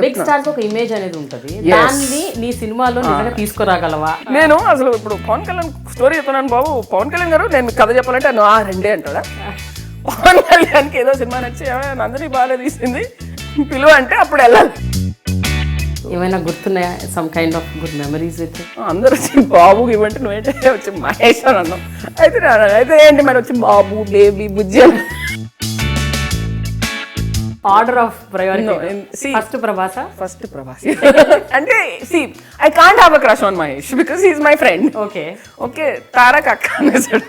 Big stars ఒక image అనేది ఉంటుంది, దాన్ని నీ సినిమాలో నిజంగా తీసుకురాగలవా? నేను అసలు ఇప్పుడు పవన్ కళ్యాణ్ స్టోరీ చెప్తున్నాను బాబు, పవన్ కళ్యాణ్ గారు నేను కథ చెప్పాలంటే రెండే అంటాడా? పవన్ కళ్యాణ్కి ఏదో సినిమా నచ్చి నందిని బాగా తీసింది పిలువ అంటే అప్పుడు వెళ్ళాలి. ఏమైనా గుర్తున్నాయా some kind of good memories with? అందరూ వచ్చి బాబు ఇవ్వంటే నువ్వేంటే వచ్చి మహేష్ అని అన్నాం. అయితే ఏంటి మరి వచ్చి బాబు బేబీ బుజ్జి order of priority first Prabhas అంటే see I can't have a crush on Mahesh because he is my friend. Okay Tarak అక్క అనేసాడు.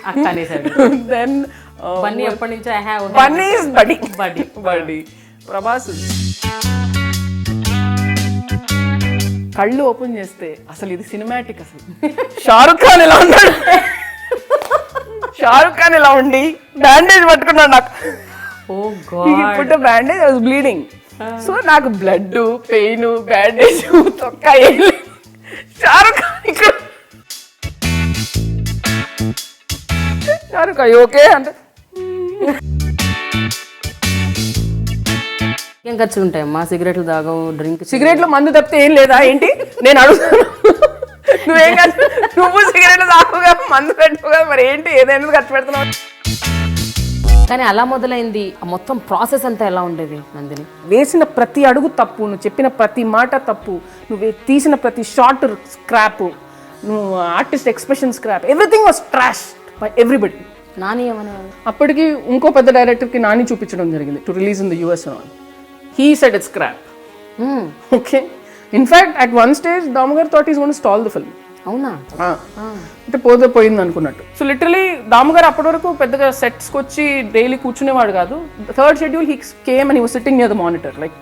then బన్నీ ఎప్పటి నుంచి I have Bunny is buddy Prabhas కళ్ళు ఓపెన్ చేస్తే అసలు ఇది సినిమాటిక్. అసలు షారుఖ్ ఖాన్ ఇలా ఉన్నాడు, షారుఖ్ ఖాన్ ఇలా ఉండి బ్యాండేజ్ పట్టుకున్నాడు. నాకు put a bandage I was bleeding. So నాకు బ్లడ్ పెయిన్ బ్యాండేజ్ తొక్క షారుఖ్ ఖాన్ ఇక్కడ షారుఖ్ ఓకే అంటే ఏం ఖర్చులు ఉంటాయమ్మా? సిగరెట్లు తాగవు, డ్రింక్, సిగరెట్లు మందు తప్పితే ఏం లేదా ఏంటి? నేను అడుగుతాను. నువ్వేం ఖర్చు, నువ్వు సిగరెట్లు తాగుగా మందు పెట్టుగా మరి ఏంటి ఏదైనా ఖర్చు పెడుతున్నావు? కానీ అలా మొదలైంది మొత్తం ప్రాసెస్ అంతా ఎలా ఉండేది నందిని? వేసిన ప్రతి అడుగు తప్పు, నువ్వు చెప్పిన ప్రతి మాట తప్పు, నువ్వు తీసిన ప్రతి షార్ట్ స్క్రాప్, నువ్వు artist expression scrap, everything was trash by everybody. Nani ఏమన్నా అప్పటికి ఇంకో పెద్ద డైరెక్టర్కి నాని చూపించడం జరిగింది to release in the US. He said it's crap. Okay. In fact, at one stage, Damodar thought he's going to stall the film. అవునా? అంటే పోయింది అనుకున్నట్టు. సో లిటరలీ దామగారు అప్పటి వరకు పెద్దగా సెట్స్కి వచ్చి డైలీ కూర్చునేవాడు కాదు. Third schedule he came and he was sitting near the monitor like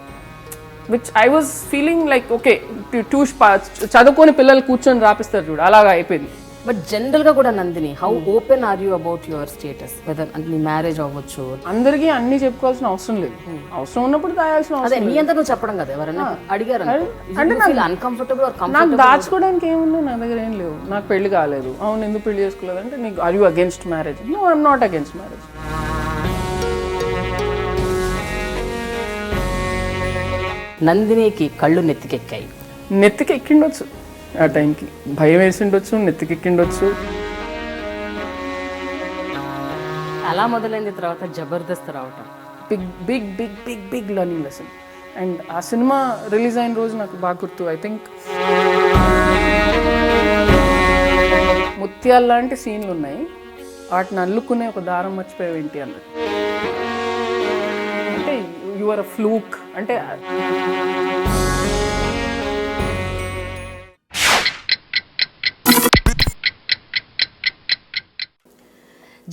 which I was feeling like okay చదువుకొని పిల్లలు కూర్చొని రాపిస్తారు చూడు, అలాగా అయిపోయింది. బట్ జనరల్ గా కూడా Nandini, how open are you about your status? Whether నీ మ్యారేజ్ అవ్వచ్చు, అందరికీ అన్ని చెప్పుకోవాల్సిన అవసరం లేదు. అవసరం ఉన్నప్పుడు దాయాల్సిన అవసరం. అదే నీ అంతా నువ్వు చెప్పడం కదా, ఎవరైనా అడిగారు అంటే అన్కంఫర్టబుల్ ఆర్ కంఫర్టబుల్? నాకు దాచుకోవడానికి ఏముంది, నా దగ్గర ఏం లేవు. నాకు పెళ్లి కాలేదు, అవును ఎందుకు పెళ్లి చేసుకోలేదు అంటే నీకు are you against marriage? No I'm not against marriage. నందినికి కళ్ళు నెత్తికెక్కాయి. నెత్తికెక్కిండొచ్చు ఆ టైంకి, భయం వేసిండొచ్చు, నెత్తికెక్కిండొచ్చు. అలా మొదలైన తర్వాత జబర్దస్త్ రావటం big big big big big learning lesson. And ఆ సినిమా రిలీజ్ అయిన రోజు నాకు బాగా గుర్తు. ఐ థింక్ ముత్యాల లాంటి సీన్లు ఉన్నాయి, వాటిని అల్లుకునే ఒక దారం మర్చిపోయావు ఏంటి అన్నది. అంటే యు ఆర్ అ ఫ్లూక్ అంటే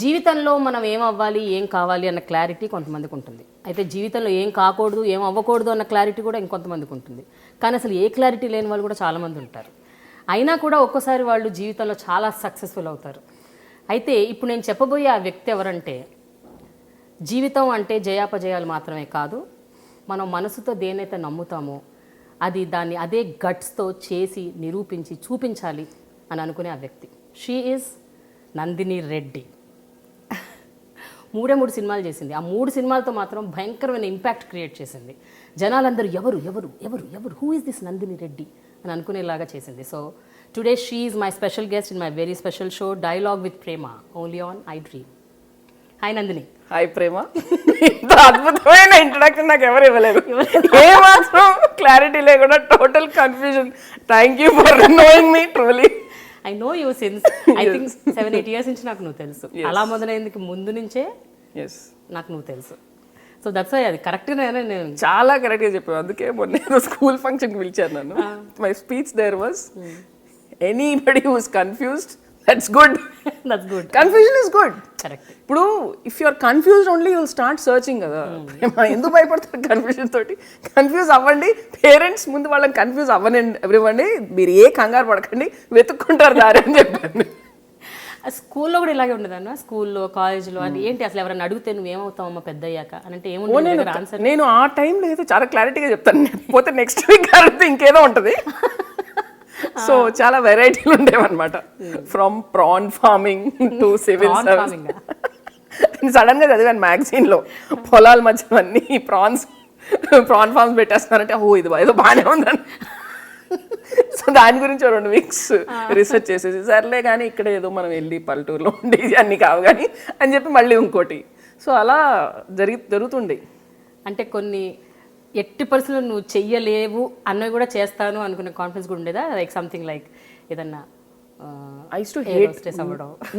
జీవితంలో మనం ఏం అవ్వాలి ఏం కావాలి అన్న క్లారిటీ కొంతమందికి ఉంటుంది. అయితే జీవితంలో ఏం కాకూడదు ఏం అవ్వకూడదు అన్న క్లారిటీ కూడా ఇంకొంతమందికి ఉంటుంది. కానీ అసలు ఏ క్లారిటీ లేని వాళ్ళు కూడా చాలామంది ఉంటారు. అయినా కూడా ఒక్కోసారి వాళ్ళు జీవితంలో చాలా సక్సెస్ఫుల్ అవుతారు. అయితే ఇప్పుడు నేను చెప్పబోయే ఆ వ్యక్తి ఎవరంటే, జీవితం అంటే జయాపజయాలు మాత్రమే కాదు, మనం మనసుతో దేనైతే నమ్ముతామో అది దాన్ని అదే గట్స్తో చేసి నిరూపించి చూపించాలి అని అనుకునే ఆ వ్యక్తి. She is Nandini Reddy. 3 సినిమాలు చేసింది. ఆ 3 సినిమాలతో మాత్రం భయంకరమైన ఇంపాక్ట్ క్రియేట్ చేసింది. జనాలందరూ ఎవరు ఎవరు ఎవరు ఎవరు who is this Nandini Reddy అని అనుకునేలాగా చేసింది. So today she is my special guest in my very special show dialogue with Prema, only on iDream. Hi Nandini. Hi Prema. ఇంత అద్భుతమైన ఇంట్రడక్షన్ నాకు ఎవరు ఇవ్వలేదు, ఏ మాత్రం క్లారిటీ లేకుండా total confusion. Thank you for knowing me truly. I know you since I think 7-8 years నుంచి నాకు నువ్వు తెలుసు. అలా మొదలైందుకు ముందు నుంచే నాకు నువ్వు తెలుసు. సో దట్స్ వై అది కరెక్ట్గా నేను చాలా కరెక్ట్గా చెప్పాను. అందుకే మొన్న స్కూల్ ఫంక్షన్కి పిలిచాను నన్ను. My speech there was anybody who is confused that's good. Confusion is good. Correct. ఇప్పుడు if you are confused only you will start searching కదా. ఎందుకు భయపడతారు కన్ఫ్యూజన్ తోటి? కన్ఫ్యూజ్ అవ్వండి. పేరెంట్స్ ముందు వాళ్ళని కన్ఫ్యూజ్ అవ్వనివ్వండి, మీరు ఏ కంగారు పడకండి, వెతుక్కుంటారు దారి అని చెప్పాను. స్కూల్లో కూడా ఇలాగే ఉండదన్న, స్కూల్లో కాలేజ్లో అది ఏంటి అసలు ఎవరైనా అడిగితే నువ్వేమవుతావమ్మా పెద్ద అయ్యాక అని అంటే ఏముంటుంది ఆన్సర్? నేను ఆ టైంలో అయితే చాలా క్లారిటీగా చెప్తాను, పోతే నెక్స్ట్ వీక్ అడిగితే ఇంకేదో ఉంటుంది. సో చాలా వెరైటీలు ఉండేవన్నమాట. From prawn farming to civil service. Sudden గా చదివాను మ్యాగజైన్ లో, పొలాల మధ్య అన్ని ప్రాన్స్ ప్రాన్ ఫార్మ్స్ పెట్టేస్తున్నారంటే ఓ ఇది ఏదో బాగానే ఉందని. సో దాని గురించి 2 వీక్స్ రీసెర్చ్ చేసేసి సర్లే కానీ ఇక్కడ ఏదో మనం వెళ్ళి పల్లెటూరులో ఉండేది అన్నీ కావు కానీ అని చెప్పి మళ్ళీ ఇంకోటి. సో అలా జరుగుతుండే. అంటే కొన్ని ఎట్టి పరిస్థితుల్లో నువ్వు చెయ్యలేవు అన్నవి కూడా చేస్తాను అనుకునే కాన్ఫిడెన్స్ కూడా ఉండేదా? లైక్ సంథింగ్ లైక్ ఏదన్నా I used to hate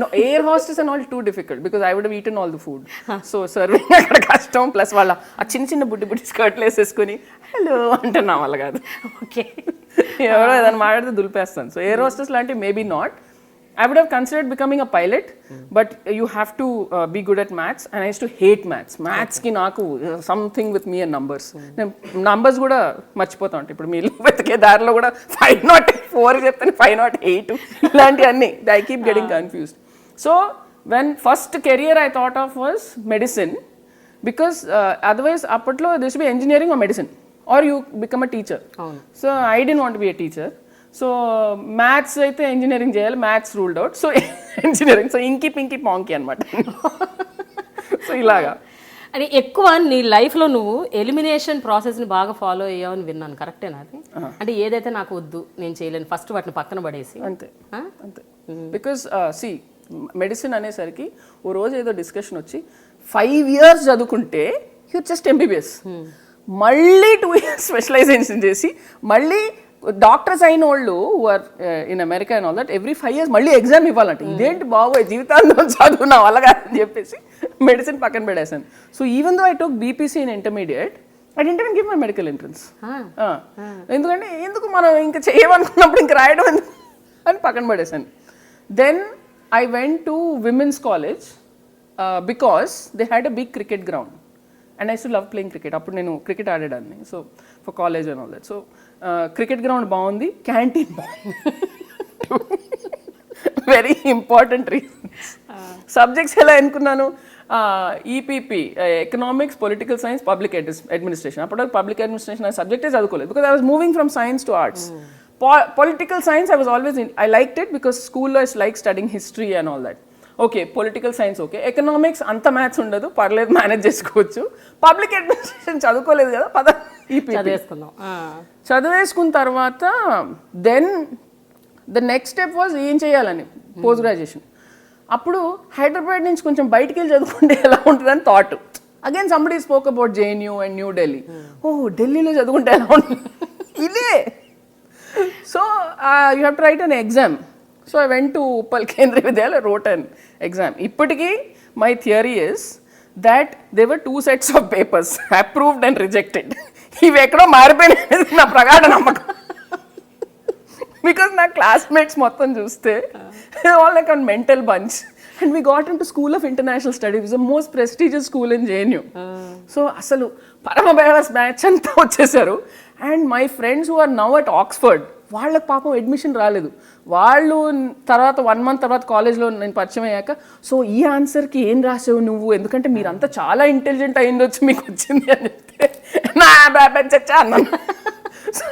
no air hostess and all too difficult because I would have eaten all the food. So serving అక్కడ కష్టం ప్లస్ వాళ్ళ ఆ చిన్న బుడ్డి స్కర్ట్లు వేసేసుకొని హలో అంటే నా వల్ల కాదు. ఓకే, ఎవరో ఏదైనా మాట్లాడితే దులిపేస్తాను. సో ఎయిర్ హోస్టెస్ లాంటివి maybe not. I would have considered becoming a pilot, but you have to be good at maths, and I used to hate maths. Maths ki naaku something with me and numbers. Numbers kuda మర్చిపోతా ఉంటా. ఇప్పుడు మీరు వెతికే దారిలో కూడా 504 చెప్తాను 508 ఇలాంటి అన్ని. I keep getting confused. So when first career I thought of was medicine, because otherwise అప్పట్లో there should be engineering or medicine, or you become a teacher. So I didn't want to be a teacher. So maths అయితే engineering చేయాలి, maths ruled out. So engineering, so ఇంకి పింకి పాంకి అనమాట. So ఇలాగా. అని ఎక్కువ నీ లైఫ్లో నువ్వు ఎలిమినేషన్ ప్రాసెస్ని బాగా ఫాలో అయ్యావని విన్నాను, కరెక్టేనా అది? అంటే ఏదైతే నాకు వద్దు నేను చేయలేను ఫస్ట్ వాటిని పక్కన పడేసి. అంతే అంతే. బికాస్ సి మెడిసిన్ అనేసరికి ఓ రోజు ఏదో డిస్కషన్ వచ్చి 5 years చదువుకుంటే యూ జస్ట్ ఎంబీబీఎస్, మళ్ళీ 2 years స్పెషలైజేషన్ చేసి మళ్ళీ డాక్టర్స్ అయిన వాళ్ళు are in America and all that every 5 years మళ్ళీ ఎగ్జామ్ ఇవ్వాలంటే ఇదేంటి బాబోయ్ జీవితాంతం చదువు నా వల్ల కాదని చెప్పేసి మెడిసిన్ పక్కన పెడేసాను. So even though I took BPC in intermediate I didn't even give my medical entrance. ఎందుకంటే ఎందుకు మనం ఇంకా చేయమనుకున్నప్పుడు ఇంక రాయడం ఎందుకు అని పక్కన పడేసాను. Then I went to women's college because they had a big cricket ground and I to love playing cricket. అప్పుడు నేను క్రికెట్ ఆడేదాన్ని. So for college and all that. So cricket ground బాగుంది, క్యాంటీన్ బాగుంది. Very important reasons. సబ్జెక్ట్స్ ఎలా అనుకున్నాను, EPP economics, political science, public administration. అప్పుడు public administration అనే సబ్జెక్టే చదువుకోలేదు because I was moving from science to arts. Political science I was always I liked it because స్కూల్లో it's like studying history and all that. Okay, political science okay. Economics అంత maths ఉండదు, పర్లేదు manage చేసుకోవచ్చు. Public administration చదువుకోలేదు కదా, పద చదివేసుకున్న తర్వాత then the next step was ఏం చేయాలని పోస్ట్ గ్రాడ్యుయేషన్. అప్పుడు హైదరాబాద్ నుంచి కొంచెం బయటికి వెళ్ళి చదువుకుంటే ఎలా ఉంటుందని thought. Again somebody spoke about JNU and New Delhi. Oh, ఢిల్లీలో చదువుకుంటే ఎలా ఉంటుంది ఇదే. So you have to write an exam. So I went to Uppal Kendriya Vidyalaya, wrote an exam. Ippatiki my theory is that there were 2 sets of papers, approved and rejected. Ivi ekkado maaripoyinadi na pragada namakam. Because na classmates mottham chuste all like a mental bunch. And we got into School of International Studies, the most prestigious school in JNU. So asalu parama badass batch anta vachesaru. And my friends who are now at Oxford, వాళ్ళకి పాపం admission రాలేదు. వాళ్ళు తర్వాత 1 month తర్వాత కాలేజ్లో నేను పరిచయం అయ్యాక, సో ఈ ఆన్సర్కి ఏం రాసావు నువ్వు, ఎందుకంటే మీరంతా చాలా ఇంటెలిజెంట్ అయ్యిండొచ్చు మీకు వచ్చింది అని చెప్తే నా చచ్చా అన్నాను. So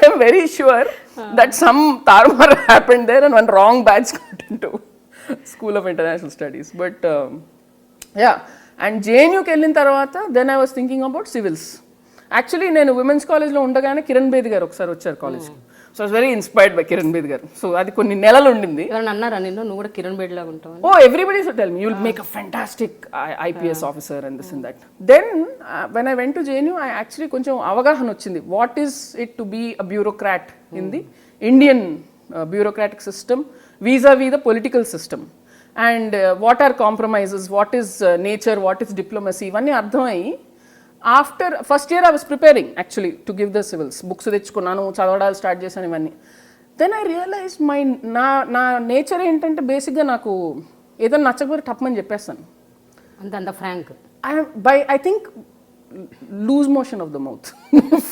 I'm very sure that some తారుమారు happened there and 1 wrong batch got into School of International Studies. But yeah, and జేఎన్యూకి వెళ్ళిన తర్వాత then I was thinking about civils. Actually నేను విమెన్స్ కాలేజ్లో ఉండగానే కిరణ్ బేది గారు ఒకసారి వచ్చారు కాలేజ్కి. So I was very inspired by Kiran Bedi garu. సో అది కొన్ని నెలలు ఉండింది. అన్నారా నిన్ను నువ్వు కూడా కిరణ్ బేది లాగా ఉంటావు? Oh everybody should tell me you will make a fantastic IPS officer and this and that. Then when I went to JNU I actually కొంచెం అవగాహన వచ్చింది what is it to be a bureaucrat in the Indian bureaucratic system vis-a-vis the political system. And what are compromises, what is nature, what is diplomacy, ఇవన్నీ అర్థమయ్యి after first year I was preparing actually to give the civils. Books తెచ్చుకున్నాను, చదవడాలు start చేశాను ఇవన్నీ. Then I realize నా nature ఏంటంటే బేసిక్గా నాకు ఏదైనా నచ్చకపోతే టప్మని చెప్పేస్తాను. అంత frank. I think loose motion of the mouth.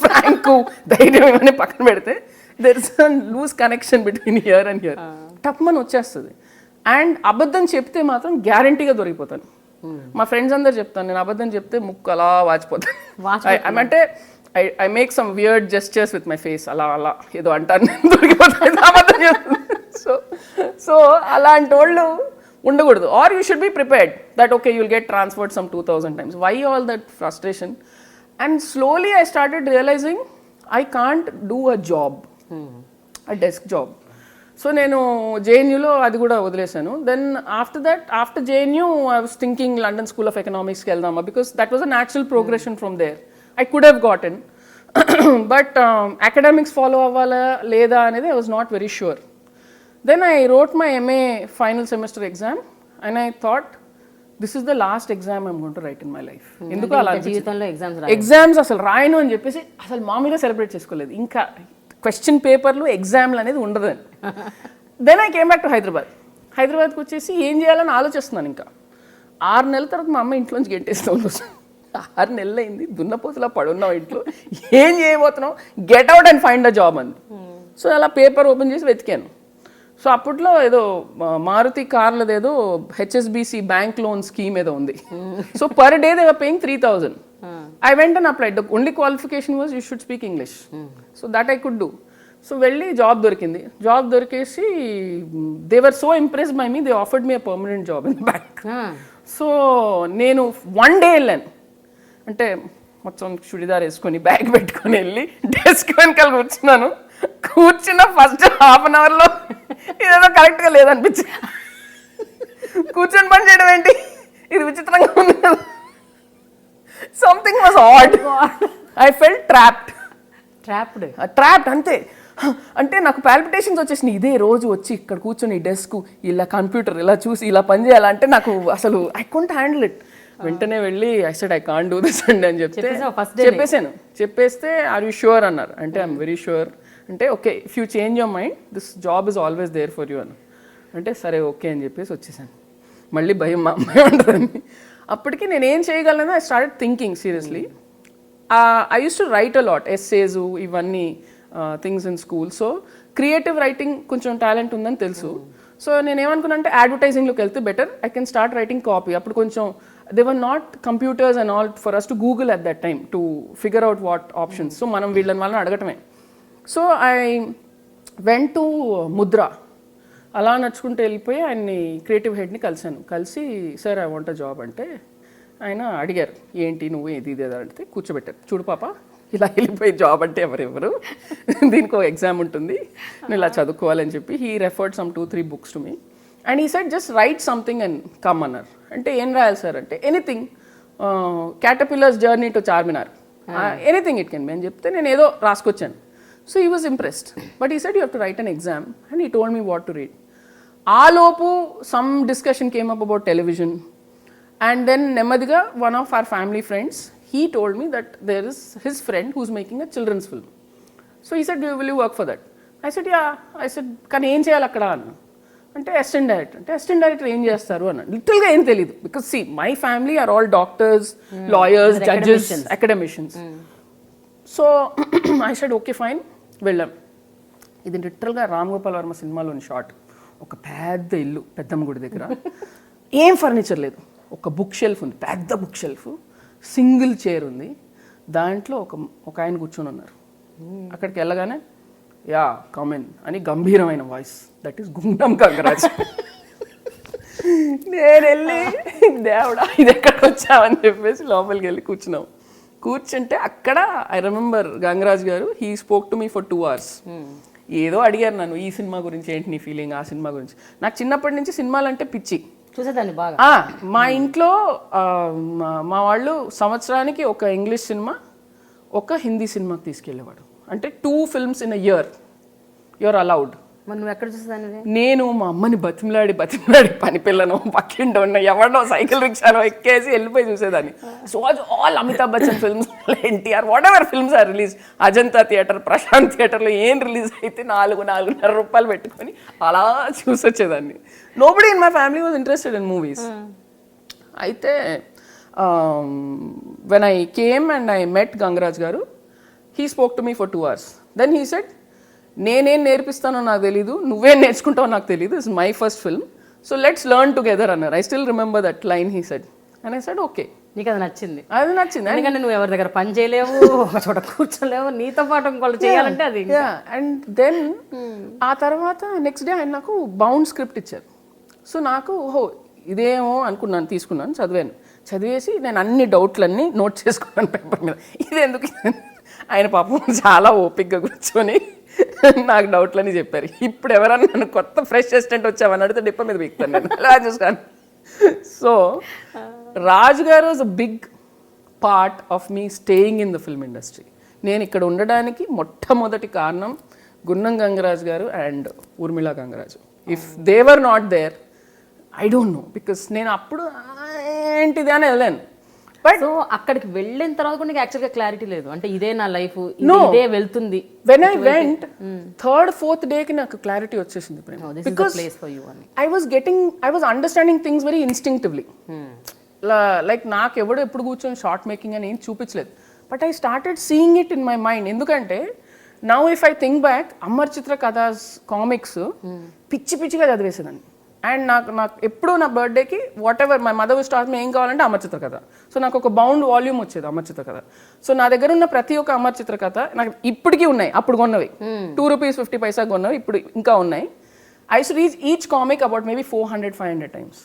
Frank ధైర్యం ఇవన్నీ పక్కన పెడితే there is a loose connection between here and here. టప్మని వచ్చేస్తుంది. అండ్ అబద్ధం చెప్తే మాత్రం గ్యారంటీగా దొరికిపోతాను. మా ఫ్రెండ్స్ అందరు చెప్తాను, నేను అబద్ధం చెప్తే ముక్కు అలా వాచిపోతాను. అంటే I make some weird gestures with my face, అలా అలా ఏదో అంటాను, దొరికిపోతాను అబద్ధం చెప్తాను. సో అలాంటి వాళ్ళు ఉండకూడదు. Or you should be prepared that okay you will get transferred some 2000 times. Why all that frustration? And slowly I started realizing I can't do a job, a desk job. So నేను జేఎన్యూలో అది కూడా వదిలేశాను. Then after JNU I was thinking London School of ఎకనామిక్స్కి వెళ్దామా, because that was a natural progression from there. I could have gotten, but academics follow అవ్వాలా లేదా అనేది I was not very sure. Then I wrote my MA final semester exam and I thought this is the last exam I'm going to write in my life. ఎందుకు అలా జీవితంలో exams అసలు రాయను అని చెప్పేసి అసలు మామూలుగా సెలబ్రేట్ చేసుకోలేదు. ఇంకా క్వశ్చన్ పేపర్లు ఎగ్జామ్లు అనేది ఉండదని. Then I came back to హైదరాబాద్కి వచ్చేసి ఏం చేయాలని ఆలోచిస్తున్నాను. ఇంకా 6 నెలల తర్వాత మా అమ్మ ఇంట్లోంచి గెంటేస్తాను. 6 నెలలు అయింది, దున్నపోతులా పడున్నావు ఇంట్లో, ఏం చేయబోతున్నావు, get out and find a job అంది. సో అలా పేపర్ ఓపెన్ చేసి వెతికాను. సో అప్పట్లో ఏదో మారుతి కార్లది ఏదో హెచ్ఎస్బిసి బ్యాంక్ లోన్ స్కీమ్ ఏదో ఉంది. So per day they were paying 3,000. I went and applied. The only qualification was you should speak English. So that I could do. So వెళ్ళి job దొరికింది. Job దొరికేసి they were so impressed by me, they offered me a permanent job in the bank. So నేను 1 day వెళ్ళాను. అంటే మొత్తం చుడిదార్ వేసుకొని bag పెట్టుకొని వెళ్ళి డెస్క్ వెనకాల కూర్చున్న ఫస్ట్ హాఫ్ అన్ అవర్లో ఇదేదో కరెక్ట్గా లేదనిపించింది. కూర్చొని పని చేయడం ఏంటి, ఇది విచిత్రంగా ఉంది కదా. Something was odd. I felt trapped అంతే. అంటే నాకు పాల్పిటేషన్స్ వచ్చేసినాయి. ఇదే రోజు వచ్చి ఇక్కడ కూర్చొని డెస్క్ ఇలా కంప్యూటర్ ఇలా చూసి ఇలా పని చేయాలంటే నాకు అసలు ఐ కాంట్ హ్యాండిల్ ఇట్. వెంటనే వెళ్ళి I said I can't do this అండి అని చెప్పేస్తే ఆర్ యూ ష్యూర్ అన్నారు. అంటే ఐఎమ్ వెరీ ష్యూర్ అంటే okay if you change your mind this job is always there for you అని అంటే సరే ఓకే అని చెప్పేసి వచ్చేసాను. మళ్ళీ భయం మా అమ్మాయి ఉంటుందని. అప్పటికి నేను ఏం చేయగలను, I started thinking seriously. I use to write a lot, essays ఇవన్నీ things in school. So creative writing కొంచెం టాలెంట్ ఉందని తెలుసు. సో నేను ఏమనుకున్నా అంటే అడ్వర్టైజింగ్లోకి వెళ్తే better, I can start writing copy. అప్పుడు కొంచెం they were not computers and all for us to Google at that time to figure out what options. So మనం వాళ్ళని అడగటమే. So I went to Mudra. అలా నడుచుకుంటూ వెళ్ళిపోయి ఆయన్ని క్రియేటివ్ హెడ్ని కలిసి sir I want a job అంటే ఆయన అడిగారు ఏంటి నువ్వు ఇది అంటే కూర్చోబెట్టారు. చూడు పాప ఇలా వెళ్ళిపోయి జాబ్ అంటే ఎవరెవరు, దీనికి ఒక ఎగ్జామ్ ఉంటుంది, నేను ఇలా చదువుకోవాలని చెప్పి he referred some 2-3 books to me and he said just write something and come అన్నారు. అంటే ఏం రాయాలి సార్ అంటే anything, caterpillar's journey to Charminar, anything it can be అని చెప్తే నేను ఏదో రాసుకొచ్చాను. So he was impressed but he said you have to write an exam and he told me what to read. ఆ లోపు some discussion came up about television and then నెమ్మదిగా one of our family friends he told me that there is his friend who's making a children's film. So he said, will you work for that? I said, yeah. I said, కానీ ఏం చేయాలి అక్కడ అన్న అంటే assistant director. అంటే assistant director ఏం చేస్తారు అన్న. లిటిల్గా ఏం తెలియదు because see my family are all doctors, lawyers, judges, academicians. So I said okay fine వెళ్ళాం. ఇది లిటరల్గా రామ్ గోపాల్ వర్మ సినిమాలోని షార్ట్. ఒక పెద్ద ఇల్లు పెద్దమ్మ గుడి దగ్గర, ఏం ఫర్నిచర్ లేదు, ఒక బుక్ షెల్ఫ్ ఉంది, పెద్ద బుక్ షెల్ఫ్, సింగిల్ చైర్ ఉంది, దాంట్లో ఒక ఆయన కూర్చొని ఉన్నారు. అక్కడికి వెళ్ళగానే యా కమెన్ అని గంభీరమైన వాయిస్, దట్ ఈస్ గుండం గంగరాజ్. నేను వెళ్ళి దేవుడా ఇది ఎక్కడికి వచ్చామని చెప్పేసి లోపలికి వెళ్ళి కూర్చుంటే అక్కడ I remember Gangaraj garu he spoke to me for 2 hours. ఏదో అడిగారు నన్ను ఈ సినిమా గురించి ఏంటి నీ ఫీలింగ్, ఆ సినిమా గురించి. నాకు చిన్నప్పటి నుంచి సినిమాలంటే పిచ్చి, చూసేదాన్ని బాగా. మా ఇంట్లో మా వాళ్ళు సంవత్సరానికి ఒక ఇంగ్లీష్ సినిమా, ఒక హిందీ సినిమాకి తీసుకెళ్ళేవాడు. అంటే 2 films in a year you're allowed. మరి నువ్వు ఎక్కడ చూసేదాన్ని? నేను మా అమ్మని బతిమలాడి పని పిల్లను పక్కింట ఉన్న ఎవరినో సైకిల్ రిక్షాలో ఎక్కేసి వెళ్ళిపోయి చూసేదాన్ని. So all Amitabh Bachchan films, NTR, whatever films are release, Ajanta theatre, Prashant థియేటర్లో ఏం రిలీజ్ అయితే 4-4.5 రూపాయలు పెట్టుకొని అలా చూసి వచ్చేదాన్ని. Nobody in my family was interested in movies. అయితే when I came and I met Gangaraj garu, he spoke to me for 2 hours. Then he said నేనేం నేర్పిస్తానో నాకు తెలీదు, నువ్వేం నేర్చుకుంటావో నాకు తెలీదు, it's my first film, so let's learn together అన్నారు. I still remember that line he said and I said okay. నీకు అది నచ్చింది? అది నచ్చింది, ఎందుకంటే నువ్వు ఎవరి దగ్గర పని చేయలేవు, ఒక చోట కూర్చోలేవు, నీతో పాటు ఇంకోళ్ళు చేయాలంటే అది. అండ్ దెన్ ఆ తర్వాత నెక్స్ట్ డే ఆయన నాకు బౌండ్ స్క్రిప్ట్ ఇచ్చారు. సో నాకు ఓహో ఇదేమో అనుకున్నాను, తీసుకున్నాను, చదివాను. చదివేసి నేను అన్ని డౌట్లన్నీ నోట్ చేసుకున్నాను పేపర్ మీద. ఇది ఎందుకు ఆయన పాపం చాలా ఓపిక్గా కూర్చొని నాకు డౌట్లని చెప్పారు. ఇప్పుడు ఎవరన్నా నన్ను కొత్త ఫ్రెష్ అసిస్టెంట్ వచ్చావని అడిగితే డిప్ప మీద వీక్తాను నేను, అలా చూసుకోను. So Raju garu was a big part of me staying in the film industry. నేను ఇక్కడ ఉండడానికి మొట్టమొదటి కారణం Gunnam Gangaraju garu and Urmila Gangaraju. If they were not there I don't know, because నేను అప్పుడు ఏంటిది అని వెళ్ళాను. బట్ సో అక్కడికి వెళ్ళిన తర్వాత కూడా యాక్చువల్గా క్లారిటీ లేదు, అంటే ఇదే నా లైఫ్, ఇదే వెళ్తుంది. When I went third fourth డేకి నాకు క్లారిటీ వచ్చేసింది. Because I was understanding things very instinctively. Like నాకు ఎప్పుడు కూర్చొని షార్ట్ మేకింగ్ అని ఏం చూపించలేదు. But I started seeing it in my mind. ఎందుకంటే now if I think back, Amar Chitra Kathas comics పిచ్చిగా చదివేసేదాన్ని. అండ్ నాకు ఎప్పుడు నా బర్త్డేకి whatever my mother will start me ఏం కావాలంటే అమర్ చిత్ర కథ. సో నాకు ఒక బౌండ్ వాల్యూమ్ వచ్చేది అమర్ చిత్ర కథ. సో నా దగ్గర ఉన్న ప్రతి ఒక్క అమర్ చిత్ర కథ నాకు ఇప్పటికీ ఉన్నాయి. అప్పుడు కొన్నవి ₹2.50 కొన్నవి ఇప్పుడు ఇంకా ఉన్నాయి. ఐ సు read each comic about maybe 400-500 times.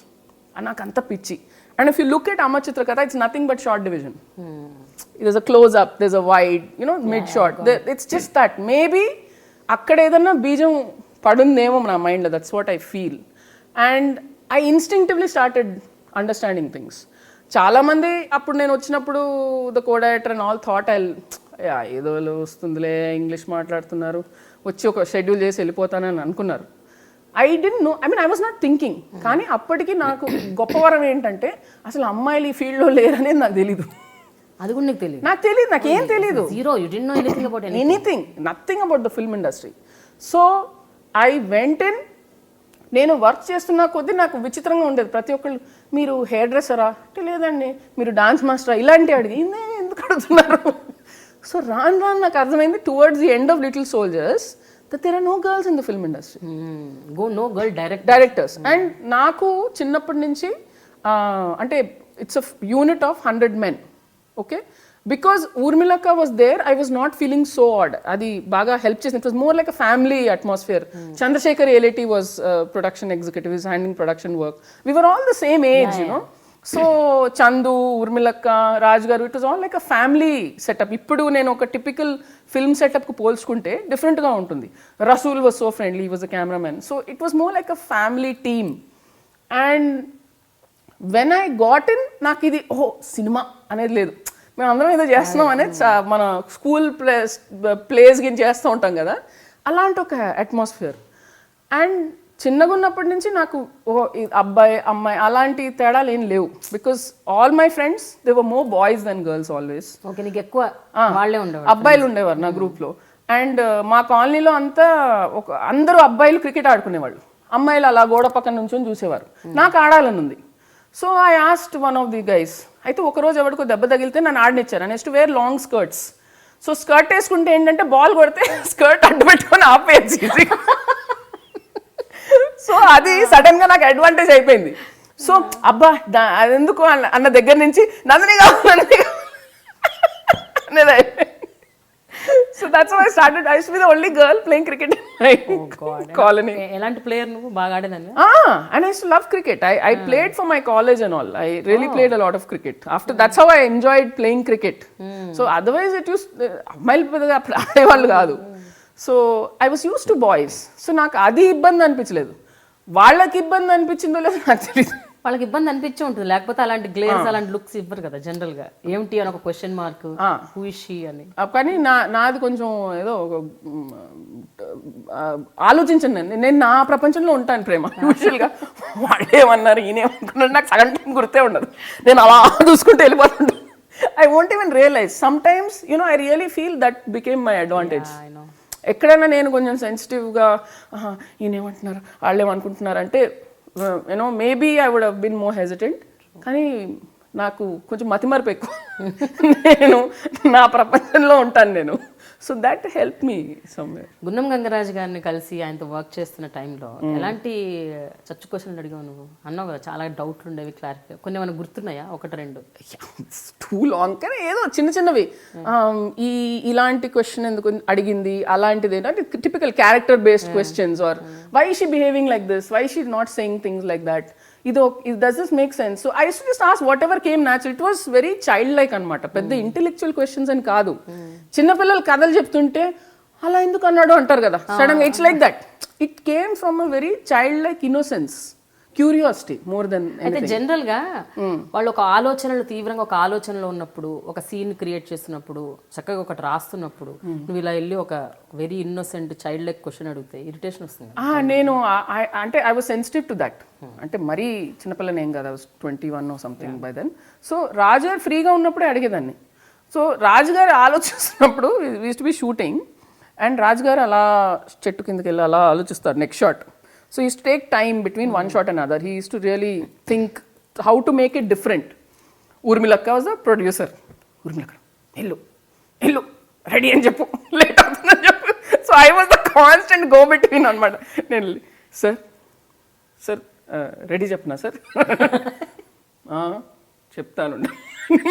నాకు అంత పిచ్చి. And if you look at Amar Chitra Katha, it's nothing but shot division. there's a close up, there's a wide, mid shot. It's just that maybe అక్కడ ఏదన్నా బీజం పడుందేమో నా మైండ్లో. That's what I feel. And I instinctively started understanding things. చాలామంది అప్పుడు నేను వచ్చినప్పుడు the co director and all thought ఏదో వస్తుందిలే, ఇంగ్లీష్ మాట్లాడుతున్నారు, వచ్చి ఒక షెడ్యూల్ చేసి వెళ్ళిపోతానని అనుకున్నారు. I don't no, I was not thinking. కానీ అప్పటికి నాకు గొప్పవరం ఏంటంటే అసలు అమ్మాయిలు ఈ ఫీల్డ్లో లేరనేది నాకు తెలీదు. అది కూడా నీకు తెలియదు? నాకు తెలియదు, నాకేం తెలీదు. Zero, you didn't know anything about anything, nothing about the film industry. So I went in. నేను వర్క్ చేస్తున్న కొద్దీ నాకు విచిత్రంగా ఉండేది. ప్రతి ఒక్కళ్ళు మీరు హెయిర్ డ్రెస్సరా అంటే లేదండి, మీరు డాన్స్ మాస్టరా ఇలాంటివి అడిగి ఎందుకు అడుగుతున్నారు. సో రాను నాకు అర్థమైంది towards the end of little soldiers that there are no girls in the film industry. No girl directors. And నాకు చిన్నప్పటి నుంచి అంటే it's a unit of 100 men. Okay, because ఊర్మిళక్క was there, I was not feeling so odd. అది బాగా help చేసింది. It was more like a family atmosphere. Chandrasekhar Yeleti was production executive, is handling production work. We were all the same age, so Chandu, ఊర్మిళక్క, Raj garu, it was all like a family setup. ఇప్పుడు నేను ఒక typical film సెటప్కు పోల్చుకుంటే డిఫరెంట్గా ఉంటుంది. Rasool was so friendly, was a cameraman. So it was more like a family team. And when I got in, నాకు ఇది సినిమా అనేది లేదు. మేము అందరం ఏదో చేస్తున్నాం అనేది మన స్కూల్ ప్లేస్ గిన్ చేస్తూ ఉంటాం కదా, అలాంటి ఒక అట్మాస్ఫియర్. అండ్ చిన్నగా ఉన్నప్పటి నుంచి నాకు అబ్బాయి అమ్మాయి అలాంటి తేడాలు ఏం లేవు. Because all my friends they were more boys then girls always. ఎక్కువ అబ్బాయిలు ఉండేవారు నా గ్రూప్లో. అండ్ మా కాలనీలో అంతా అందరూ అబ్బాయిలు క్రికెట్ ఆడుకునేవాళ్ళు, అమ్మాయిలు అలా గోడ పక్కన నుంచొని చూసేవారు. నాకు ఆడాలని ఉంది. So I asked one of the guys. అయితే ఒకరోజు ఎవరికో దెబ్బ తగిలితే నన్ను ఆడనిచ్చారు. I used to wear long skirts. So skirt వేసుకుంటే ఏంటంటే బాల్ కొడితే స్కర్ట్ అడ్డు పెట్టుకొని ఆపేయచ్చు ఈజీగా. సో అది సడన్ గా నాకు అడ్వాంటేజ్ అయిపోయింది. సో అబ్బా అదెందుకు అన్న దగ్గర నుంచి నందిని అనేది అయిపోయింది. So that's how I started. I used to be the only girl playing cricket in colony. ఎలాంటి ప్లేయర్ నువ్వు? బాగా ఆడేదాన్ని? And I used to love cricket. I played for my college and all. I really played a lot of cricket. That's how I enjoyed playing cricket. So otherwise it used అమ్మాయిలు పెద్దగా ఆడేవాళ్ళు కాదు. So I was use to boys. So నాకు అది ఇబ్బంది అనిపించలేదు. వాళ్ళకి ఇబ్బంది అనిపించిందో లేదో నాకు తెలియదు. వాళ్ళకి ఇబ్బంది అనిపించే ఉంటుంది, లేకపోతే అలాంటి గ్లేర్స్ అలాంటి లుక్స్ ఇవ్వరు కదా జనరల్ గా. ఏమిటి అని ఒక question mark, who is she అని. కానీ నాది కొంచెం ఏదో ఆలోచించండి. నేను నా ప్రపంచంలో ఉంటాను ప్రేమ. యూజువల్గా వాళ్ళేమన్నారు ఈయనేమనుకున్నాడు నాకు సగం టైం గుర్తే ఉండదు. నేను అలా చూసుకుంటూ వెళ్ళిపోతుంటాను. I won't even realize. Sometimes I really feel that became my advantage. ఎక్కడైనా నేను కొంచెం సెన్సిటివ్గా ఈయన ఏమంటున్నారు వాళ్ళు ఏమనుకుంటున్నారు అంటే maybe I would have been more hesitant. కానీ నాకు కొంచెం మతిమరుపు ఎక్కువ. నేను నా ప్రపంచంలో ఉంటాను నేను. So that help me somewhere. Gunnam Gangaraju గారిని కలిసి ఆయనతో వర్క్ చేస్తున్న టైంలో ఎలాంటి చచ్చు క్వశ్చన్లు అడిగావు నువ్వు? అన్నావు కదా చాలా డౌట్లు ఉండేవి, క్లారిటీ. కొన్ని ఏమైనా గుర్తున్నాయా? ఒకటి రెండు? Two long. కానీ ఏదో చిన్న చిన్నవి. ఇలాంటి క్వశ్చన్ ఎందుకు అడిగింది, అలాంటిది అంటే typical character based questions. Or why she behaving like this, why she not saying things like that. does this make sense? So I used to just ask whatever came natural. It was very childlike అనమాట, పెద్ద intellectual questions అని కాదు. చిన్నపిల్లలు కథలు చెప్తుంటే అలా ఎందుకు అన్నాడు అంటారు కదా, సడన్ గా. It's like that. It came from a very child like innocence, curiosity more than. అయితే జనరల్ గా వాళ్ళు ఒక ఆలోచనలు తీవ్రంగా ఒక ఆలోచనలో ఉన్నప్పుడు, ఒక సీన్ క్రియేట్ చేస్తున్నప్పుడు, చక్కగా ఒకటి రాస్తున్నప్పుడు నువ్వు ఇలా వెళ్ళి ఒక very innocent child like question అడిగితే ఇరిటేషన్ వస్తుంది. నేను అంటే I was sensitive to that. అంటే మరీ చిన్నపిల్లని ఏం కాదు, 21 or something by then. So రాజుగారు ఫ్రీగా ఉన్నప్పుడే అడిగేదాన్ని. సో రాజుగారు ఆలోచిస్తున్నప్పుడు used to be shooting, and రాజుగారు అలా చెట్టు కిందకి వెళ్ళి అలా ఆలోచిస్తారు next shot. So he used to take time between one shot and another. He used to really think how to make it different. Urmilakka was the producer. Urmilakka, hello, ready and cheppu, late avutundani cheppu. So I was the constant go between anamata. Nenu sir ready cheppna sir. చెప్తాను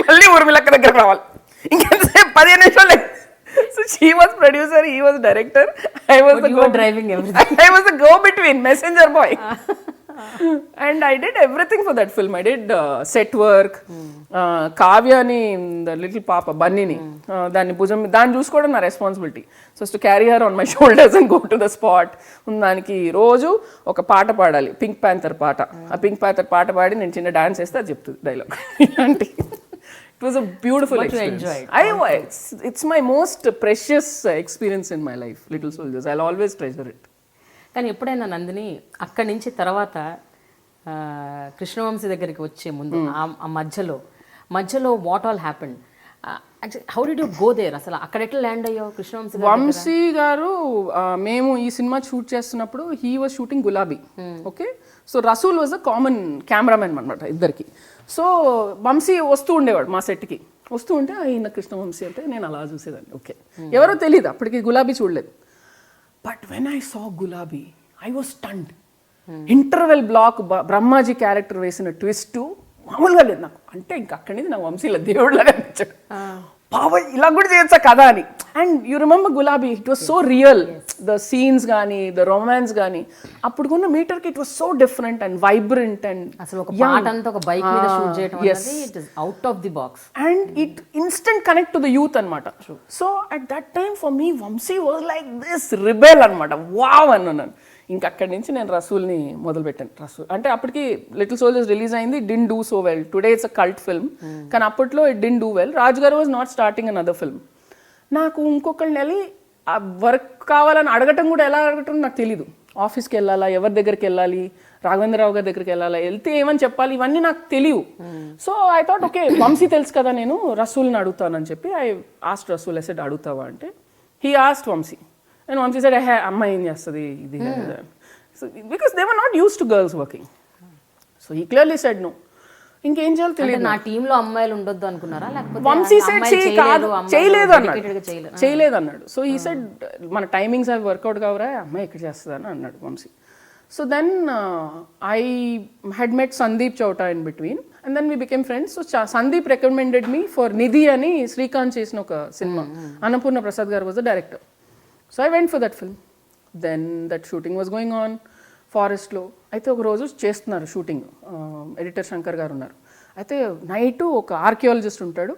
మళ్ళీ ఊర్మిళక్క దగ్గర రావాలి, ఇంకెంతసేపు 15 నిమిషాలు. So she was producer, he was director, I was the driving everything. I was the go between, messenger boy. And I did everything for that film. I did set work. Kavya ni the little papa bunny ni దాన్ని భుజం దాన్ని చూసుకోవడం నా responsibility. So to carry her on my shoulders and go to the spot. దానికి రోజు ఒక పాట పాడాలి, పింక్ ప్యాంథర్ పాట. ఆ పింక్ ప్యాంథర్ పాట పాడి నేను చిన్న డాన్స్ వేస్తే అది చెప్తుంది డైలాగ్. ఇలాంటి it was a beautiful experience. It's my most precious experience in my life, Little Soldiers. I'll always treasure it. కానీ ఎప్పుడైనా నందిని అక్కడి నుంచి తర్వాత కృష్ణవంశీ దగ్గరికి వచ్చే ముందు ఆ మధ్యలో what all happened, how did you go there? అసలు అక్కడ ఎట్లా ల్యాండ్ అయ్యావు కృష్ణవంశీ? వంశీ గారు మేము ఈ సినిమా షూట్ చేస్తున్నప్పుడు he was shooting Gulabi. Okay, so Rasool was a common cameraman అనమాట ఇద్దరికి. సో వంశీ వస్తూ ఉండేవాడు మా సెట్కి. వస్తూ ఉంటే ఈయన కృష్ణవంశీ అంటే నేను అలా చూసేదాన్ని. ఓకే, ఎవరో తెలియదు అప్పటికి, గులాబీ చూడలేదు. బట్ వెన్ ఐ సా గులాబీ I was stunned. Interval block Brahmaji character వేసిన ట్విస్ట్ మామూలుగా లేదు నాకు. అంటే ఇంకా అక్కడి నుంచి నాకు వంశీల దేవుళ్ళగా అనిపించాడు. బాబా ఇలా కూడా చేయొచ్చా కదా అని. And you remember Gulabi, it was so real. The scenes కానీ ద రొమాన్స్ కానీ అప్పుడుకున్న మీటర్కి it was so different and vibrant. And అసలు ఒక పాట అంతా ఒక బైక్ మీద షూట్ చేయడం అనేది it is out of the box. And it instant connect to the youth అనమాట. So at that time for me Vamshi was like this rebel అనమాట. వావ్ అన్నాను. ఇంకా అక్కడి నుంచి నేను రసూల్ని మొదలుపెట్టాను. రసూల్ అంటే అప్పటికి లిటిల్ సోల్జర్స్ రిలీజ్ అయింది, did do so well. Today it's a cult film, కానీ అప్పట్లో it did do well. Raju garu was not starting another film. నాకు ఇంకొకళ్ళని వెళ్ళి ఆ వర్క్ కావాలని అడగటం కూడా ఎలా అడగటం నాకు తెలీదు. ఆఫీస్కి వెళ్ళాలా, ఎవరి దగ్గరికి వెళ్ళాలి, రాఘవేంద్రరావు గారి దగ్గరికి వెళ్ళాలా, వెళ్తే ఏమని చెప్పాలి, ఇవన్నీ నాకు తెలియవు. So I thought okay Vamsi తెలుసు కదా, నేను రసూల్ని అడుగుతానని చెప్పి I asked Rasool. I said అడుగుతావా అంటే he asked Vamsi. And Vamsi said అమ్మాయి ఏం చేస్తుంది ఇది, because they were not used to girls working. So he clearly said no. ఇంకేం చేయాలో తెలియదు. నా టీంలో అమ్మాయిలు ఉండొద్దు అనుకున్నారా? వంశీ సెడ్ చేయలేదు అన్నాడు. సో ఈ సెడ్ మన టైమింగ్స్ అవి వర్కౌట్ కావరా, అమ్మాయి ఎక్కడ చేస్తుందని అన్నాడు Vamshi. So then I had met Sandeep Chowta in between and then we became friends. So Sandeep recommended me for Nidhi అని శ్రీకాంత్ చేసిన ఒక సినిమా. Annapurna Prasad garu was the director. So I went for that film. Then that shooting was going on ఫారెస్ట్లో. అయితే ఒక రోజు చేస్తున్నారు shooting, editor Shankar గారు ఉన్నారు. అయితే నైట్ ఒక ఆర్కియాలజిస్ట్ ఉంటాడు.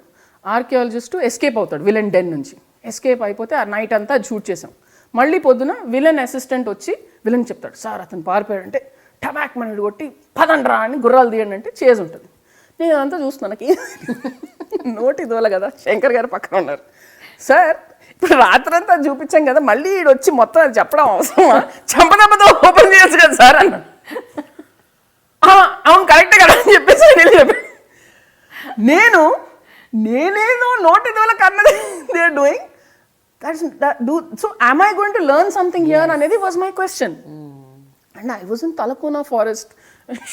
ఆర్కియాలజిస్ట్ ఎస్కేప్ అవుతాడు విలన్ డెన్ నుంచి. ఎస్కేప్ అయిపోతే ఆ నైట్ అంతా షూట్ చేసాం. మళ్ళీ పొద్దున విలన్ అసిస్టెంట్ వచ్చి విలన్ చెప్తాడు, సార్ అతను పారిపోయాడంటే టబాక్ మనడు కొట్టి పదండ్రా అని గుర్రాలు తీయండి అంటే చేసి ఉంటుంది. నేను అదంతా చూస్తున్నాను, నాకు నోటి దోల కదా. శంకర్ గారు పక్కన ఉన్నారు. సార్ ఇప్పుడు రాత్రంతా చూపించాం కదా, మళ్ళీ ఈడు వచ్చి మొత్తం అది చెప్పడం అవసరమా, చంపదెబ్బతో ఓపెన్ చేయొచ్చు కదా సార్ అన్న. అవును కరెక్టే కదా అని చెప్పేసి నేను చెప్పాను. నేనేదో నోటి దోలకు అన్నది they are doing so am I going to learn something here అనేది was my question. And I was in Talakona forest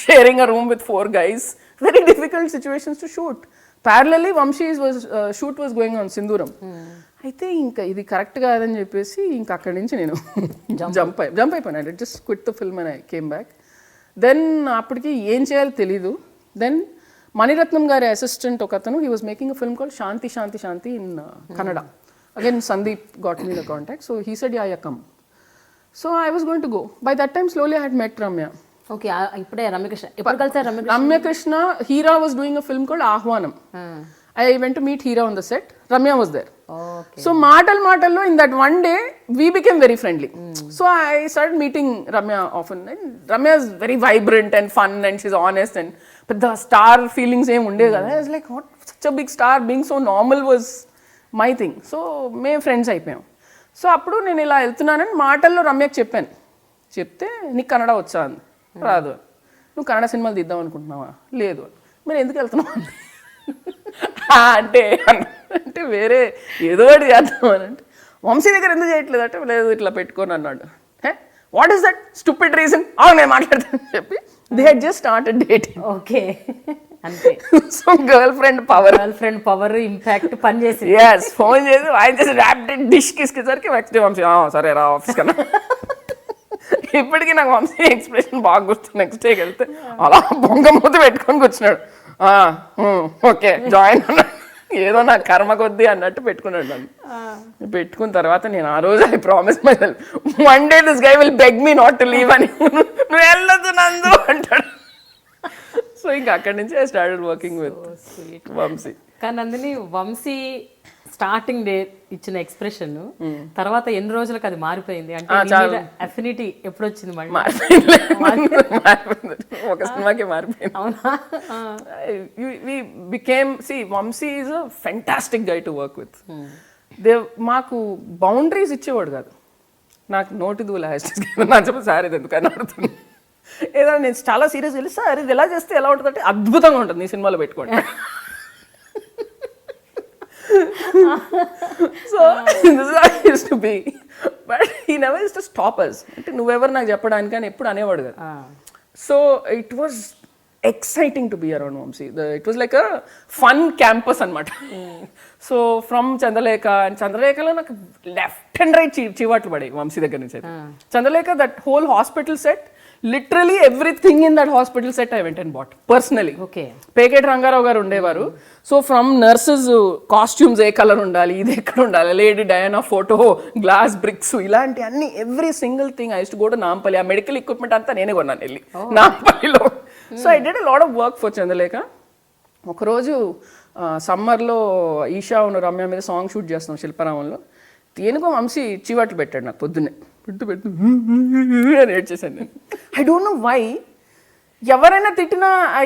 sharing a room with 4 guys. Very difficult situations to shoot. Parallelly Vamshi's shoot was going on Sinduram. అయితే ఇంకా ఇది correct కాదని చెప్పేసి ఇంకా అక్కడి నుంచి నేను జంప్ అయిపోయాను. I just quit the film and I came back. Then అప్పటికి ఏం చేయాలో తెలీదు. దెన్ మణిరత్నం గారి అసిస్టెంట్ ఒక అతను, he was making a film called Shanti Shanti Shanti in Kannada. Again Sandeep got me the contact. So he said yeah come. So I was going to go. By that time slowly I had met Ramya. Okay, ఇప్పుడే రమ్యకృష్ణ ఎప్పుడు కలిసారు? Ramyakrishna, Heera was doing a film called Aahwanam. I went to meet Hira on the set. Ramya was there. Okay. So మాటల్లో in that one day we became very friendly. So I started meeting Ramya often. And Ramya is very vibrant and fun and she's honest and but the star feelings ఏం ఉండే కదా. I was like, what, such a big star being so normal was my thing. So మేము friends అయిపోయాం. So అప్పుడు నేను ఇలా వెళ్తున్నానని మాటల్లో రమ్యకి చెప్పాను. చెప్తే నీకు కన్నడ వచ్చా అంది. రాదు. నువ్వు కన్నడ సినిమాలు తీద్దాం అనుకుంటున్నావా? లేదు. మరి ఎందుకు వెళ్తున్నావు? అంటే వేరే ఏదో ఒకటి చేద్దాం అని అంటే వంశీ దగ్గర ఎందుకు చేయట్లేదు అంటే లేదు ఇట్లా పెట్టుకొని అన్నాడు. What is that stupid reason? నేను మాట్లాడతానని చెప్పి they had just started dating. Okay, అంతే. So girlfriend power impact పని చేసి ఫోన్ చేసి ఆయన చేసి ర్యాపిడ్ డిష్ కిస్కేసరికి నెక్స్ట్ డే వంశీ సరే రా ఆఫీస్ కన్నా. ఇప్పటికీ నాకు వంశీ ఎక్స్ప్రెషన్ బాగా గుర్తు. నెక్స్ట్ డేకి వెళ్తే అలా బొంగ మూత పెట్టుకొని కూర్చున్నాడు. ఓకే జాయిన్ అన్నాడు. ఏదో నా కర్మ కొద్దీ అన్నట్టు పెట్టుకున్నాడు నన్ను. పెట్టుకున్న తర్వాత నేను ఆ రోజు I promise myself one day this guy will beg me not to leave అని. నువ్వు వెళ్ళదు నందు అంటాడు. సో ఇంకా అక్కడి నుంచి I started working with Vamsi. కానీ నందిని, వంశీ స్టార్టింగ్ డే ఇచ్చిన ఎక్స్ప్రెషన్ తర్వాత ఎన్ని రోజులకు అది మారిపోయింది? అంటే అఫినిటీ ఎప్పుడు వచ్చింది? మారిపోయింది, ఒక సినిమాకి మారిపోయింది. అవునా? Vamsi is a fantastic guy to work with. మాకు బౌండరీస్ ఇచ్చేవాడు కాదు. నాకు నోటి దూల నా చెప్పి సార్ ఇది ఎందుకని అడుగుతుంది. ఏదైనా నేను చాలా సీరియస్గా వెళ్ళి సార్ ఇది ఎలా చేస్తే ఎలా ఉంటుంది అంటే అద్భుతంగా ఉంటుంది నీ సినిమాలో పెట్టుకోండి. So this is how it used to be, but he never used to stop us. అంటే నువ్వెవరు నాకు చెప్పడానికి అని ఎప్పుడు అనేవాడు కదా. So it was exciting to be around Vamsi. It was like a fun campus అనమాట. సో ఫ్రమ్ చంద్రలేఖలో నాకు లెఫ్ట్ అండ్ రైట్ చివాట్లు పడే వంశీ దగ్గర నుంచి. Chandralekha that whole hospital set, literally everything in that hospital set I went and bought personally. Peketi Rangarao garu ఉండేవారు. So from nurses costumes ఏ colour ఉండాలి, ఇది ఎక్కడ ఉండాలి, lady Diana photo, glass bricks, ఇలాంటి అన్ని every single thing I use to go to Nampally. ఆ medical equipment అంతా నేనే కొన్నాను వెళ్ళి నాంపల్లిలో. So I did a lot of work for Chandralekha. ఒకరోజు సమ్మర్లో ఈషా ఉన్న రమ్య మీద సాంగ్ షూట్ చేస్తున్నాం శిల్పారామంలో. దేనికో వంశీ చివాట్లు పెట్టాడు నాకు పొద్దున్నే. పెట్టు అని ఏడ్చేసాను నేను. I don't know why. ఎవరైనా తిట్టినా I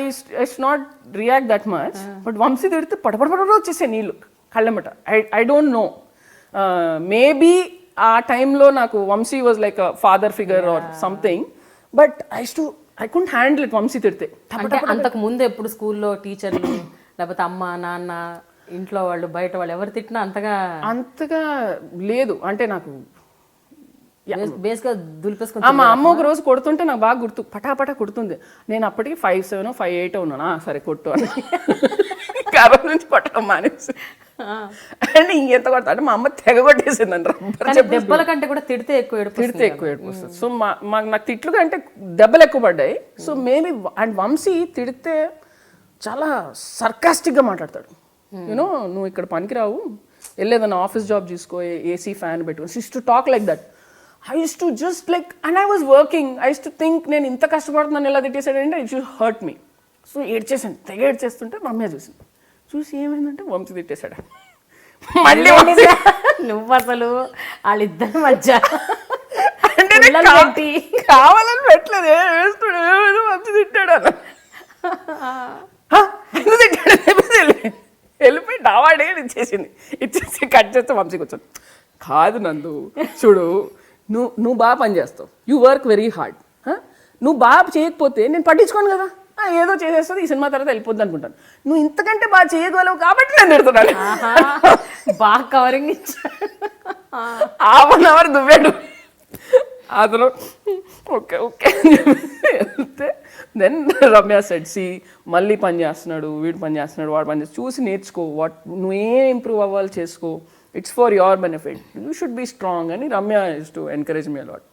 not react that much, but Vamsi తిడితే పడపడపడ వచ్చేసాయి నీళ్ళు కళ్ళెమ్మట. ఐ డోంట్ నో, మేబీ ఆ టైంలో నాకు Vamsi was like a father figure or something, but I couldn't handle it Vamsi తిడితే. అంతకు ముందు ఎప్పుడు స్కూల్లో టీచర్లు లేకపోతే అమ్మ నాన్న ఇంట్లో వాళ్ళు బయట వాళ్ళు ఎవరు తిట్టినా అంతగా లేదు. అంటే నాకు బేస్గా దులిపేసుకుని మా అమ్మ ఒక రోజు కొడుతుంటే నాకు బాగా గుర్తు, పటాపటా కొడుతుంది. నేను అప్పటికి 5'7", 5'8" ఉన్నానా, సరే కొట్టు అని ఆ రోజు నుంచి కొట్టడం మానేసి. అంటే ఇంకెంత కొడతా అంటే మా అమ్మ తెగ కొట్టేసిందండి. దెబ్బల కంటే కూడా తిడితే ఎక్కువ ఏడుపు వస్తుంది. సో నాకు తిట్లు కంటే దెబ్బలు ఎక్కువ పడ్డాయి. సో మేబీ అండ్ వంశీ తిడితే చాలా సర్కాస్టిక్గా మాట్లాడతాడు. యూనో నువ్వు ఇక్కడ పనికిరావు, వెళ్ళేదన్నా ఆఫీస్ జాబ్ చూసుకో, ఏసీ ఫ్యాన్ పెట్టుకో. She use to talk like that. I used to just like, and I was working, I used to think నేను ఇంత కష్టపడుతున్నాను ఎలా తిట్టేసాడంటే it should hurt me. So ఏడ్చేసాను, తెగ ఏడ్చేస్తుంటే మా అమ్మాయి చూసి ఏమైందంటే వంశీ తిట్టేశాడు. మళ్ళీ నువ్వు అసలు వాళ్ళిద్దరి మధ్య అంటే కావాలని పెట్టలేదు, వంశీ తిట్టాడు అన్న తిట్టాడు వెళ్ళిపోయి డావాడే ఇచ్చేసి కట్ చేస్తే వంశీ కూర్చొని కాదు నందు చూడు, నువ్వు బాగా పని చేస్తావు, యూ వర్క్ వెరీ హార్డ్, నువ్వు బాగా చేయకపోతే నేను పట్టించుకోను కదా, ఏదో చేసేస్తుంది ఈ సినిమా తర్వాత వెళ్ళిపోద్ది అనుకుంటాను. నువ్వు ఇంతకంటే బాగా చేయగలవు కాబట్టి నేను తిడుతున్నాను. బాగా కవరింగ్ ఇచ్చాడు. 1 hour దువ్వాడు అతను. ఓకే వెళ్తే దెన్ రమ్య సెడ్ సి మళ్ళీ పని చేస్తున్నాడు, వీడు పని చేస్తున్నాడు, వాడు పని చేస్తాడు, చూసి నేర్చుకో, నువ్వేం ఇంప్రూవ్ అవ్వాలి చేసుకో, it's for your benefit, you should be strong అని Ramya use to encourage me a lot.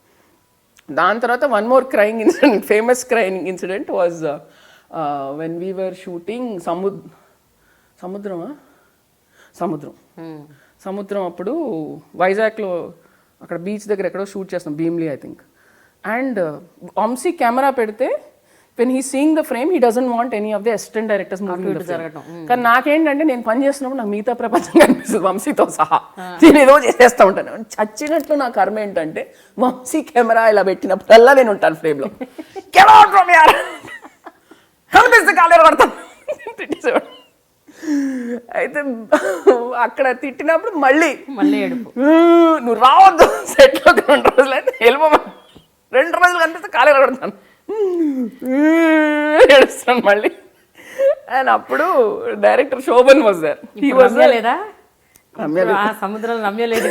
దాని తర్వాత one more crying incident, famous crying incident was when we were shooting సముద్రం అప్పుడు వైజాగ్లో అక్కడ బీచ్ దగ్గర ఎక్కడో షూట్ చేస్తాం, Bheemli I think. And Vamshi camera పెడితే when he's seeing the frame, he doesn't want any of the assistant directors moving in the frame. కానీ నాకేంటంటే నేను పని చేస్తున్నప్పుడు నాకు మిగతా ప్రపంచం కనిపిస్తుంది వంశీతో సహా. నేను ఏదో చేసేస్తూ ఉంటాను. చచ్చినట్లు నా కర్మ ఏంటంటే వంశీ కెమెరా ఇలా పెట్టినప్పుడల్లా నేను ఉంటాను ఫ్రేమ్లో. కనిపిస్తే కాలేరు పడతాను. తిట్టేసేవాడు. అయితే అక్కడ తిట్టినప్పుడు మళ్ళీ ఏడుపు, నువ్వు రావద్దు సెట్లో 2 రోజులు అయితే వెళ్ళిపోమని. 2 రోజులు కనిపిస్తే కాలేరు పడతాను, ఏడుస్తాను మళ్ళీ. అండ్ అప్పుడు director Shobhan was there. He was లేదా సముద్రంలో నమ్మలేదు.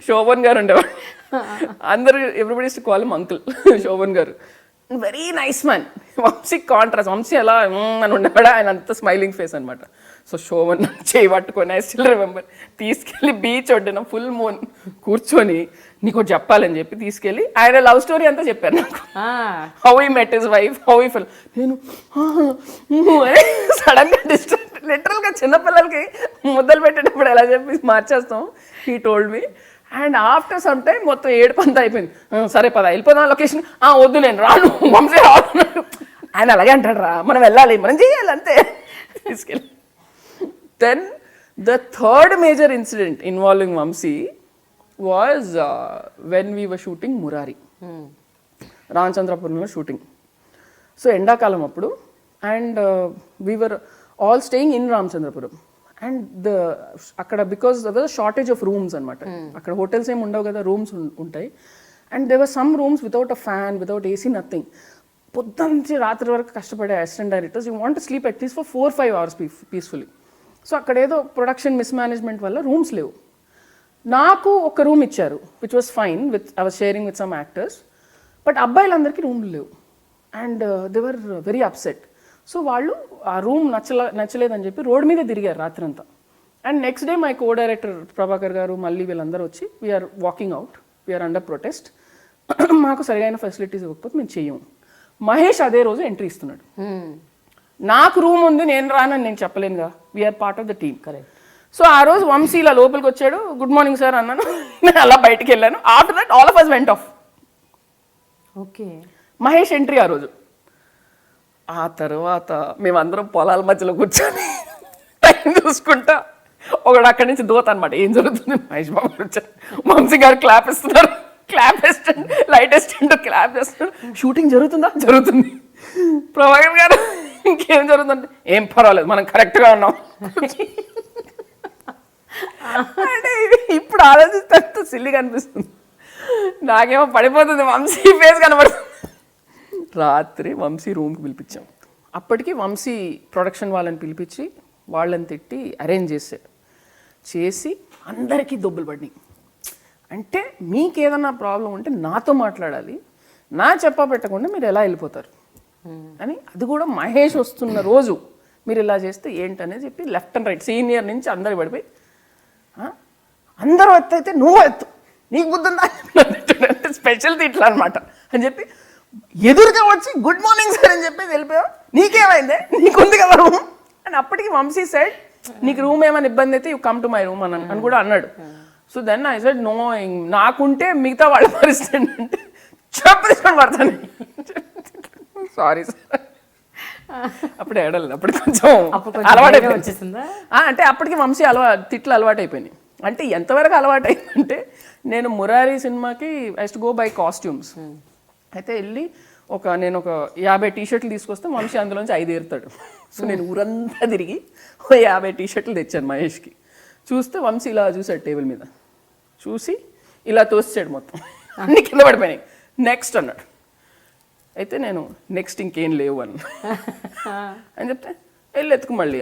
శోభన్ గారు ఉండేవాడు. అందరు everybody to call him uncle. Shobhan garu very nice man. Vamshi contrast. Vamshi ఎలా అని ఉండేవాడు, ఆయన అంత స్మైలింగ్ ఫేస్ అనమాట. సో శోభన్ చేయి పట్టుకొని ఐ స్టిల్ రిమెంబర్ తీసుకెళ్ళి బీచ్ ఒడ్డున ఫుల్ మూన్ కూర్చొని నీకు చెప్పాలని చెప్పి తీసుకెళ్ళి ఆయన లవ్ స్టోరీ అంతా చెప్పారు నాకు. How he met his wife, how he fell. నేను సడన్గా డిస్టర్బ్, లిటరల్గా చిన్నపిల్లలకి ముద్దలు పెట్టేటప్పుడు ఎలా చెప్పి మార్చేస్తాం. He told me. And after some time మొత్తం 7 పంత అయిపోయింది. సరే పద వెళ్ళిపోదాం లొకేషన్. వద్దు నేను రాను, వంశీ రాను. ఆయన అలాగే అంటాడు, రా మనం వెళ్ళాలి, మనం చేయాలి అంతే, తీసుకెళ్ళి. Then the third major incident involving Vamshi was when we were shooting Murari. రామచంద్రపురంలో షూటింగ్. సో ఎండాకాలం అప్పుడు. And we were all staying in Ramachandrapuram. And అక్కడ బికాస్ షార్టేజ్ ఆఫ్ రూమ్స్ అనమాట. అక్కడ హోటల్స్ ఏమి ఉండవు కదా, రూమ్స్ ఉంటాయి. And there were some rooms without a fan, without AC, nothing. పొద్దున్న నుంచి రాత్రి వరకు కష్టపడే assistant directors you want to sleep at least for 4-5 hours peacefully. So అక్కడ ఏదో ప్రొడక్షన్ మిస్మేనేజ్మెంట్ వల్ల రూమ్స్ లేవు. నాకు ఒక రూమ్ ఇచ్చారు, which was fine, with I was sharing with some actors. But అబ్బాయిలందరికీ రూమ్లు లేవు. And they were very upset. So వాళ్ళు ఆ రూమ్ నచ్చలేదని చెప్పి రోడ్ మీద తిరిగారు రాత్రంతా. And next day my co director Prabhakar garu మళ్ళీ వీళ్ళందరూ వచ్చి we're walking out, we're under protest, మాకు సరిగైన ఫెసిలిటీస్ ఇవ్వకపోతే మేము చెయ్యము. మహేష్ అదే రోజు ఎంట్రీ ఇస్తున్నాడు. నాకు రూమ్ ఉంది, నేను రానని నేను చెప్పలేనుగా, we're part of the team. Correct. So ఆ రోజు వంశీ ఇలా లోపలికి వచ్చాడు, గుడ్ మార్నింగ్ సార్ అన్నాను. నేను అలా బయటికి వెళ్ళాను. After that all of us went off. Okay. Mahesh entry ఆ రోజు. ఆ తర్వాత మేమందరం పొలాల మధ్యలో కూర్చొని టైం చూసుకుంటా, ఒకడు అక్కడి నుంచి దూత అనమాట, ఏం జరుగుతుంది, మహేష్ బాబు వచ్చారు, వంశీ గారు క్లాప్ ఇస్తున్నారు, క్లాప్ వేస్టెంట్, లైట్ వేస్టెంట్ క్లాప్ చేస్తున్నారు. షూటింగ్ జరుగుతుందా? జరుగుతుంది. ప్రభాకర్ గారు ఇంకేం జరుగుతుందంటే ఏం పర్వాలేదు మనం కరెక్ట్గా ఉన్నాం. అంటే ఇప్పుడు ఆలోచిస్తే సిల్లిగా అనిపిస్తుంది. నాకేమో పడిపోతుంది, వంశీ ఫేస్ కనబడుతుంది. రాత్రి వంశీ రూమ్కి పిలిపించాం. అప్పటికి వంశీ ప్రొడక్షన్ వాళ్ళని పిలిపించి వాళ్ళని తిట్టి అరేంజ్ చేసి అందరికీ దొబ్బులు పడినాయి. అంటే మీకు ఏదన్నా ప్రాబ్లం ఉంటే నాతో మాట్లాడాలి, నా చెప్పా పెట్టకుండా మీరు ఎలా వెళ్ళిపోతారు అని. అది కూడా మహేష్ వస్తున్న రోజు మీరు ఇలా చేస్తే ఏంటనేది చెప్పి లెఫ్ట్ అండ్ రైట్ సీనియర్ నుంచి అందరు పడిపోయి, అందరూ ఎత్తైతే నువ్వు ఎత్తు, నీకు బుద్ధుందా, స్పెషల్ తిట్లా అనమాట అని చెప్పి ఎదురుగా వచ్చి గుడ్ మార్నింగ్ సార్ అని చెప్పేసి వెళ్ళిపోయావు, నీకేమైందే, నీకుంది కదా రూమ్ అని. అప్పటికి వంశీ సైడ్ నీకు రూమ్ ఏమైనా ఇబ్బంది అయితే you come to my room అని కూడా అన్నాడు. So then I said no, నాకుంటే మిగతా వాళ్ళ పరిస్థితి ఏంటంటే చెప్పు తీసుకొని పడతాను, సారీ సార్. అప్పుడు ఏడాలి, అప్పుడు కొంచెం అలవాటు అయిపోయింది. అంటే అప్పటికి వంశీ తిట్లు అలవాటు అయిపోయినాయి. అంటే ఎంతవరకు అలవాటు అయిందంటే, నేను మురారి సినిమాకి I to go by costumes. అయితే వెళ్ళి నేను ఒక 50 టీ-షర్ట్లు తీసుకొస్తే వంశీ అందులోంచి 5 ఏరుతాడు. సో నేను ఊరంతా తిరిగి 50 టీ-షర్ట్లు తెచ్చాను మహేష్కి. చూస్తే వంశీ ఇలా చూసాడు టేబుల్ మీద, చూసి ఇలా తోసాడు, మొత్తం అన్ని కింద పడిపోయినాయి. నెక్స్ట్ అన్నాడు. అయితే నేను నెక్స్ట్ ఇంకేం లేవు అని చెప్తే వెళ్ళి ఎత్తుకు మళ్ళీ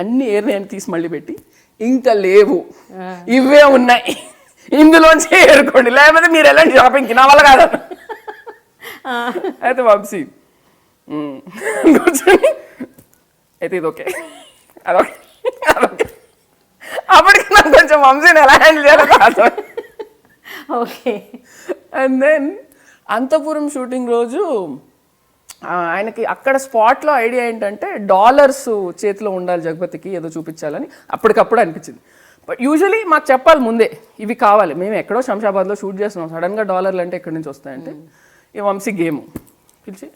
అన్ని నేను తీసి మళ్ళీ పెట్టి ఇంకా లేవు, ఇవే ఉన్నాయి, ఇందులోంచి ఏరుకోండి, లేకపోతే మీరు వెళ్ళండి షాపింగ్కి, నా వల్ల కాదన్న. అయితే వంశీ కూర్చొని అయితే ఇది ఓకే, అదొకే, అప్పటికి నాకు కొంచెం వంశీని ఎలా హ్యాండిల్ చేయాలో కాదు. Okay. And then Anantapuram shooting రోజు ఆయనకి అక్కడ స్పాట్లో ఐడియా ఏంటంటే డాలర్స్ చేతిలో ఉండాలి జగపతికి, ఏదో చూపించాలని అప్పటికప్పుడు అనిపించింది. బట్ యూజువలీ మాకు చెప్పాలి ముందే ఇవి కావాలి, మేము ఎక్కడో శంషాబాద్లో షూట్ చేస్తున్నాం, సడన్గా డాలర్లు అంటే ఎక్కడి నుంచి వస్తాయంటే ఈ వంశీ గేమ్ పిలిచి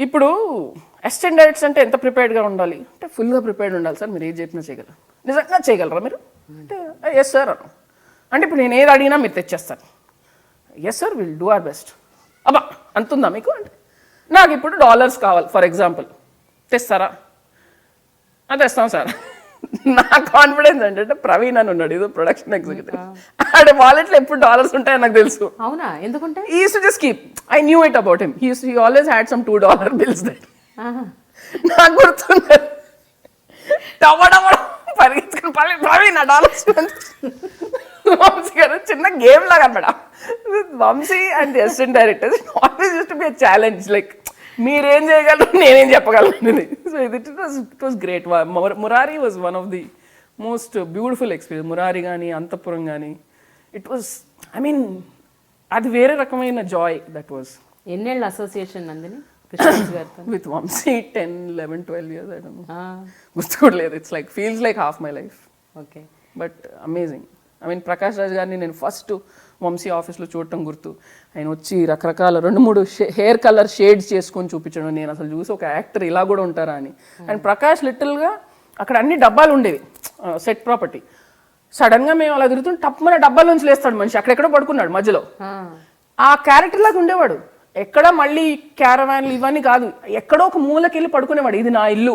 ఇప్పుడు అసిస్టెంట్ డైరెక్టర్స్ అంటే ఎంత ప్రిపేర్డ్గా ఉండాలి అంటే ఫుల్గా ప్రిపేర్డ్ ఉండాలి సార్, మీరు ఏది చెప్పినా చేయగలరు. నిజంగా చేయగలరా మీరు అంటే ఎస్ సార్ అన్న. అంటే ఇప్పుడు నేను ఏది అడిగినా మీరు తెచ్చేస్తాను. Yes sir will do our best. అబ్బా అంతుందా మీకు అంటే నాకు ఇప్పుడు డాలర్స్ కావాలి ఫర్ ఎగ్జాంపుల్, తెస్తారా? తెస్తాం సార్. నా కాన్ఫిడెన్స్ అంటే ప్రవీణ్ అని ఉన్నాడు, ఏదో ప్రొడక్షన్ ఎగ్జిక్యూటివ్, ఆడ వాలెట్లో ఎప్పుడు డాలర్స్ ఉంటాయని నాకు తెలుసు. అవునా? ఎందుకంటే he used to just keep, I knew it about him, he always had some $2 bills there. నాకు గుర్తున్నది పరిగెత్తుకుని ప్రవీణ్ ఆ డాలర్స్ వంశీ గారు చిన్న గేమ్ లాగా అనమాట. Vamsi and the assistant director always used to be a challenge, like మీరేం చేయగలరు నేనేం చెప్పగలను. So it was great. Murari was one of the most beautiful experience. Murari కానీ అంతఃపురం కానీ ఇట్ వాజ్, ఐ మీన్ అది వేరే రకమైన జాయ్ దట్ వాజ్. ఎన్నేళ్ళ అసోసియేషన్ నందిని గారితో? With Vamshi 10, 11, 12 years, I don't know. గుర్తుకోలేదు. It's like feels like half my life. Okay. But amazing. I mean Prakash Raj గారిని నేను ఫస్ట్ వంశీ ఆఫీస్లో చూడటం గుర్తు. ఆయన వచ్చి రకరకాల 2-3 హెయిర్ కలర్ షేడ్స్ చేసుకొని చూపించడం, నేను అసలు చూసి ఒక యాక్టర్ ఇలా కూడా ఉంటారా అని. అండ్ ప్రకాష్ లిటిల్గా అక్కడ అన్ని డబ్బాలు ఉండేవి సెట్ ప్రాపర్టీ. సడన్గా మేము అలా తిరుగుతుంటే టప్మన డబ్బాల నుంచి లేస్తాడు మనిషి, అక్కడెక్కడో పడుకున్నాడు మధ్యలో. ఆ క్యారెక్టర్ లాగా ఉండేవాడు. ఎక్కడ మళ్ళీ క్యారవాన్లు ఇవన్నీ కాదు, ఎక్కడో ఒక మూలకెళ్ళి పడుకునేవాడు, ఇది నా ఇల్లు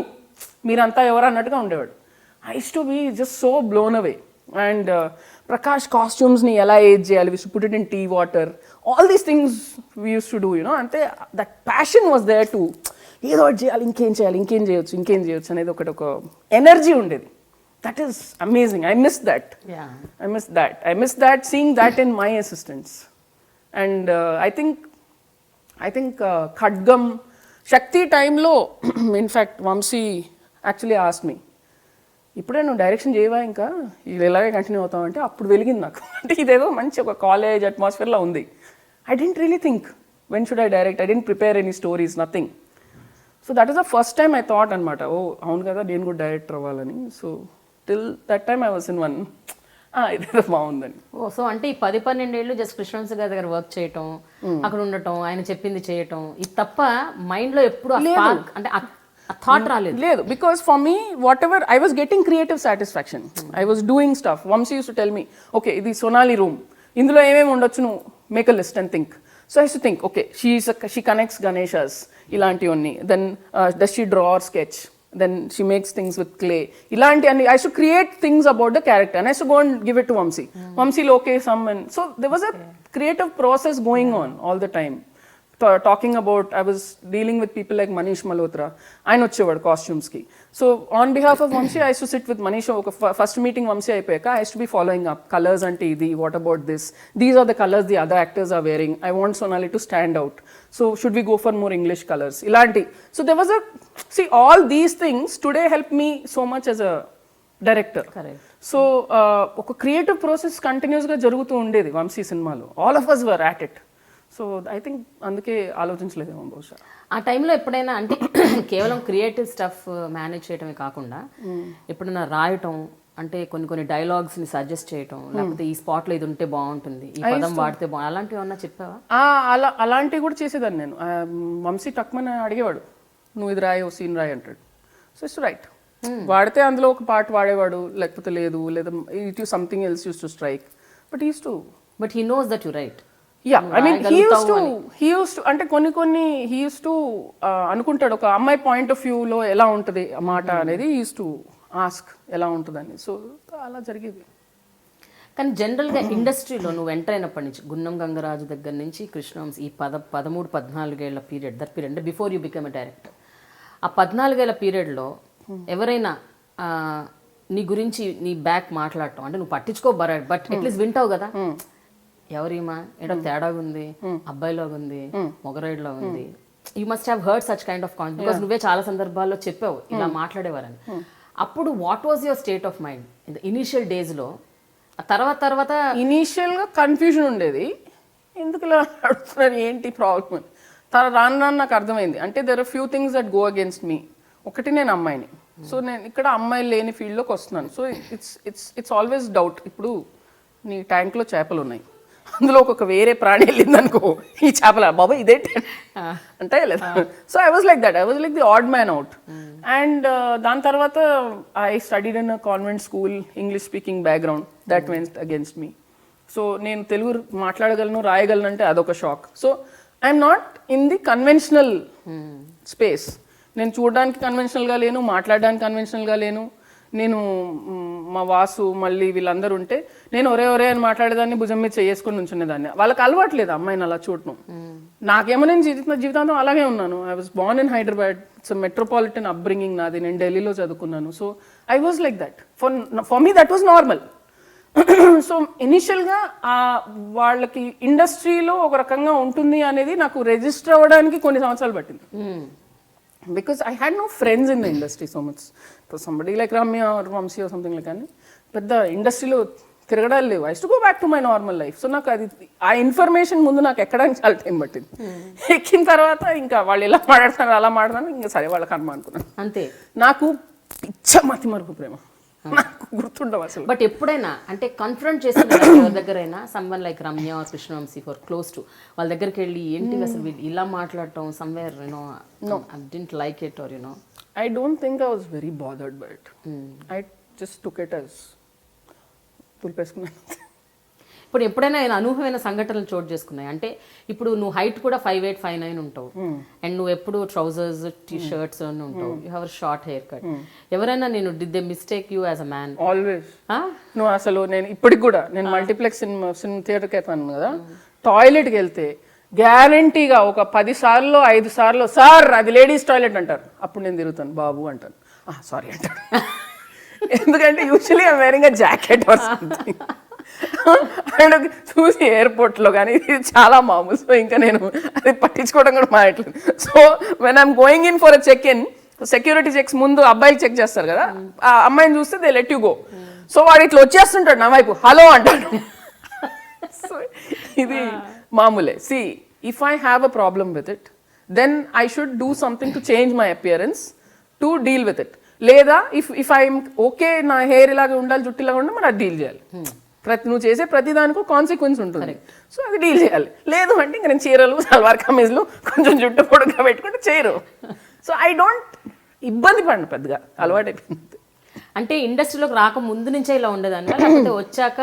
మీరంతా ఎవరు అన్నట్టుగా ఉండేవాడు. I use to be just so blown away. And Prakash కాస్ట్యూమ్స్ని ఎలా ఏజ్ చేయాలి, we put it in tea water, all these things we use to do you know. అంతే that passion was there to ఏదో ఒకటి చేయాలి, ఇంకేం చేయాలి, ఇంకేం చేయొచ్చు అనేది ఒక ఎనర్జీ ఉండేది. That is amazing. I miss that seeing that in my assistants. And I think Khadgam Shakti టైంలో in fact Vamsi actually asked me, ఇప్పుడే నువ్వు డైరెక్షన్ చేయవా, ఇంకా ఇది ఇలాగే కంటిన్యూ అవుతావు అంటే అప్పుడు వెలిగింది నాకు. అంటే ఇదేదో మంచి ఒక కాలేజ్ అట్మాస్ఫియర్లో ఉంది. I didn't really think when should I direct, I didn't prepare any stories, nothing. So that is the first time I thought అనమాట, ఓ అవును కదా నేను కూడా డైరెక్టర్ అవ్వాలని. So till that time I was in one, ఇదేదో బాగుందని. ఓ సో అంటే ఈ 10-12 ఏళ్ళు జస్ట్ కృష్ణవంశీ గారి దగ్గర వర్క్ చేయటం, అక్కడ ఉండటం, ఆయన చెప్పింది చేయటం, ఇది తప్ప మైండ్లో ఎప్పుడు అంటే థాట్ రాలేదు? లేదు, because for me whatever I was getting creative satisfaction, I was doing stuff. Vamshi use to tell me, okay ఇది సోనాలి రూమ్, ఇందులో ఏమేమి ఉండొచ్చు, నువ్వు make a list and think. So I use to think, okay she connects Ganeshas ఇలాంటివన్నీ, then does she draw or sketch, then she makes things with clay, ilanti, and I used to create things about the character and I used to go and give it to Vamsi. Vamsi okay some, and so there was a creative process going on all the time. Talking about, I was dealing with people like Manish Malhotra, ఆయన వచ్చేవాడు costumes కి. So on behalf of Vamshi I use to sit with Manish. ఒక first meeting Vamshi అయిపోయాక I use to be following up, colours అంటే ఇది, what about this, these are the colours the other actors are wearing, I want Sonali to stand out, so should we go for more English colours, ఇలాంటి. So there was a see all these things today help me so much as a director. Correct. So ఒక creative process కంటిన్యూస్గా జరుగుతూ ఉండేది వంశీ సినిమాలో. All of us were at it. So I think అందుకే ఆలోచించలేదేమో బహుశా. ఆ టైంలో ఎప్పుడైనా అంటే కేవలం క్రియేటివ్ స్టఫ్ మేనేజ్ చేయటమే కాకుండా ఎప్పుడైనా రాయటం, అంటే కొన్ని డైలాగ్స్ని సజెస్ట్ చేయటం, లేకపోతే ఈ స్పాట్లో ఇది ఉంటే బాగుంటుంది, ఈ పదం వాడితే అలాంటివి ఏమన్నా చెప్పావా? అలాంటివి కూడా చేసేదాన్ని నేను. వంశీ టక్మని అడిగేవాడు, నువ్వు ఇది రాయి, ఓ సీన్ రాయి అంటాడు. సో ఇట్స్ రైట్, వాడితే అందులో ఒక పార్ట్ వాడేవాడు, లేకపోతే లేదు, లేదా it you something else use to strike, but he knows that you right. Yeah, I mean he used to అంటే కొన్ని he used to అనుకుంటాడు ఒక అమ్మాయి పాయింట్ ఆఫ్ వ్యూలో ఎలా ఉంటుంది ఆ మాట అనేది, he used to ask ఎలా ఉంటుందని. సో అలా జరిగేది. కానీ జనరల్గా ఇండస్ట్రీలో నువ్వు ఎంటర్ అయినప్పటి నుంచి గున్నం గంగరాజు దగ్గర నుంచి కృష్ణవంశీ ఈ 13-14 ఏళ్ల పీరియడ్, దట్ పీరియడ్ అంటే before you become a director, ఆ 14 ఏళ్ల పీరియడ్లో ఎవరైనా నీ గురించి నీ బ్యాక్ మాట్లాడటం, అంటే నువ్వు పట్టించుకో బట్ అట్లీస్ట్ వింటావు కదా, ఎవరిమా ఏదో తేడాగా ఉంది, అబ్బాయిలాగా ఉంది, మొగరైడ్లో ఉంది, you must have heard such kind of comments, because నువ్వే చాలా సందర్భాల్లో చెప్పావు ఇలా మాట్లాడేవారని. అప్పుడు what was your state of mind in the initial డేస్లో? తర్వాత ఇనీషియల్గా కన్ఫ్యూజన్ ఉండేది, ఎందుకు ఇలా అడుగుతున్నారు, ఏంటి ప్రాబ్లమ్ అని. రాను నాకు అర్థమైంది, అంటే there are few things that go against me. ఒకటి, నేను అమ్మాయిని, సో నేను ఇక్కడ అమ్మాయిలు లేని ఫీల్డ్లోకి వస్తున్నాను. So it's always doubt. ఇప్పుడు నీ ట్యాంక్లో చేపలు ఉన్నాయి, అందులో ఒక వేరే ప్రాణి వెళ్ళింది అనుకో, ఈ చేపల బాబా ఇదేంటి అంటే లేదా. So I was like that, I was like the odd man out. And దాని తర్వాత I studied in a convent school, English speaking background, that went against me. So నేను తెలుగు మాట్లాడగలను, రాయగలను అంటే అదొక shock. So I'm not in the conventional space. నేను చూడడానికి కన్వెన్షనల్గా లేను, మాట్లాడడానికి కన్వెన్షనల్గా లేను. నేను మా వాసు మళ్ళీ వీళ్ళందరూ ఉంటే నేను ఒరే అని మాట్లాడేదాన్ని, భుజం మీద చేసుకొని ఉంచునేదాన్ని. వాళ్ళకి అలవాట్లేదు అమ్మాయిని అలా చూడటం. నాకేమో నేను జీవితాంతం అలాగే ఉన్నాను. I was Born in Hyderabad, it's metropolitan upbringing నాది, నేను ఢిల్లీలో చదువుకున్నాను. So I was like that. For me that was normal. So ఇనిషియల్గా వాళ్ళకి ఇండస్ట్రీలో ఒక రకంగా ఉంటుంది అనేది నాకు రిజిస్టర్ అవ్వడానికి కొన్ని సంవత్సరాలు పట్టింది. Because I had no friends in the industry so much. So somebody like Ramya or Vamsi or something like that. పెద్ద ఇండస్ట్రీలో తిరగడాలు లేవు. I used to go back to my normal life. So నాకు అది ఆ ఇన్ఫర్మేషన్ ముందు నాకు ఎక్కడానికి చాలా టైం పట్టింది. ఎక్కిన తర్వాత ఇంకా వాళ్ళు ఎలా మాట్లాడతారు అలా మాట్లాడతాను, ఇంకా సరే వాళ్ళ కర్మ అనుకున్నాను అంతే. నాకు పిచ్చ మతి మరుపు ప్రేమ, నాకు గుర్తుండవు అసలు. బట్ ఎప్పుడైనా అంటే కన్ఫ్రంట్ చేసిన ఎవరి దగ్గరైనా someone like Ramya or Krishnavamshi for close to వాళ్ళ దగ్గరికి వెళ్ళి ఏంటి అసలు వీళ్ళు ఇలా మాట్లాడటం, somewhere you know I didn't like it or you know I don't think I was very bothered by it. I just took it as తులిపేసుకున్నాను. ఇప్పుడు ఎప్పుడైనా అనూహ్యమైన సంఘటనలు చోటు చేసుకున్నాయి అంటే ఇప్పుడు నువ్వు హైట్ కూడా 5'8", 5'9" ఉంటావు, అండ్ నువ్వు ఎప్పుడు ట్రౌజర్స్ టీ షర్ట్స్ అని ఉంటావు, you have short hair cut. ఎవరైనా నేను did they mistake you as a man? Always. నువ్వు అసలు నేను ఇప్పటికి కూడా నేను మల్టీప్లెక్స్ సినిమా థియేటర్కి వెళ్తాను కదా, టాయిలెట్కి వెళ్తే గ్యారంటీగా ఒక 10 సార్లు 5 సార్లు సార్ అది లేడీస్ టాయిలెట్ అంటారు. అప్పుడు నేను తిరుగుతాను బాబు అంటాను, సారీ అంటాను. ఎందుకంటే usually I'm wearing a jacket or something. And చూసి ఎయిర్పోర్ట్లో కానీ ఇది చాలా మామూలు. సో ఇంకా నేను అది పట్టించుకోవడం కూడా మాట్లేదు. So when I'm going in for a check in, security checks ముందు అబ్బాయికి చెక్ చేస్తారు కదా, ఆ అమ్మాయిని చూస్తే they let you go. So వాడు ఇట్లా వచ్చేస్తుంటాడు నా వైపు, హలో అంటాడు. సో ఇది మామూలే. See if I have a problem with it, then I should do something to change my appearance to deal with it. లేదా ఇఫ్ ఐఎమ్ ఓకే నా hair ఇలాగే ఉండాలి, జుట్టు ఇలాగా ఉండాలి, మరి అది డీల్ చేయాలి. నువ్వు చేసే ప్రతి దానికి కాన్సిక్వెన్స్ ఉంటుంది. సో అది డీల్ చేయాలి. లేదు అంటే ఇంక నేను చీరలు సల్వార్ కమీజ్లు కొంచెం జుట్టు పొడుగా పెట్టుకుంటే చేయరు. సో ఐ డోంట్ ఇబ్బంది పడిన పెద్దగా, అలవాటైపోయింది. అంటే ఇండస్ట్రీలోకి రాక ముందు నుంచే ఇలా ఉండేదాన్ని లేకపోతే వచ్చాక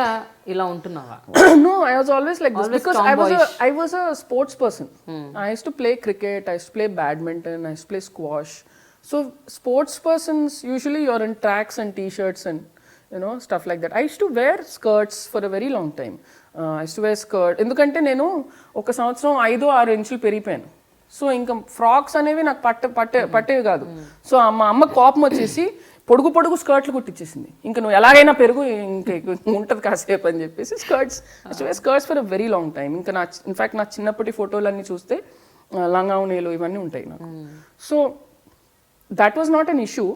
ఇలా ఉంటున్నావా? No, I was always like this because I was a sports person. I used to play cricket, I used to play badminton, I used to play squash. So sports persons usually you're in tracks and t-shirts and stuff like that. I used to wear skirts for a very long time. I used to wear skirt ఎందుకంటే నేను ఒక సంవత్సరం 5-6 ఇంచులు పెరిగిపోయాను. So ఇంకా frocks అనేవి నాకు పట్టేవి కాదు. So మా అమ్మ కోపం వచ్చేసి పొడుగు స్కర్ట్లు కుట్టించేసింది. ఇంకా నువ్వు ఎలాగైనా పెరుగు ఇంకా ఉంటుంది కాసేపు అని చెప్పేసి skirts for a very long time. ఇంకా ఇన్ఫాక్ట్ నా చిన్నప్పటి ఫోటోలన్నీ చూస్తే లంగావునీలు ఇవన్నీ ఉంటాయి నాకు. So that was not an issue.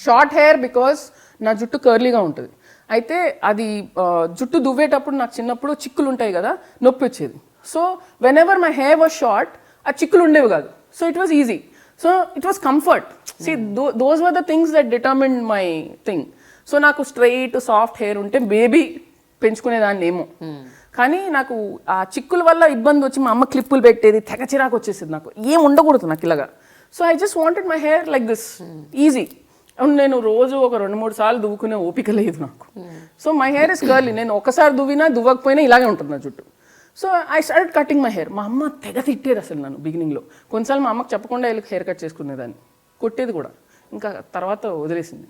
Short hair because నా జుట్టు కర్లీగా ఉంటుంది. అయితే అది జుట్టు దువ్వేటప్పుడు నాకు చిన్నప్పుడు చిక్కులు ఉంటాయి కదా, నొప్పి వచ్చేది. So when ever my hair was short ఆ చిక్కులు ఉండేవి కాదు. So it was easy. So it was comfort. See, those were the things that determined my thing. So నాకు స్ట్రైట్ సాఫ్ట్ హెయిర్ ఉంటే బేబీ పెంచుకునేదాన్ని ఏమో, కానీ నాకు ఆ చిక్కుల వల్ల ఇబ్బంది వచ్చి మా అమ్మ క్లిప్పులు పెట్టేది, తెగ చిరాకు వచ్చేసేది. నాకు ఏం ఉండకూడదు నాకు ఇలాగా. So I just wanted my hair like this, easy. నేను రోజు ఒక 2-3 సార్లు దువ్వుకునే ఓపిక లేదు నాకు. So my hair is curly. నేను ఒకసారి దువ్వినా దువ్వకపోయినా ఇలాగే ఉంటుంది నా జుట్టు. So I started cutting my hair. మా అమ్మ తెగ తిట్టేది అసలు నన్ను బిగినింగ్లో. కొన్నిసార్లు మా అమ్మకి చెప్పకుండా వెళ్ళి హెయిర్ కట్ చేసుకునేదాన్ని, కొట్టేది కూడా. ఇంకా తర్వాత వదిలేసింది.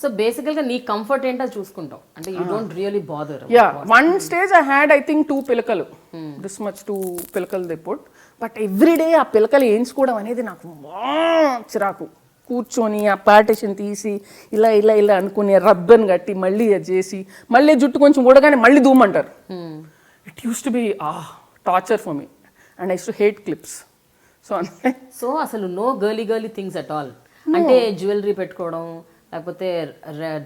సో బేసికల్గా నీ కంఫర్ట్ ఏంటో చూసుకుంటావు అంటే you don't really bother. Yeah, one stage I had I think 2 పిలకలు, దిస్ మచ్ 2 పిలకలు దే పుట్. బట్ ఎవ్రీడే ఆ పిలకలు వేయించుకోవడం అనేది నాకు చిరాకు. కూర్చొని ఆ పార్టిషన్ తీసి ఇలా ఇలా ఇలా అనుకుని రబ్బన్ కట్టి మళ్ళీ అది చేసి మళ్ళీ జుట్టు కొంచెం ఊడగానే మళ్ళీ దూమంటారు. It use to be torture for me and I use to hate clips. So అసలు no girly things at all. అంటే జ్యువెలరీ పెట్టుకోవడం, లేకపోతే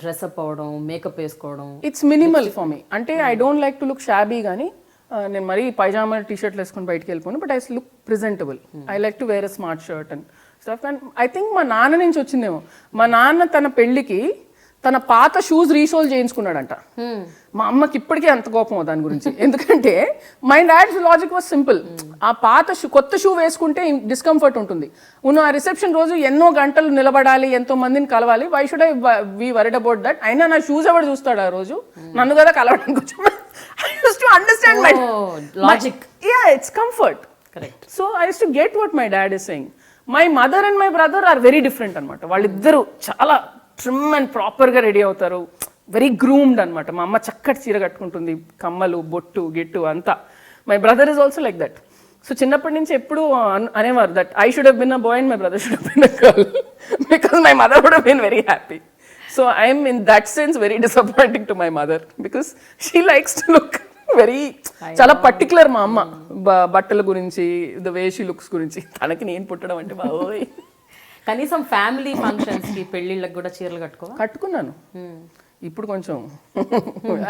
డ్రెస్అప్ అవ్వడం, మేకప్ వేసుకోవడం, ఇట్స్ మినిమల్ ఫర్ మీ. అంటే I don't like to look shabby, కానీ నేను మరీ పైజామా టీ షర్ట్లు వేసుకొని బయటకు వెళ్ళిపోను. But I look presentable. I like to wear a smart shirt and stuff. కానీ ఐ థింక్ మా నాన్న నుంచి వచ్చిందేమో. మా నాన్న తన పెళ్ళికి తన పాత షూస్ రీసోల్ చేయించుకున్నాడంట. మా అమ్మకి ఇప్పటికీ అంత కోపం దాని గురించి. ఎందుకంటే my dad's logic was simple. ఆ పాత షూ కొత్త షూ వేసుకుంటే డిస్కంఫర్ట్ ఉంటుంది. ఆ రిసెప్షన్ రోజు ఎన్నో గంటలు నిలబడాలి, ఎంతో మందిని కలవాలి. Why should I be worried about that? అయినా నా షూస్ ఎవరు చూస్తాడు ఆ రోజు? నన్ను కదా కలవడానికి వచ్చి. I used to understand my logic. Yeah, it's comfort. Correct. So I used to get what my dad is saying. My mother and my brother are very different అనమాట. వాళ్ళిద్దరూ చాలా ట్రిమ్ అండ్ ప్రాపర్గా రెడీ అవుతారు, very groomed అనమాట. మా అమ్మ చక్కటి చీర కట్టుకుంటుంది, కమ్మలు, బొట్టు, గిట్టు అంతా. My brother is also like that. So చిన్నప్పటి నుంచి ఎప్పుడు అనేవారు that I should have been a boy and my brother should have been a girl, because my mother would have been very happy. So I am in that sense very disappointing to my mother because she likes to look very చాలా particular. మా అమ్మ బట్టల గురించి, the way she looks గురించి. తనకి నేను పుట్టడం అంటే బాబోయ్. కనీసం ఫ్యామిలీ ఫంక్షన్స్ కి పెళ్ళిళ్ళకి కూడా చీరలు కట్టుకున్నాను. ఇప్పుడు కొంచెం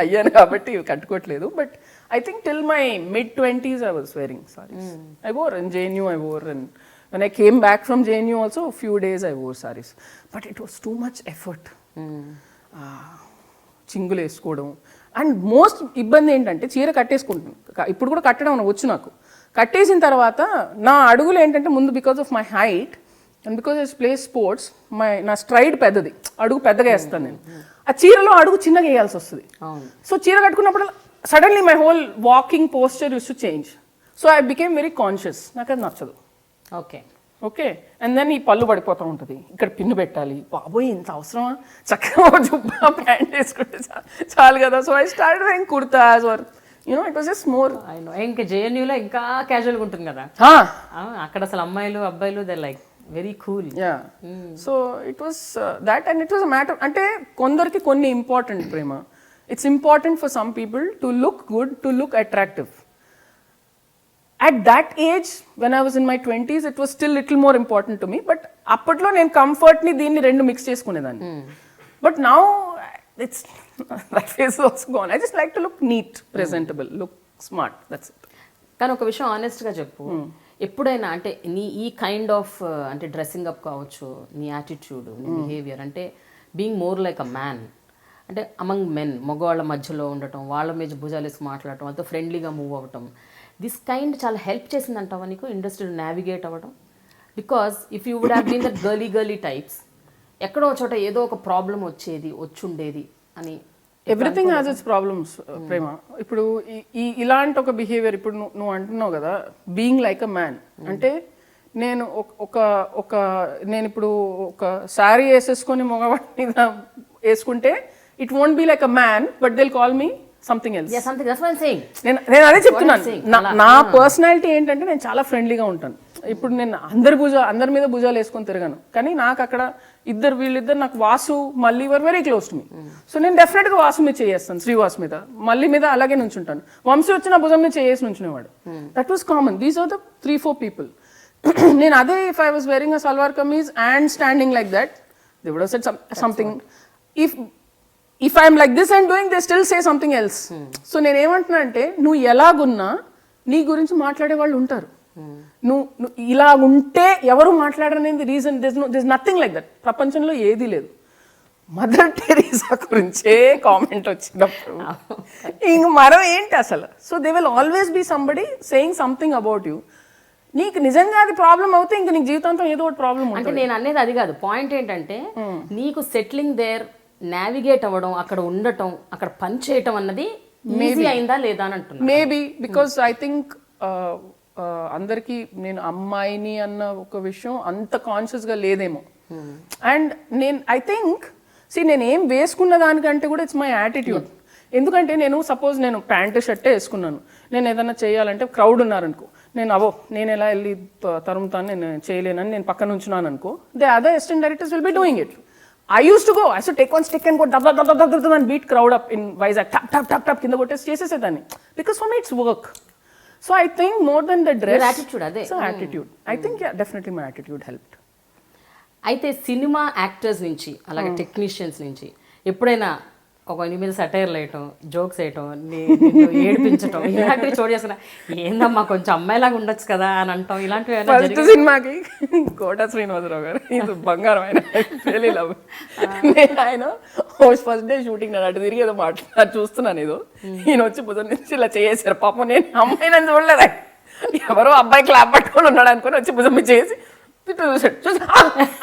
అయ్యాను కాబట్టి కట్టుకోవట్లేదు. But I think till my mid-20s I was wearing sarees. I wore in JNU, I wore, and when I came back from JNU also a few days I wore sarees. But it was too much effort. చింగులు వేసుకోవడం. And most ఇబ్బంది ఏంటంటే చీర కట్టేసుకుంటాను. ఇప్పుడు కూడా కట్టడం వచ్చు నాకు. కట్టేసిన తర్వాత నా అడుగులు ఏంటంటే ముందు because of my height and because I play sports నా స్ట్రైడ్ పెద్దది, అడుగు పెద్దగా వేస్తాను నేను. ఆ చీరలో అడుగు చిన్నగా వేయాల్సి వస్తుంది. సో చీర కట్టుకున్నప్పుడు suddenly my whole walking posture use to change. So I became very conscious. నాకు అది నచ్చదు. ఓకే అండ్ దెన్ ఈ పళ్ళు పడిపోతూ ఉంటుంది, ఇక్కడ పిన్ను పెట్టాలి. బాబోయ్ ఇంత అవసరమా? చక్కగా జుబ్బా ప్యాంట్ వేసుకుంటే చాలు కదా. So I start wearing kurtas or it was just more. ఇంకా జేఎన్యూలో ఇంకా క్యాజువల్గా ఉంటుంది కదా అక్కడ. అసలు అమ్మాయిలు అబ్బాయిలు they like very cool. So it was that and it was a matter. అంటే కొందరికి కొన్ని important Prema. It's important for some people to look good, to look attractive. At that age, when I was in my 20s, it was still little more important to me. But అప్పట్లో నేను కంఫర్ట్ని దీన్ని రెండు mix చేసుకునేదాన్ని. But now, it's that phase is also gone. I just like to look neat, presentable, look smart. That's it. కానీ ఒక విషయం ఆనెస్ట్గా చెప్పు, ఎప్పుడైనా అంటే నీ ఈ కైండ్ ఆఫ్ అంటే డ్రెస్సింగ్ అప్ కావచ్చు, నీ యాటిట్యూడ్, నీ బిహేవియర్, అంటే being more like a man, అంటే అమంగ్ మెన్, మగవాళ్ళ మధ్యలో ఉండటం, వాళ్ళ మీద భుజాలు వేసి మాట్లాడటం, వాళ్ళతో ఫ్రెండ్లీగా మూవ్ అవ్వటం, దిస్ కైండ్ చాలా హెల్ప్ చేసింది అంటావా నీకు ఇండస్ట్రీలో నావిగేట్ అవ్వడం? Because if you would have been that girly types, ఎక్కడో చోట ఏదో ఒక ప్రాబ్లం వచ్చుండేది అని. ఎవ్రీథింగ్ హ్యాస్ ఇట్స్ ప్రాబ్లమ్స్ ప్రేమ. ఇప్పుడు ఇలాంటి ఒక బిహేవియర్ ఇప్పుడు నువ్వు అంటున్నావు కదా, బీయింగ్ లైక్ అ మ్యాన్ అంటే నేను నేను ఇప్పుడు ఒక శారీ వేసేసుకొని మగవాడి మీద వేసుకుంటే it won't be like a man, but they'll call me something else. నేను అదే చెప్తున్నాను. నా పర్సనాలిటీ ఏంటంటే నేను చాలా ఫ్రెండ్లీగా ఉంటాను. ఇప్పుడు నేను అందరి మీద భుజాలు వేసుకొని తిరగాను. కానీ నాకు అక్కడ వీళ్ళిద్దరు నాకు వాసు మళ్ళీ were very close to me. So నేను డెఫినెట్గా వాసు మీద చేస్తాను, శ్రీవాసు మీద, మళ్ళీ మీద అలాగే నుంచుంటాను. వంశీ వచ్చిన భుజం మీద చేసి నుంచునేవాడు. That was common. These are the 3-4 people. నేను అదే if I was wearing a salwar kameez and standing like that, they would have said something. If I'm like this and doing, they still say something else. So నేను ఏమంటున్నా అంటే నువ్వు ఎలాగున్నా నీ గురించి మాట్లాడే వాళ్ళు ఉంటారు. నువ్వు ఇలా ఉంటే ఎవరు మాట్లాడరనేది reason this nothing like that. ప్రపంచంలో ఏదీ లేదు. మదర్ టెరీసా గురించే కామెంట్ వచ్చినప్పుడు ఇంక మరో ఏంటి అసలు? So they will always be somebody saying something about you. నీకు నిజంగా అది ప్రాబ్లం అవుతే ఇంక నీకు జీవితాంతం ఏదో ఒకటి ప్రాబ్లం ఉంటుంది. అంటే నేను అనేది అది కాదు. పాయింట్ ఏంటంటే నీకు సెటిలింగ్ దేర్, నావిగేట్ అవ్వడం, అక్కడ ఉండటం, అక్కడ పని చేయటం అన్నది ఈజీ అయిందా లేదా అని అంటున్నా. మేబీ బికాస్ ఐ థింక్ అందరికీ నేను అమ్మాయిని అన్న ఒక విషయం అంత కాన్షియస్గా లేదేమో. అండ్ ఐ థింక్ నేను ఏం వేసుకున్న దానికంటే కూడా ఇట్స్ మై యాటిట్యూడ్. ఎందుకంటే సపోజ్ నేను ప్యాంటు షర్టే వేసుకున్నాను, నేను ఏదైనా చేయాలంటే క్రౌడ్ ఉన్నారనుకో, నేను ఎలా వెళ్ళి తరుముతాను, నేను చేయలేనని నేను పక్కన ఉంచున్నాను అనుకో, they other assistant directors will be doing it. I used to go. I used to take one stick and go dab dab dab dab dab and beat crowd up in Vizag. Tap tap tap tap కింద కొట్టేసి చేసేసేదాన్ని. Because for me it's work. So I think more than the dress. Your attitude అదే. So attitude. I think definitely my attitude helped. అయితే cinema actors నుంచి అలాగే technicians నుంచి ఎప్పుడైనా ఒక నీ మీద సటైర్లు వేయటం, జోక్స్ వేయటం, నిన్ను ఏడిపించటం, ఇలాంటివి చోటు చేసుకున్నా. ఏందమ్మా కొంచెం అమ్మాయిలాగా ఉండొచ్చు కదా అని అంటాం, ఇలాంటివి ఫస్ట్ సినిమాకి కోట శ్రీనివాసరావు గారు ఇది బంగారం ఆయన రియలీ లవ్. ఆయన ఫస్ట్ డే షూటింగ్ నేను అటు తిరిగి ఏదో మాట్లాడు చూస్తున్నాను, ఏదో ఈయన వచ్చి పొద్దున్న నుంచి ఇలా చేసారు. పాపం నేను అమ్మాయి నన్ను చూడలేదు, ఎవరో అబ్బాయి క్లాప్ పట్టుకొని ఉన్నాడు అనుకుని వచ్చి భుజం మీద చేసి చూసాడు. చూసి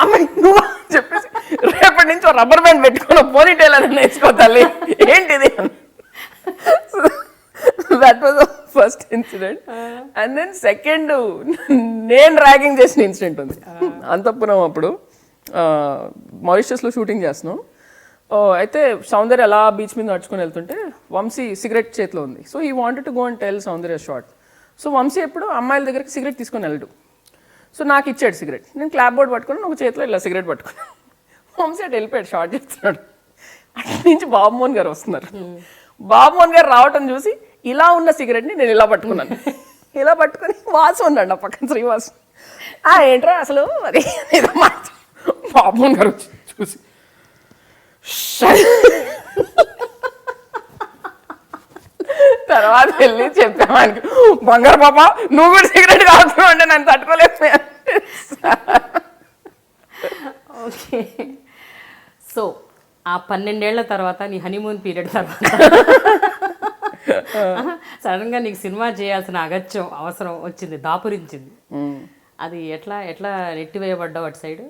అమ్మాయి నువ్వు చెప్పేసి రేపటి నుంచి రబ్బర్ బ్యాండ్ పెట్టుకుని పోనీ టైల్ అని నేర్చుకోవాలి ఏంటిది. That was first incident. And then second నేను ర్యాగింగ్ చేసిన ఇన్సిడెంట్ ఉంది. అంతఃపురం అప్పుడు మారిషస్లో షూటింగ్ చేస్తున్నాం. అయితే సౌందర్య అలా బీచ్ మీద నడుచుకొని వెళ్తుంటే వంశీ సిగరెట్ చేతిలో ఉంది. So I wanted to go and tell Soundarya short. So Vamshi ఎప్పుడు అమ్మాయిల దగ్గరికి సిగరెట్ తీసుకొని వెళ్ళడు. సో నాకు ఇచ్చాడు సిగరెట్, నేను క్లాప్ బోర్డ్ పట్టుకుని ఒక చేతిలో ఇలా సిగరెట్ పట్టుకున్నాను. వంశీ అటు వెళ్ళిపోయాడు, షార్ట్ చేస్తున్నాడు. అక్కడి నుంచి బాబుమోహన్ గారు వస్తున్నారు. బాబుమోహన్ గారు రావటం చూసి ఇలా ఉన్న సిగరెట్ని నేను ఇలా పట్టుకున్నాను. ఇలా పట్టుకుని వాసు ఉన్నాడు నా పక్కన, శ్రీవాసు. ఏంట్రా అసలు అది బాబుమోహన్ గారు వచ్చి చూసి తర్వాత వెళ్ళి చెప్పామానికి, బంగారు పాప నువ్వు కూడా సిగరెట్ కావుతున్నావు అంటే నన్ను తట్టుకోలేకపోయా. ఓకే. సో ఆ 12 ఏళ్ల తర్వాత నీ హనీమూన్ పీరియడ్ తర్వాత సడన్గా నీకు సినిమా చేయాల్సిన అగత్యం అవసరం వచ్చింది, దాపురించింది. అది ఎట్లా ఎట్లా నెట్టివేయబడ్డావు అటు సైడ్?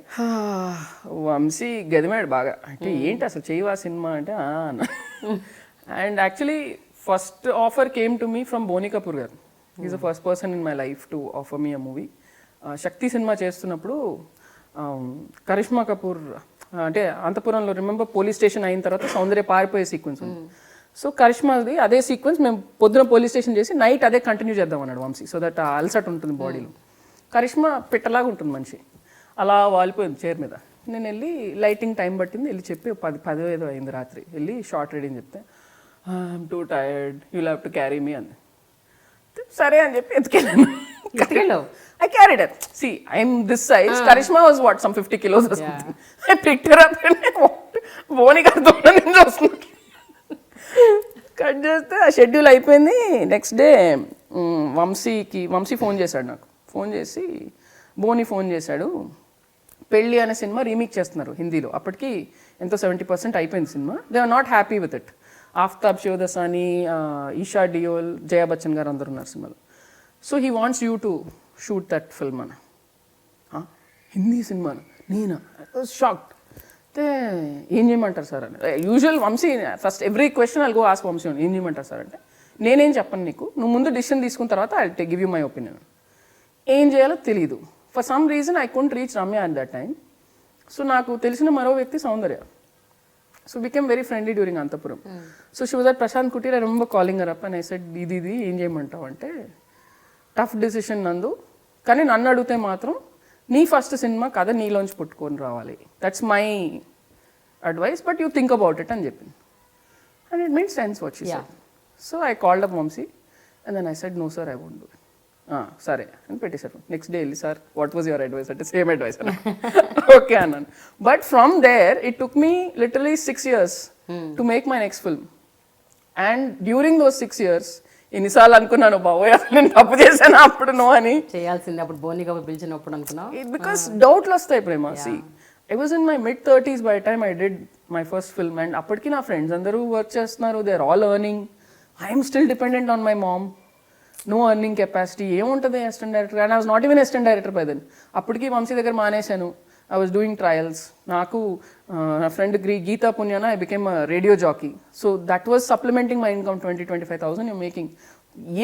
వంశీ గదిమాడు బాగా, అంటే ఏంటి అసలు చేయవా సినిమా అంటే. And actually first offer came to me from Boney Kapoor garu. Is the first person in my life to offer me a movie. Shakti సినిమా చేస్తున్నప్పుడు కరిష్మా కపూర్ అంటే అంతపురంలో రిమెంబర్ పోలీస్ స్టేషన్ అయిన తర్వాత సౌందర్య పారిపోయే సీక్వెన్స్ ఉంది. సో కరిష్మాది అదే సీక్వెన్స్ మేము పొద్దున పోలీస్ స్టేషన్ చేసి నైట్ అదే కంటిన్యూ చేద్దాం అన్నాడు వంశీ. సో దట్ అల్సట్ ఉంటుంది బాడీలో. కరిష్మా పిట్టలాగా ఉంటుంది మనిషి, అలా వాలిపోయింది చైర్ మీద. నేను వెళ్ళి లైటింగ్ టైం పట్టింది, వెళ్ళి చెప్పి 10 ఏదో అయింది రాత్రి, వెళ్ళి షార్ట్ రెడీ అని చెప్తే I'm too tired you'll have to carry me అంది. సరే అని చెప్పి ఎత్తుకెళ్ళాను. I carried her. See, I'm this size. Karishma was what, some 50 kilos or something. I picked her up and I walked. Boni గారు దూరం నుంచి వస్తున్నారు. కట్ చేస్తే ఆ షెడ్యూల్ అయిపోయింది. నెక్స్ట్ డే వంశీ ఫోన్ చేశాడు నాకు. ఫోన్ చేసి బోని ఫోన్ చేశాడు, పెళ్ళి అనే సినిమా రీమేక్ చేస్తున్నారు హిందీలో. అప్పటికి ఎంతో 70% అయిపోయింది సినిమా. They are not happy with it. Aftab Shivdasani, Esha Deol, Jaya Bachchan garu అందరు ఉన్నారు సినిమాలో. So he wants you to shoot that film అన్న. హిందీ సినిమాను నేనా? షాక్డ్. అయితే ఏం చేయమంటారు సార్ అని. Usual Vamshi first every question I'll go ask Vamshi ఏం చేయమంటారు సార్ అంటే, నేనేం చెప్పను నీకు, నువ్వు ముందు డిసిషన్ తీసుకున్న తర్వాత I give you my opinion. ఏం చేయాలో తెలీదు. For some reason I couldn't reach Ramya at that time. So నాకు తెలిసిన మరో వ్యక్తి Soundarya. So became very friendly during Antahpuram. So she was at Prashant Kutir. I remember calling her up and I said ఇది ఏం చేయమంటావు అంటే, టఫ్ డెసిషన్ నందు, కానీ నన్ను అడిగితే మాత్రం నీ ఫస్ట్ సినిమా కథ నీలోంచి పుట్టుకొని రావాలి. That's my advice, but you think about it అని చెప్పింది. And it made sense what she said. So I called up Vamshi and then I said no sir I won't do it. సరే అని పెట్టేశారు. Next day వెళ్ళి sir what was your advice అంటే same advice అన్న. Okay అన్నాను. But from there it took me literally 6 years to make my next film. And during those 6 years ఎన్నిసార్లు అనుకున్నాను, బాబోయ్ అసలు నేను తప్పు చేశాను అప్పుడు నో అని. చేయాల్సింది అప్పుడు బోని కపూర్ పిలిచినప్పుడు అనుకున్నావు. బికాస్ డౌట్లు వస్తాయి Prema. See I was in my mid-30s by time I did my first film. And అప్పటికి నా ఫ్రెండ్స్ అందరూ వర్క్ చేస్తున్నారు, they are all earning. I'm still dependent on my mom. No earning capacity. ఏముంటుంది assistant director? And I was not even assistant director by then. అప్పటికి వంశీ దగ్గర మానేశాను. I was doing trials. నాకు నా ఫ్రెండ్ గీతా పుణ్యాన I became radio jockey. So that was supplementing my income. 20,000-25,000 you making.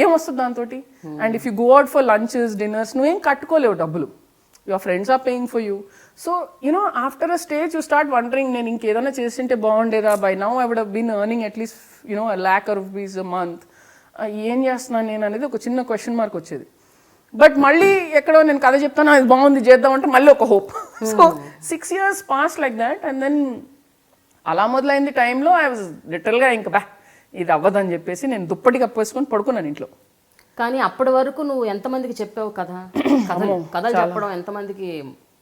ఏం వస్తుంది దాంతో? And if you go out for lunches, dinners, నువ్వేం కట్టుకోలేవు డబ్బులు. Your friends are paying for you. So you know after a stage you start wondering, నేను ఇంకేదైనా చేస్తుంటే బాగుండేదా. By now I would have been earning at least ₹1,00,000 a month. ఏం చేస్తున్నాను నేను అనేది ఒక చిన్న క్వశ్చన్ మార్క్ వచ్చేది. బట్ మళ్ళీ ఎక్కడో నేను కథ చెప్తాను, అది బాగుంది చేద్దామంటే మళ్ళీ ఒక hope. So 6 years pass like that. And then అలా మొదలైంది టైంలో ఐ వాజ్ లిటరల్గా ఇంకా ఇది అవ్వదని చెప్పేసి నేను దుప్పటి కప్పేసుకొని పడుకున్నాను ఇంట్లో. కానీ అప్పటి వరకు నువ్వు ఎంతమందికి చెప్పావు కథలు చెప్పడం? ఎంతమందికి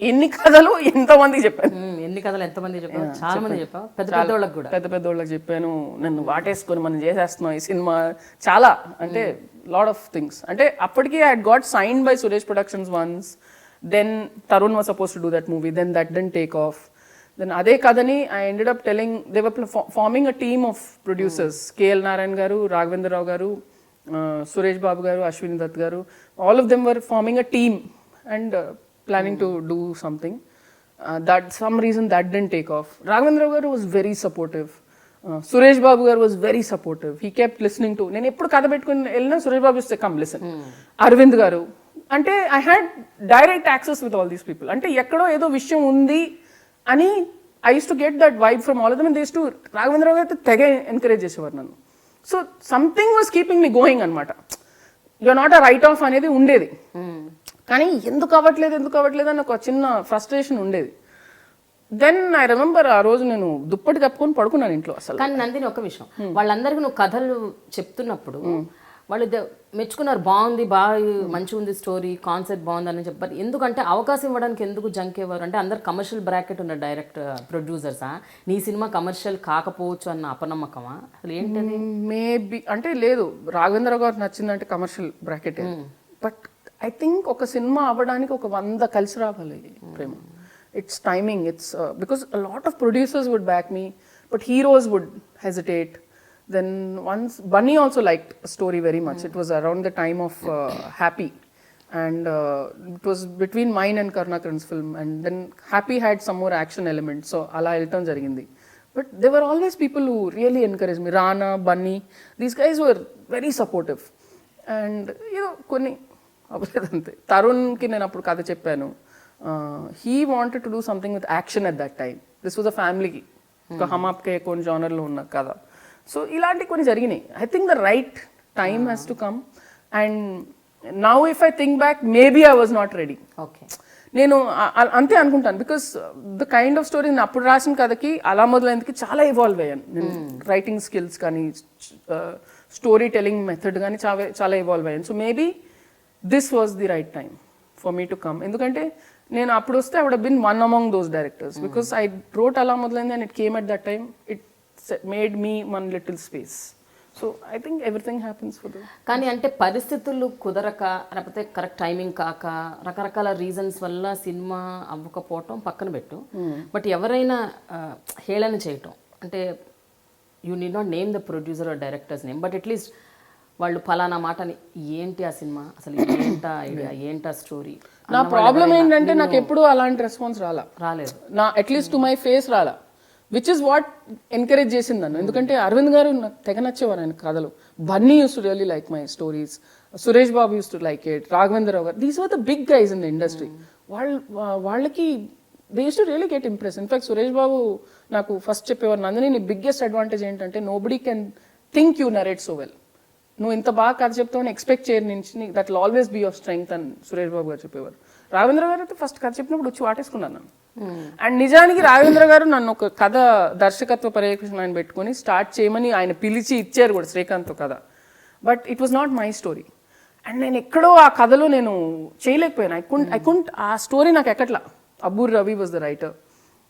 ఎన్ని కథలు ఎంతమందికి చెప్పాను, ఎన్ని కథలు ఎంతమంది చెప్పావు? చాలా మంది చెప్పావు, పెద్ద పెద్దోళ్ళకి కూడా. పెద్దోళ్ళకి చెప్పాను. నన్ను వాటేసుకొని మనం చేసేస్తున్నాం ఈ సినిమా, చాలా అంటే లాట్ ఆఫ్ థింగ్స్. అంటే అప్పటికి I had got signed by Suresh Productions once, then Tarun was suppose to do that movie, then that didn't take off. Then అదే కథని I ended up telling, they were forming a team of producers, KL Narayana garu, Raghavendra Rao గారు, సురేష్ బాబు గారు, అశ్విని దత్ గారు, all of them were forming a team and planning to do something. That some reason that didn't take off. Raghavendra garu was very supportive. Suresh Babu garu was very supportive. He kept listening to. నేను ఎప్పుడు కథ పెట్టుకుని వెళ్ళినా సురేష్ బాబు ఇస్తే come listen. Aravind garu అంటే I had direct access with all these people. అంటే ఎక్కడో ఏదో విషయం ఉంది అని I use to get that vibe from all of them. They used to, Raghavendra garu తెగ ఎంకరేజ్ చేసేవారు నన్ను. So something was keeping me going అనమాట. You're not a write off అనేది ఉండేది, కానీ ఎందుకు అవ్వట్లేదు అని ఒక చిన్న ఫ్రస్ట్రేషన్ ఉండేది. దెన్ ఐ రిమెంబర్ ఆ రోజు నేను దుప్పటి కప్పుకొని పడుకున్నాను ఇంట్లో అసలు. కానీ నందిని ఒక విషయం, వాళ్ళందరికీ నువ్వు కథలు చెప్తున్నప్పుడు వాళ్ళు మెచ్చుకున్నారు, బాగుంది, బాగా మంచిగా ఉంది స్టోరీ, కాన్సెప్ట్ బాగుంది అని చెప్పారు. ఎందుకంటే అవకాశం ఇవ్వడానికి ఎందుకు జంకేవారు? అంటే అందరు కమర్షియల్ బ్రాకెట్ ఉన్న డైరెక్ట్ ప్రొడ్యూసర్సా, నీ సినిమా కమర్షియల్ కాకపోవచ్చు అన్న అపనమ్మకమా? అసలు ఏంటది? మేబీ అంటే లేదు, రాఘవేంద్ర గారు నచ్చిందంటే commercial bracket. But I think ఒక సినిమా అవ్వడానికి ఒక 100 కలిసి రావాలి Prema. It's timing, it's because a lot of producers would back me, but heroes would hesitate. Then once Bunny also liked a story very much. It was around the time of Happy, and it was between mine and Karnakaran's film, and then Happy had some more action elements, so ala eltam jarigindi. But there were always people who really encouraged me. Rana, Bunny, these guys were very supportive. And you know, konni అవ్వలేదంతే. తరుణ్కి నేను అప్పుడు కథ చెప్పాను. He wanted to do something with action at that time. This was a ఫ్యామిలీకి ఒక హమ్ ఆప్కే కొన్ని జానర్లో ఉన్న కథ. So ఇలాంటి కొన్ని జరిగినాయి. I think the right time has to come. And now if I think back, maybe I was not ready. Okay, నేను అంతే అనుకుంటాను. Because the kind of story నేను అప్పుడు రాసిన కథకి అలా మొదలైందికి చాలా ఇవాల్వ్ అయ్యాను నేను. రైటింగ్ స్కిల్స్ కానీ స్టోరీ టెలింగ్ మెథడ్ కానీ చాలా ఇవాల్వ్ అయ్యాను. So maybe this was the right time for me to come. ఎందుకంటే నేను అప్పుడు వస్తే I would have been one among those directors, because I wrote అలా మొదలైంది and it came at that time. It made me one little space. So I think everything happens for the. కానీ అంటే పరిస్థితులు కుదరక, లేకపోతే కరెక్ట్ టైమింగ్ కాక, రకరకాల reasons వల్ల సినిమా అవ్వకపోవటం పక్కన పెట్టు. బట్ ఎవరైనా హేళన చేయటం, అంటే you need not name the producer or directors name, but at least వాళ్ళు ఫలానా మాటని, ఏంటి ఆ సినిమా అసలు, ఏంటా ఐడియా, ఏంటా స్టోరీ. నా ప్రాబ్లం ఏంటంటే నాకు ఎప్పుడూ అలాంటి రెస్పాన్స్ రాలేదు. నా అట్లీస్ట్ టు మై ఫేస్ రాలా, విచ్ ఇస్ వాట్ ఎంకరేజ్ చేసింది నన్ను. ఎందుకంటే అరవింద్ గారు నాకు తెగ నచ్చేవారు ఆయన కథలు. Bunny used to really like my stories, Suresh Babu used to like it, Raghavendra Rao garu, these are the big guys in the industry. వాళ్ళకి they used to really get impress. In fact Suresh Babu నాకు ఫస్ట్ చెప్పేవారు, నందిని నీ బిగ్గెస్ట్ అడ్వాంటేజ్ ఏంటంటే nobody can think you narrate so well. నువ్వు ఇంత బాగా కథ చెప్తావని ఎక్స్పెక్ట్ చేయరు నుంచి, that will always be your strength అని సురేష్ బాబు గారు చెప్పేవారు. రాఘవేంద్ర గారు అయితే ఫస్ట్ కథ చెప్పినప్పుడు వచ్చి వాటేసుకున్నాను నన్ను. అండ్ నిజానికి రాఘవేంద్ర గారు నన్ను ఒక కథ దర్శకత్వ పర్యవేక్షణ ఆయన పెట్టుకొని స్టార్ట్ చేయమని ఆయన పిలిచి ఇచ్చారు కూడా, శ్రీకాంత్ కథ. But it was not my story. And నేను ఎక్కడో ఆ కథలో నేను చేయలేకపోయాను. ఐ కుంట్ ఆ స్టోరీ నాకు ఎక్కట్లా. Abburi Ravi was the writer.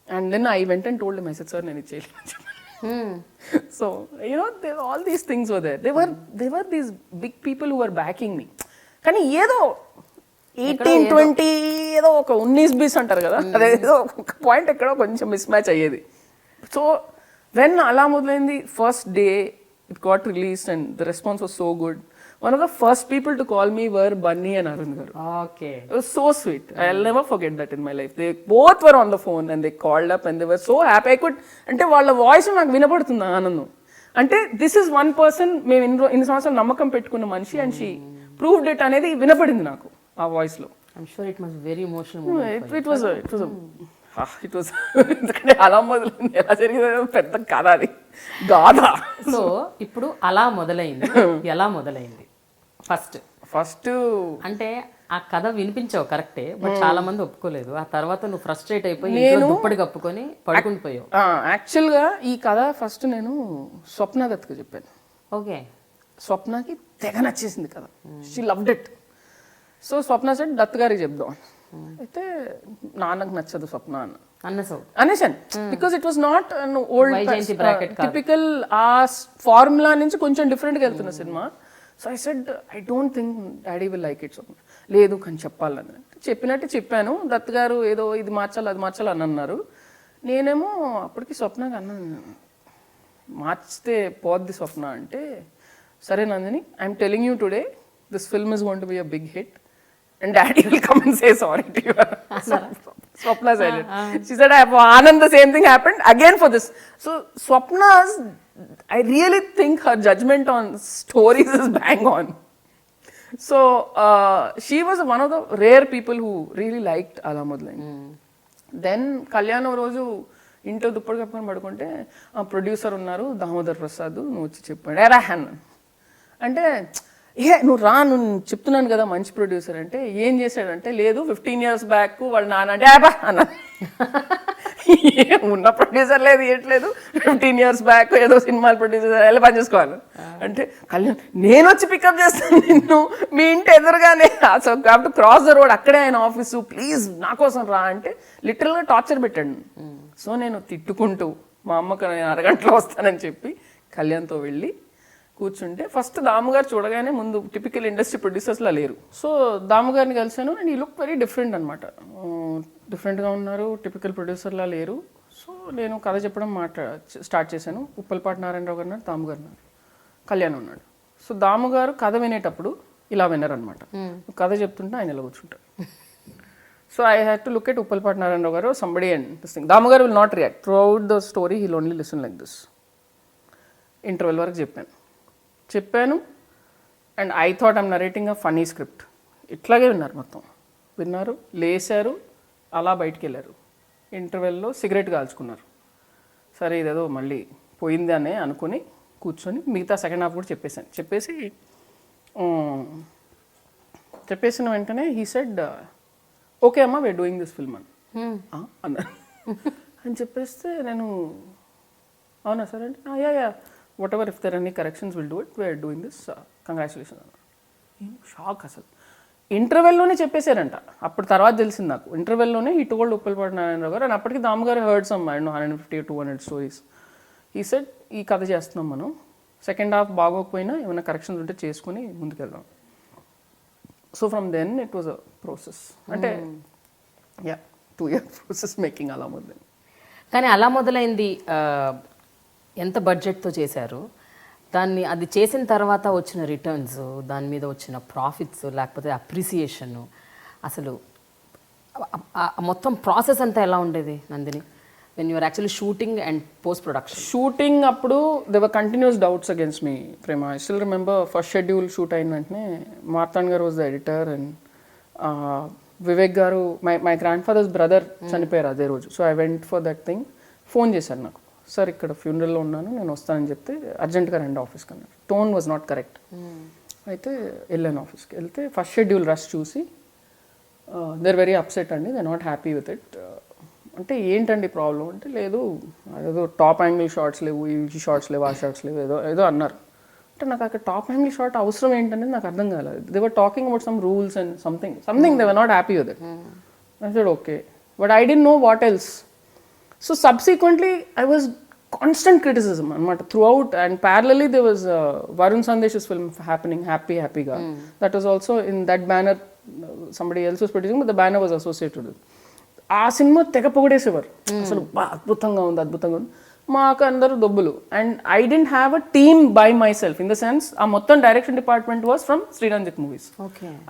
And then I went and told message, sir నేను ఇది చేయలేదు. So you know, all these things were there. They were these big people who were backing me. కానీ ఏదో 18-20 ఏదో ఒక 19-20 అంటారు కదా, అదేదో ఒక పాయింట్ ఎక్కడో కొంచెం మిస్ మ్యాచ్ అయ్యేది. సో వెన్ అలా మొదలైంది, first day it got released and the response was so good. One of the first people to call me were Bunny and Arvind garu. Okay. It was so sweet. I'll never forget that in my life. They both were on the phone and they called up and they were so happy. I could, అంటే వాళ్ళ voice నాకు వినపడుతుంది ఆనందం. అంటే this is one person, మేము ఇన్ని సంవత్సరాలు నమ్మకం పెట్టుకున్న మనిషి, అండ్ షీ ప్రూవ్డ్ ఇట్ అనేది వినపడింది నాకు ఆ వాయిస్ లో. I'm sure it must very emotional. It was ఎందుకంటే అలా మొదలైంది, ఎలా జరిగింది పెద్ద కథ, అది గాథ. సో ఇప్పుడు అలా మొదలైంది, ఎలా మొదలైంది? ఫస్ట్ అంటే ఆ కథ వినిపించావు కరెక్టే, బట్ చాలా మంది ఒప్పుకోలేదు. ఆ తర్వాత నువ్వు ఫ్రస్ట్రేట్ అయిపోయి దుప్పటి కప్పుకొని పడుకుని పోయావు. యాక్చువల్గా ఈ కథ ఫస్ట్ నేను స్వప్న దత్కి చెప్పాను. ఓకే. స్వప్నకి తెగ నచ్చేసింది కదా, she loved it. So Swapna said Dutt గారికి చెప్దాం. అయితే నాన్నకు నచ్చదు స్వప్న అన్నసో అనేసాను. Because it was not an old Vyjayanthi bracket కాదు. టిపికల్ ఆ ఫార్ములా నుంచి కొంచెం డిఫరెంట్గా వెళ్తున్న సినిమా. So I said I don't think daddy will like it Swapna. లేదు కానీ చెప్పాలని చెప్పినట్టు చెప్పాను. దత్ గారు ఏదో ఇది మార్చాలి అది మార్చాలి అని అన్నారు. నేనేమో అప్పటికి స్వప్నకి అన్నాను, మార్చితే పోద్ది స్వప్న అంటే, సరే Nandini, I'm telling you today this film is going to be a big hit and daddy will come and say sorry to you. Swapna said it. She said, for Anand the same thing happened again for this. So Swapna's, I really think her judgment on stories is bang on. So she was one of the rare people who really liked Ala Modlaini. Then Kalyana రోజు ఇంట్లో దుప్పటి కప్పుకొని పడుకుంటే ఆ producer ఉన్నారు దామోదర్ ప్రసాద్, నువ్వు వచ్చి చెప్పాడు ఎరా అన్న అంటే, నువ్వు రా, నువ్వు చెప్తున్నాను కదా మంచి ప్రొడ్యూసర్ అంటే. ఏం చేశాడంటే, లేదు 15 years బ్యాక్ వాళ్ళ నాన్న అంటే యాబా అన్న, ఉన్న ప్రొడ్యూసర్ లేదు ఏట్లేదు, 15 years బ్యాక్ ఏదో సినిమాలు ప్రొడ్యూసర్ ఎలా పని చేసుకోవాలి అంటే, కళ్యాణ్ నేను వచ్చి పికప్ చేస్తాను నిన్ను మీ ఇంటి ఎదురుగానే, సో కాబట్టి క్రాస్ ద రోడ్, అక్కడే ఆయన ఆఫీసు, ప్లీజ్ నా కోసం రా అంటే లిటరల్గా టార్చర్ పెట్టాడు. సో నేను తిట్టుకుంటూ మా అమ్మకు నేను అరగంటలో వస్తానని చెప్పి కళ్యాణ్తో వెళ్ళి కూర్చుంటే, ఫస్ట్ దాముగారు చూడగానే ముందు టిపికల్ ఇండస్ట్రీ ప్రొడ్యూసర్స్లా లేరు. సో దాముగారిని కలిసాను అండ్ ఈ లుక్ వెరీ డిఫరెంట్ అనమాట. డిఫరెంట్గా ఉన్నారు, టిపికల్ ప్రొడ్యూసర్లా లేరు. సో నేను కథ చెప్పడం స్టార్ట్ చేశాను. ఉప్పలపాటి నారాయణరావు గారు ఉన్నారు, దాముగారు ఉన్నారు, కళ్యాణ్ ఉన్నాడు. సో దాముగారు కథ వినేటప్పుడు ఇలా వినరు అనమాట. కథ చెప్తుంటే ఆయన ఇలా కూర్చుంటారు. So I had to look at Uppalapati Narayana Rao garu, somebody and this thing. Damu garu will not react throughout the story, he'll only listen like this. Interval వరకు చెప్పాను and I thought I'm narrating a funny script. ఇట్లాగే విన్నారు, మొత్తం విన్నారు, లేచారు, అలా బయటికి వెళ్ళారు. ఇంటర్వెల్లో సిగరెట్ కాల్చుకున్నారు. సరే ఇదేదో మళ్ళీ పోయింది అనే అనుకుని కూర్చొని మిగతా సెకండ్ హాఫ్ కూడా చెప్పేసిన వెంటనే హీ సెడ్, ఓకే అమ్మా వీఆర్ డూయింగ్ దిస్ ఫిల్మ్ అన్నారు. అని చెప్పేస్తే నేను, అవునా సార్ అంటే, yeah whatever, if there are any corrections we'll do it, we are doing this, congratulations అన్న. షాక్ అసలు. ఇంటర్వెల్లోనే చెప్పేశారంట. అప్పుడు తర్వాత తెలిసింది నాకు, ఇంటర్వెల్లోనే ఈ టోల్డ్ ఉప్పలపాటి నారాయణరావు గారు. అండ్ అప్పటికి దామగారు హర్డ్ సమ్ 150-200 స్టోరీస్. ఈ సెట్ ఈ కథ చేస్తున్నాం మనం, సెకండ్ హాఫ్ బాగోకపోయినా ఏమైనా కరెక్షన్స్ ఉంటే చేసుకుని ముందుకెళ్దాం. So from then it was a process. అంటే 2 year ప్రాసెస్ మేకింగ్ అలా మొదలైంది. కానీ అలా మొదలైంది ఎంత బడ్జెట్తో చేశారు దాన్ని, అది చేసిన తర్వాత వచ్చిన రిటర్న్స్, దాని మీద వచ్చిన ప్రాఫిట్స్, లేకపోతే అప్రిసియేషను, అసలు మొత్తం ప్రాసెస్ అంతా ఎలా ఉండేది Nandini when you're actually shooting and post production? Shooting అప్పుడు they were continuous doubts against me Prema. I still remember first schedule shoot అయిన వెంటనే Marthand garu was the editor and Vivek garu, my grandfather's brother చనిపోయారు అదే రోజు. So I went for that thing. Phone చేశారు నాకు, sir ఇక్కడ ఫ్యూనరల్లో ఉన్నాను, నేను వస్తానని చెప్తే అర్జెంట్గా రండి ఆఫీస్కి అన్నారు. Tone was not correct. అయితే వెళ్ళాను ఆఫీస్కి. వెళ్తే ఫస్ట్ షెడ్యూల్ రష్ చూసి దేర్ వెరీ అప్సెట్ అండి, they not happy with it. అంటే ఏంటండి ప్రాబ్లం అంటే, లేదు ఏదో టాప్ యాంగిల్ షార్ట్స్ లేవు, ఈ షార్ట్స్ లేవు, ఆ షార్ట్స్ లేవు, ఏదో అన్నారు. అంటే నాకు అక్కడ టాప్ యాంగిల్ షార్ట్ అవసరం ఏంటనేది నాకు అర్థం కాలేదు. They were talking about some rules and something they were not happy with it. I said okay, but I don't know what else. So subsequently, I was constant criticism anamata throughout, and parallelly there was Varun Sandesh's film happening, Happy Ga. That was also in that banner, somebody else was producing, but the banner was associated with. ఆ సినిమా తెగ పొగిడేసేవారు, అసలు అద్భుతంగా ఉంది. మాకు అందరూ దొబ్బులు. And I didn't have a team by myself, in the sense ఆ మొత్తం direction department was from Sriranjith movies.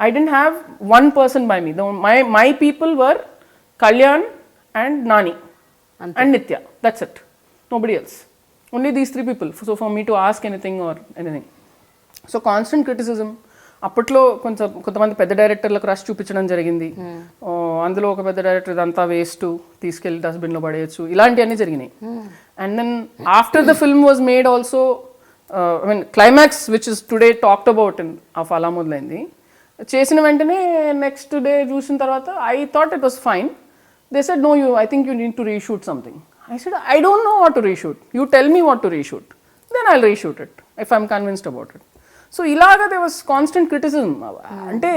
I didn't have one person by me. My people were Kalyan and Nani and Nitya, that's it, nobody else, only these 3 people. So for me to ask anything or anything, so constant criticism. అప్పట్లో కొంతమంది పెద్ద డైరెక్టర్లకు rush చూపించడం జరిగింది. అందులో ఒక పెద్ద director ఇదంతా waste, తీసుకెళ్ళి డస్ట్బిన్లో పడేయచ్చు, ఇలాంటివన్నీ జరిగినాయి. And then after the film was made also, I mean climax which is today talked about in of అలా మొదలైంది. చేసిన వెంటనే నెక్స్ట్ డే చూసిన తర్వాత I thought it was fine. They said, no, I think you need to reshoot something. I said, I don't know what to reshoot. You tell me what to reshoot. Then I'll reshoot it if I'm convinced about it. So ilaga there was constant criticism. Ante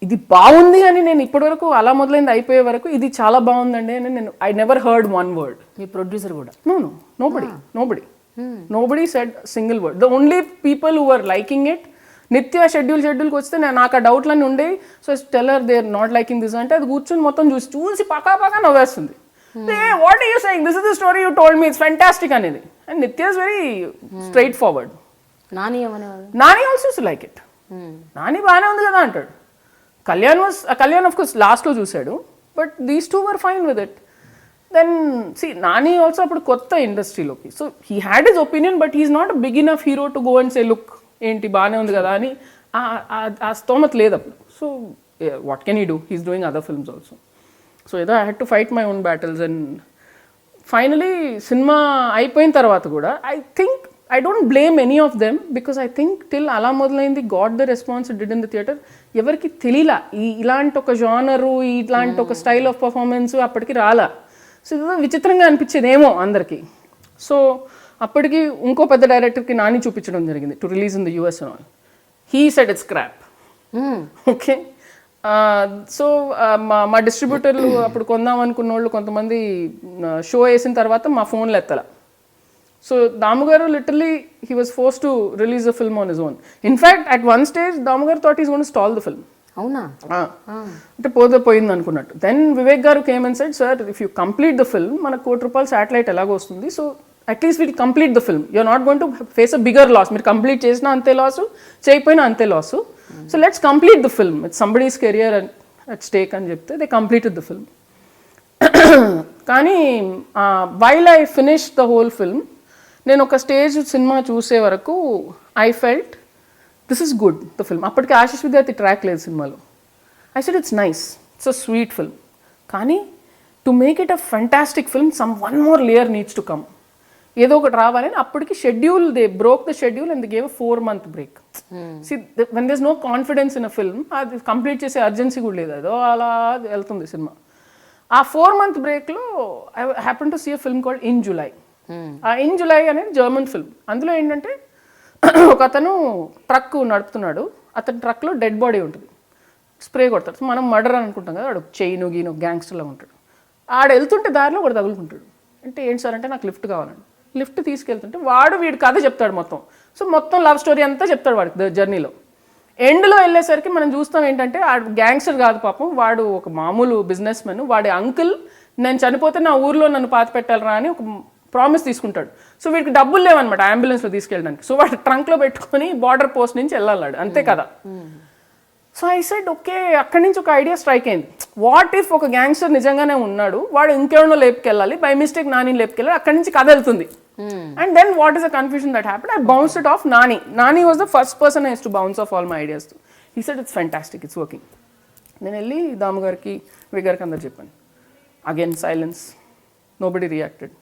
ఇది బాగుంది అని నేను ఇప్పటివరకు అలా మొదలైంది అయిపోయే వరకు ఇది చాలా బాగుందండి అని నేను I never heard one word. మీ ప్రొడ్యూసర్ కూడా? Nobody said single word. The only people who are liking it, Nitya షెడ్యూల్కి వస్తే నాకు ఆ డౌట్లన్నీ ఉండేవి. So tell her they are not liking this అంటే అది కూర్చొని మొత్తం చూసి పక్కా నవ్వేస్తుంది. What are you saying, this is the story you told me, it's fantastic అనేది. And Nitya is very straightforward. Nani also like it. Nani బాగానే ఉంది కదా అంటాడు. కళ్యాణ్ ఆఫ్ కోర్స్ లాస్ట్లో చూశాడు, but these two were fine with it. Then Nani also అప్పుడు కొత్త ఇండస్ట్రీలోకి, so he had his opinion, but he's not big enough hero to go and say look ఏంటి బాగానే ఉంది కదా అని ఆ స్తోమత లేదు అప్పుడు. So what can he do, he's doing other films also. So ఏదో I had to fight my own battles. And finally సినిమా అయిపోయిన తర్వాత కూడా I don't blame any of them, because I think till అలా మొదలైంది got the response it did in the theatre. ఎవరికి తెలియలా ఇలాంటి ఒక జానరు, ఇలాంటి ఒక స్టైల్ ఆఫ్ పర్ఫార్మెన్స్ అప్పటికి రాలా. సో ఇది విచిత్రంగా అనిపించేదేమో అందరికీ. సో అప్పటికి ఇంకో పెద్ద డైరెక్టర్కి నాని చూపించడం జరిగింది to release in the US and all. He said it's crap. Okay. So మా డిస్ట్రిబ్యూటర్లు అప్పుడు కొందాం అనుకున్న వాళ్ళు కొంతమంది షో వేసిన తర్వాత మా ఫోన్లు ఎత్తల. So Damu garu literally he was forced to release the film on his own. In fact, at one stage Damu garu thought he's going to stall the film. Avuna? Ante poyindi anukunnattu. Then Vivek garu came and said, "Sir, if you complete the film, mana ₹1 crore satellite elago vastundi. So at least we'll complete the film. You're not going to face a bigger loss. Meer complete chesina ante loss, cheyapoyina ante loss. So let's complete the film. It's somebody's career at stake ani chepte they completed the film." Kani while I finished the whole film, నేను ఒక stage సినిమా చూసే వరకు I felt this is good the film. అప్పటికి Ashish Vidyarthi track లేదు సినిమాలో. I said it's nice, it's a sweet film, కానీ to make it a fantastic film someone more layer needs to come. ఏదో ఒకటి రావాలని అప్పటికి schedule they broke the schedule and they gave 4-month break. See when there is no confidence in a film, అది complete చేసే urgency కూడా లేదు, అదో అలా వెళ్తుంది సినిమా. ఆ 4-month బ్రేక్లో I happen to see a film called in July. In July అనేది జర్మన్ ఫిల్మ్. అందులో ఏంటంటే ఒక అతను ట్రక్ నడుపుతున్నాడు, అతని ట్రక్లో డెడ్ బాడీ ఉంటుంది, స్ప్రే కొడతాడు. మనం మర్డర్ అనుకుంటాం కదా, వాడు చైను గీను గ్యాంగ్స్టర్లా ఉంటాడు. ఆడ వెళ్తుంటే దారిలో ఒకటి తగులుకుంటాడు. అంటే ఏంటి సార్ అంటే నాకు లిఫ్ట్ కావాలండి. లిఫ్ట్ తీసుకెళ్తుంటే వాడు వీడి కథ చెప్తాడు మొత్తం. సో మొత్తం లవ్ స్టోరీ అంతా చెప్తాడు వాడికి జర్నీలో. ఎండ్లో వెళ్ళేసరికి మనం చూస్తాం ఏంటంటే ఆ గ్యాంగ్స్టర్ కాదు పాపం, వాడు ఒక మామూలు బిజినెస్ మ్యాన్. వాడి అంకుల్ నేను చనిపోతే నా ఊర్లో నన్ను పాతి పెట్టాలరా అని ఒక ప్రామిస్ తీసుకుంటాడు. సో వీడికి డబ్బులు లేవన్నమాట అంబులెన్స్లో తీసుకెళ్ళడానికి. సో వాడు ట్రంక్లో పెట్టుకొని బార్డర్ పోస్ట్ నుంచి వెళ్ళాడు, అంతే కదా. సో ఐ సెడ్ ఓకే, అక్కడి నుంచి ఒక ఐడియా స్ట్రైక్ అయింది. వాట్ ఇఫ్ ఒక గ్యాంగ్స్టర్ నిజంగానే ఉన్నాడు, వాడు ఇంకెవరినో లేపుకెళ్ళాలి, బై మిస్టేక్ నాని లేపుకెళ్ళాలి, అక్కడి నుంచి కథ వెళ్తుంది. And then what is the confusion that happened, I bounced it off Nani. Nani was the first person I use to bounce off all my ideas. He said it's fantastic, it's working. నేను వెళ్ళి దాము గారికి వివేక్ గారికి అందరు చెప్పాను. Again silence, nobody reacted.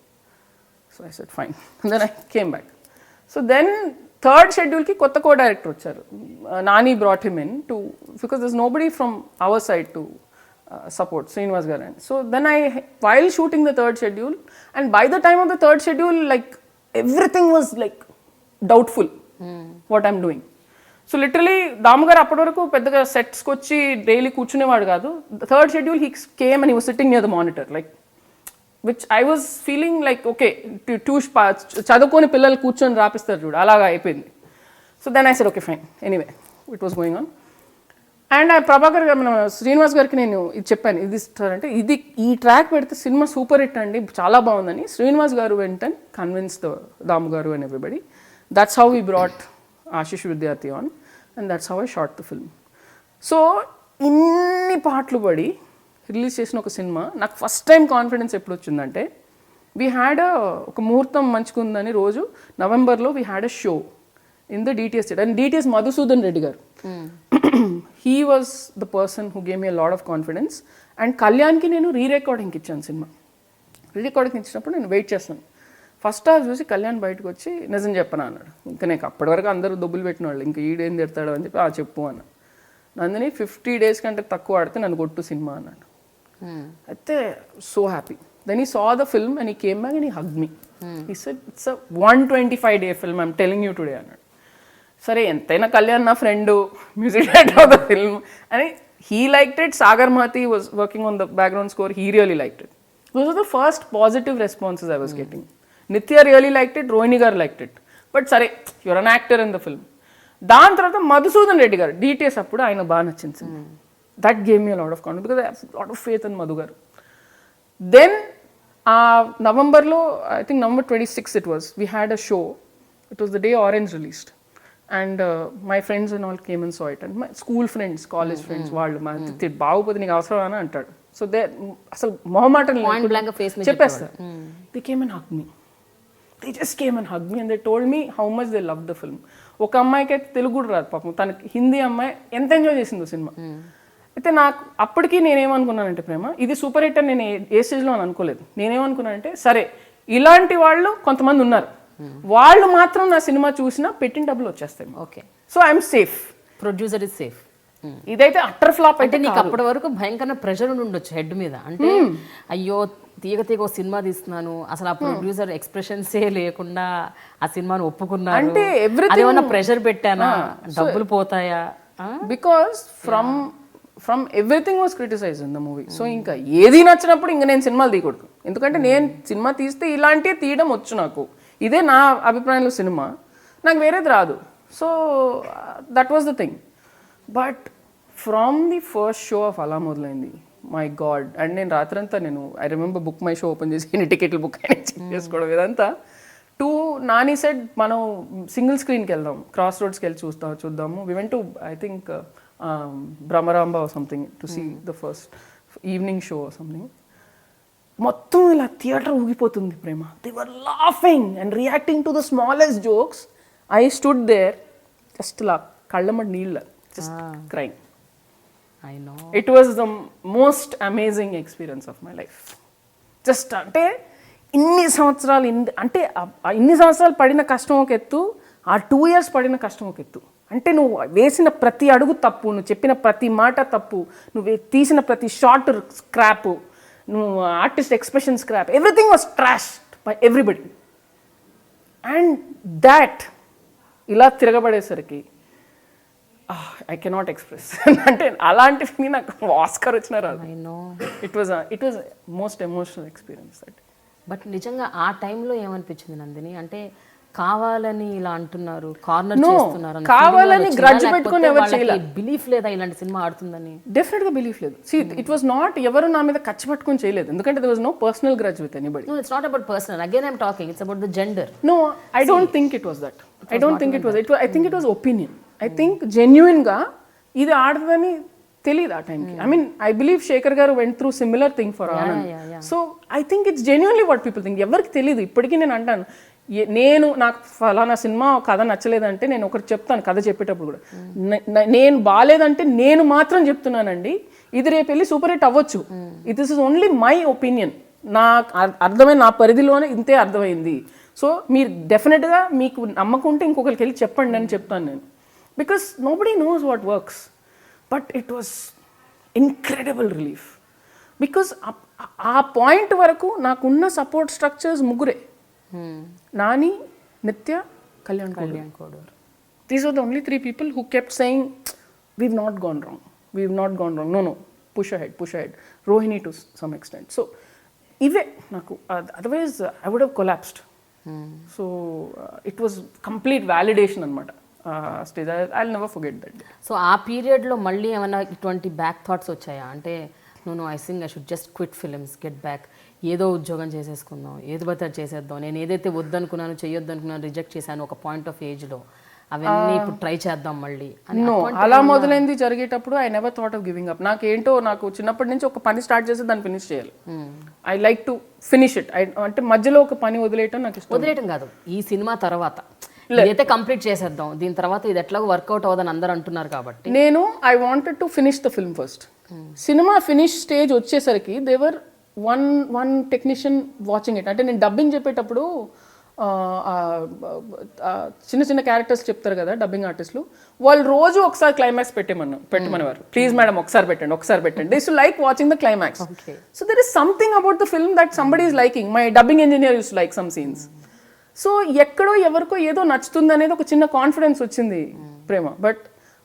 So I said fine. And then I came back. So then third schedule ki kotta co-director vacharu. Nani brought him in to, because there's nobody from our side to support Srinivas garu. So then while shooting the third schedule, and by the time of the third schedule, like everything was like doubtful what I'm doing. So literally Damu garu appadi varaku peddaga sets ki vachi daily కూర్చునేవాడు కాదు. The third schedule he came and he was sitting near the monitor, like which I was feeling like okay, చదువుకొని పిల్లలు కూర్చొని రాపిస్తారు చూడు, అలాగా అయిపోయింది. So then I said okay fine, anyway it was going on. And Prabhakar garu, మన శ్రీనివాస్ గారికి నేను ఇది చెప్పాను, ఇది ఇస్తారంటే ఇది ఈ ట్రాక్ పెడితే సినిమా సూపర్ హిట్ అండి, చాలా బాగుందని. శ్రీనివాస్ గారు వెంట convince the Damu garu and everybody. That's how we brought Ashish Vidyarthi on, and that's how I shot the film. So ఇన్ని పాటలు పడి రిలీజ్ చేసిన ఒక సినిమా నాకు ఫస్ట్ టైం కాన్ఫిడెన్స్ ఎప్పుడు వచ్చిందంటే, వీ హ్యాడ్ ఒక ముహూర్తం మంచిగా ఉందని రోజు నవంబర్లో we had a show in the DTS theatre. And DTS Madhusudan Reddy garu, he was the person who gave me a lot of confidence. And కళ్యాణ్కి నేను రీరికార్డింగ్కి ఇచ్చాను సినిమా. రీరికార్డింగ్కి ఇచ్చినప్పుడు నేను వెయిట్ చేస్తాను. ఫస్ట్ హాఫ్ చూసి కళ్యాణ్ బయటకు వచ్చి నిజం చెప్పనా అన్నాడు. ఇంకా నేను అప్పటి వరకు అందరూ దొబ్బులు పెట్టిన వాళ్ళు, ఇంకా ఈడేం తిడతాడు అని చెప్పి చెప్పు అన్నాడు. నందిని 50 days కంటే తక్కువ ఆడితే నన్ను కొట్టు సినిమా అన్నాడు. అయితే so happy. Then he saw the film and he came back and he hugged me. He said it's a 125-day film, I'm telling you today అన్నాడు. సరే ఎంతైనా కళ్యాణ్ నా friend, music director of the film అని he liked it. Sagar Mahathi was working on the background score. He really liked it. Those were the first positive responses I was getting. Nitya really liked it. Rohini gar liked it. But sare, you're an actor in the film. దాని తర్వాత మధుసూదన్ రెడ్డి గారు DTS అప్పుడు ఆయన బాగా నచ్చింది. That gave me lot of confidence because I have lot of faith in Madhu గారు. Then నవంబర్లో I think November 26 it was, we had a show. It was the day Orange released. And my friends and all came and saw it. And my school friends, college friends, వాళ్ళు మా బాగుపోతే నీకు అవసరం అని అంటాడు. So they అసలు మొహమాటం చెప్పేస్తారు. They came and hug me. They just came and hugged me and they told me how much they loved the film. ఒక అమ్మాయికి అయితే తెలుగు కూడా రాదు పాపం, తనకి హిందీ అమ్మాయి ఎంత ఎంజాయ్ చేసిందో సినిమా. అయితే నాకు అప్పటికి నేనేమనుకున్నానంటే ప్రేమ ఇది సూపర్ హిట్ అని నేను ఏ స్టేజ్లో అని అనుకోలేదు. నేనేమనుకున్నానంటే సరే ఇలాంటి వాళ్ళు కొంతమంది ఉన్నారు, వాళ్ళు మాత్రం నా సినిమా చూసినా పెట్టిన డబ్బులు వచ్చేస్తాయి. Okay, so I'm safe, producer is safe. ఇదైతే అట్టర్ ఫ్లాప్. అంటే నీకు అప్పటి వరకు భయంకర ప్రెషర్ ఉండొచ్చు హెడ్ మీద, అంటే అయ్యో తీగ తీగ ఒక సినిమా తీస్తున్నాను, అసలు ఆ ప్రొడ్యూసర్ ఎక్స్ప్రెషన్సే లేకుండా ఆ సినిమాను ఒప్పుకున్నారు అంటే అదేమన్నా ప్రెషర్ పెట్టానా, డబ్బులు పోతాయా? Because from everything was criticise in the movie. So ఇంకా ఏది నచ్చినప్పుడు ఇంకా నేను సినిమాలు తీయకూడదు, ఎందుకంటే నేను సినిమా తీస్తే ఇలాంటివి తీయడం వచ్చు, నాకు ఇదే నా అభిప్రాయంలో సినిమా, నాకు వేరేది రాదు. So that was the thing. But from the first show of అలా మొదలైంది, మై గాడ్. అండ్ నేను రాత్రంతా I remember BookMyShow open చేసి ఎన్ని టికెట్లు బుక్ అయినా చెక్ చేసుకోవడం ఇదంతా. నాని సెడ్ మనం సింగిల్ స్క్రీన్కి వెళ్దాం, క్రాస్ రోడ్స్కి వెళ్ళి చూద్దాము. We went to I think Brahmaramba or something to see the first evening show or something. మొత్తం ఇలా థియేటర్ ఊగిపోతుంది Prema. They were laughing and reacting to the smallest jokes. I stood there just లా కళ్ళమ్మడి నీళ్ళ just crying. I know. It was the most amazing experience of my life. Just అంటే ఇన్ని సంవత్సరాలు పడిన కష్టం ఒక ఎత్తు, ఆ 2 years పడిన కష్టం ఒక ఎత్తు. అంటే నువ్వు వేసిన ప్రతి అడుగు తప్పు, నువ్వు చెప్పిన ప్రతి మాట తప్పు, నువ్వు తీసిన ప్రతి షార్ట్ స్క్రాప్, నువ్వు artist expression scrap, everything was trashed by everybody. And that ఇలా తిరగబడేసరికి ఐ కెనాట్ ఎక్స్ప్రెస్. అంటే అలాంటివి నాకు ఆస్కర్ వచ్చిన రాదు. It was most emotional experience that. But నిజంగా ఆ టైంలో ఏమనిపించింది నందిని, అంటే కావాలని ఇలా అంటున్నారు, కార్నర్ చేస్తున్నారు, కావాలని గ్రడ్జ్ పెట్టుకొని ఎవరు చేయలేదు. బిలీఫ్ లేదా ఇలాంటి సినిమా ఆడుతుందని? డెఫినెట్ గా బిలీఫ్ లేదు. సీ ఇట్ వాజ్ నాట్ ఎవరు నా మీద ఖర్చు పట్టుకొని చేయలేదు, ఎందుకంటే there was no personal grudge with anybody. No, it's not about personal. Again I'm talking, it's about the gender. No, I don't think it was that. I don't think it was. I think it was opinion. I think genuine గా ఇది ఆడదని తెలియదు ఆ టైంకి. I mean I believe Shekhar garu went through similar thing for Anand. So I think it's genuinely what people think. ఎవరికి తెలియదు. ఇప్పటికీ నేను అంటాను, నాకు ఫలానా సినిమా కథ నచ్చలేదంటే నేను ఒకటి చెప్తాను కథ చెప్పేటప్పుడు కూడా, నేను బాగాలేదంటే నేను మాత్రం చెప్తున్నానండి, ఇది రేపు వెళ్ళి సూపర్ హిట్ అవ్వచ్చు, this is only my opinion, నాకు అర్థమైన నా పరిధిలోనే ఇంతే అర్థమైంది. సో మీరు డెఫినెట్గా మీకు నమ్మకం ఉంటే ఇంకొకరికి వెళ్ళి చెప్పండి అని చెప్తాను నేను. Because nobody knows what works. But it was incredible relief. Because ఆ పాయింట్ వరకు నాకున్న సపోర్ట్ స్ట్రక్చర్స్ ముగ్గురే, నాని, నిత్య, Kalyan Kodur. These were the only 3 people who kept saying, we've not gone wrong, no, push ahead. Rohini to some extent. So ive naku, otherwise I would have collapsed. So it was complete validation anamata stage. I'll never forget that day. So ఆ period లో మళ్ళీ ఏమైనా ఇటువంటి back thoughts వచ్చాయా, అంటే no I think I should just quit films, get back, ఏదో ఉద్యోగం చేసేసుకుందాం, ఏది పడితే చేసేద్దాం, నేను ఏదైతే వద్దనుకున్నాను చేయొద్దనుకున్నాను రిజెక్ట్ చేశాను ఒక పాయింట్ ఆఫ్ ఏజ్లో, అవన్నీ ఇప్పుడు ట్రై చేద్దాం మళ్ళీ? అలా మొదలైంది జరిగేటప్పుడు I never thought of giving up. నాకు చిన్నప్పటి నుంచి ఒక పని స్టార్ట్ చేసి దాన్ని ఫినిష్ చేయాలి. I like to finish it. అంటే మధ్యలో ఒక పని వదిలేయటం నాకు ఇష్టం. వదిలేయటం కాదు, ఈ సినిమా తర్వాత ఇదైతే కంప్లీట్ చేసేద్దాం, దీని తర్వాత ఇది ఎట్లాగో వర్కౌట్ అవ్వదని అందరూ అంటున్నారు కాబట్టి నేను I wanted to finish the film first. Cinema finish stage వచ్చేసరికి దేవర్ వన్ టెక్నీషియన్ వాచింగ్ ఇట్. అంటే నేను డబ్బింగ్ చెప్పేటప్పుడు చిన్న క్యారెక్టర్స్ చెప్తారు కదా డబ్బింగ్ ఆర్టిస్టులు, వాళ్ళు రోజు ఒకసారి క్లైమాక్స్ పెట్టమనేవారు. ప్లీజ్ మేడం ఒకసారి పెట్టండి. దే సు like watching the climax. So there is something about the film that somebody is liking. My dubbing engineer use like some scenes. So ఎక్కడో ఎవరికో ఏదో నచ్చుతుంది అనేది ఒక చిన్న కాన్ఫిడెన్స్ వచ్చింది ప్రేమ. బట్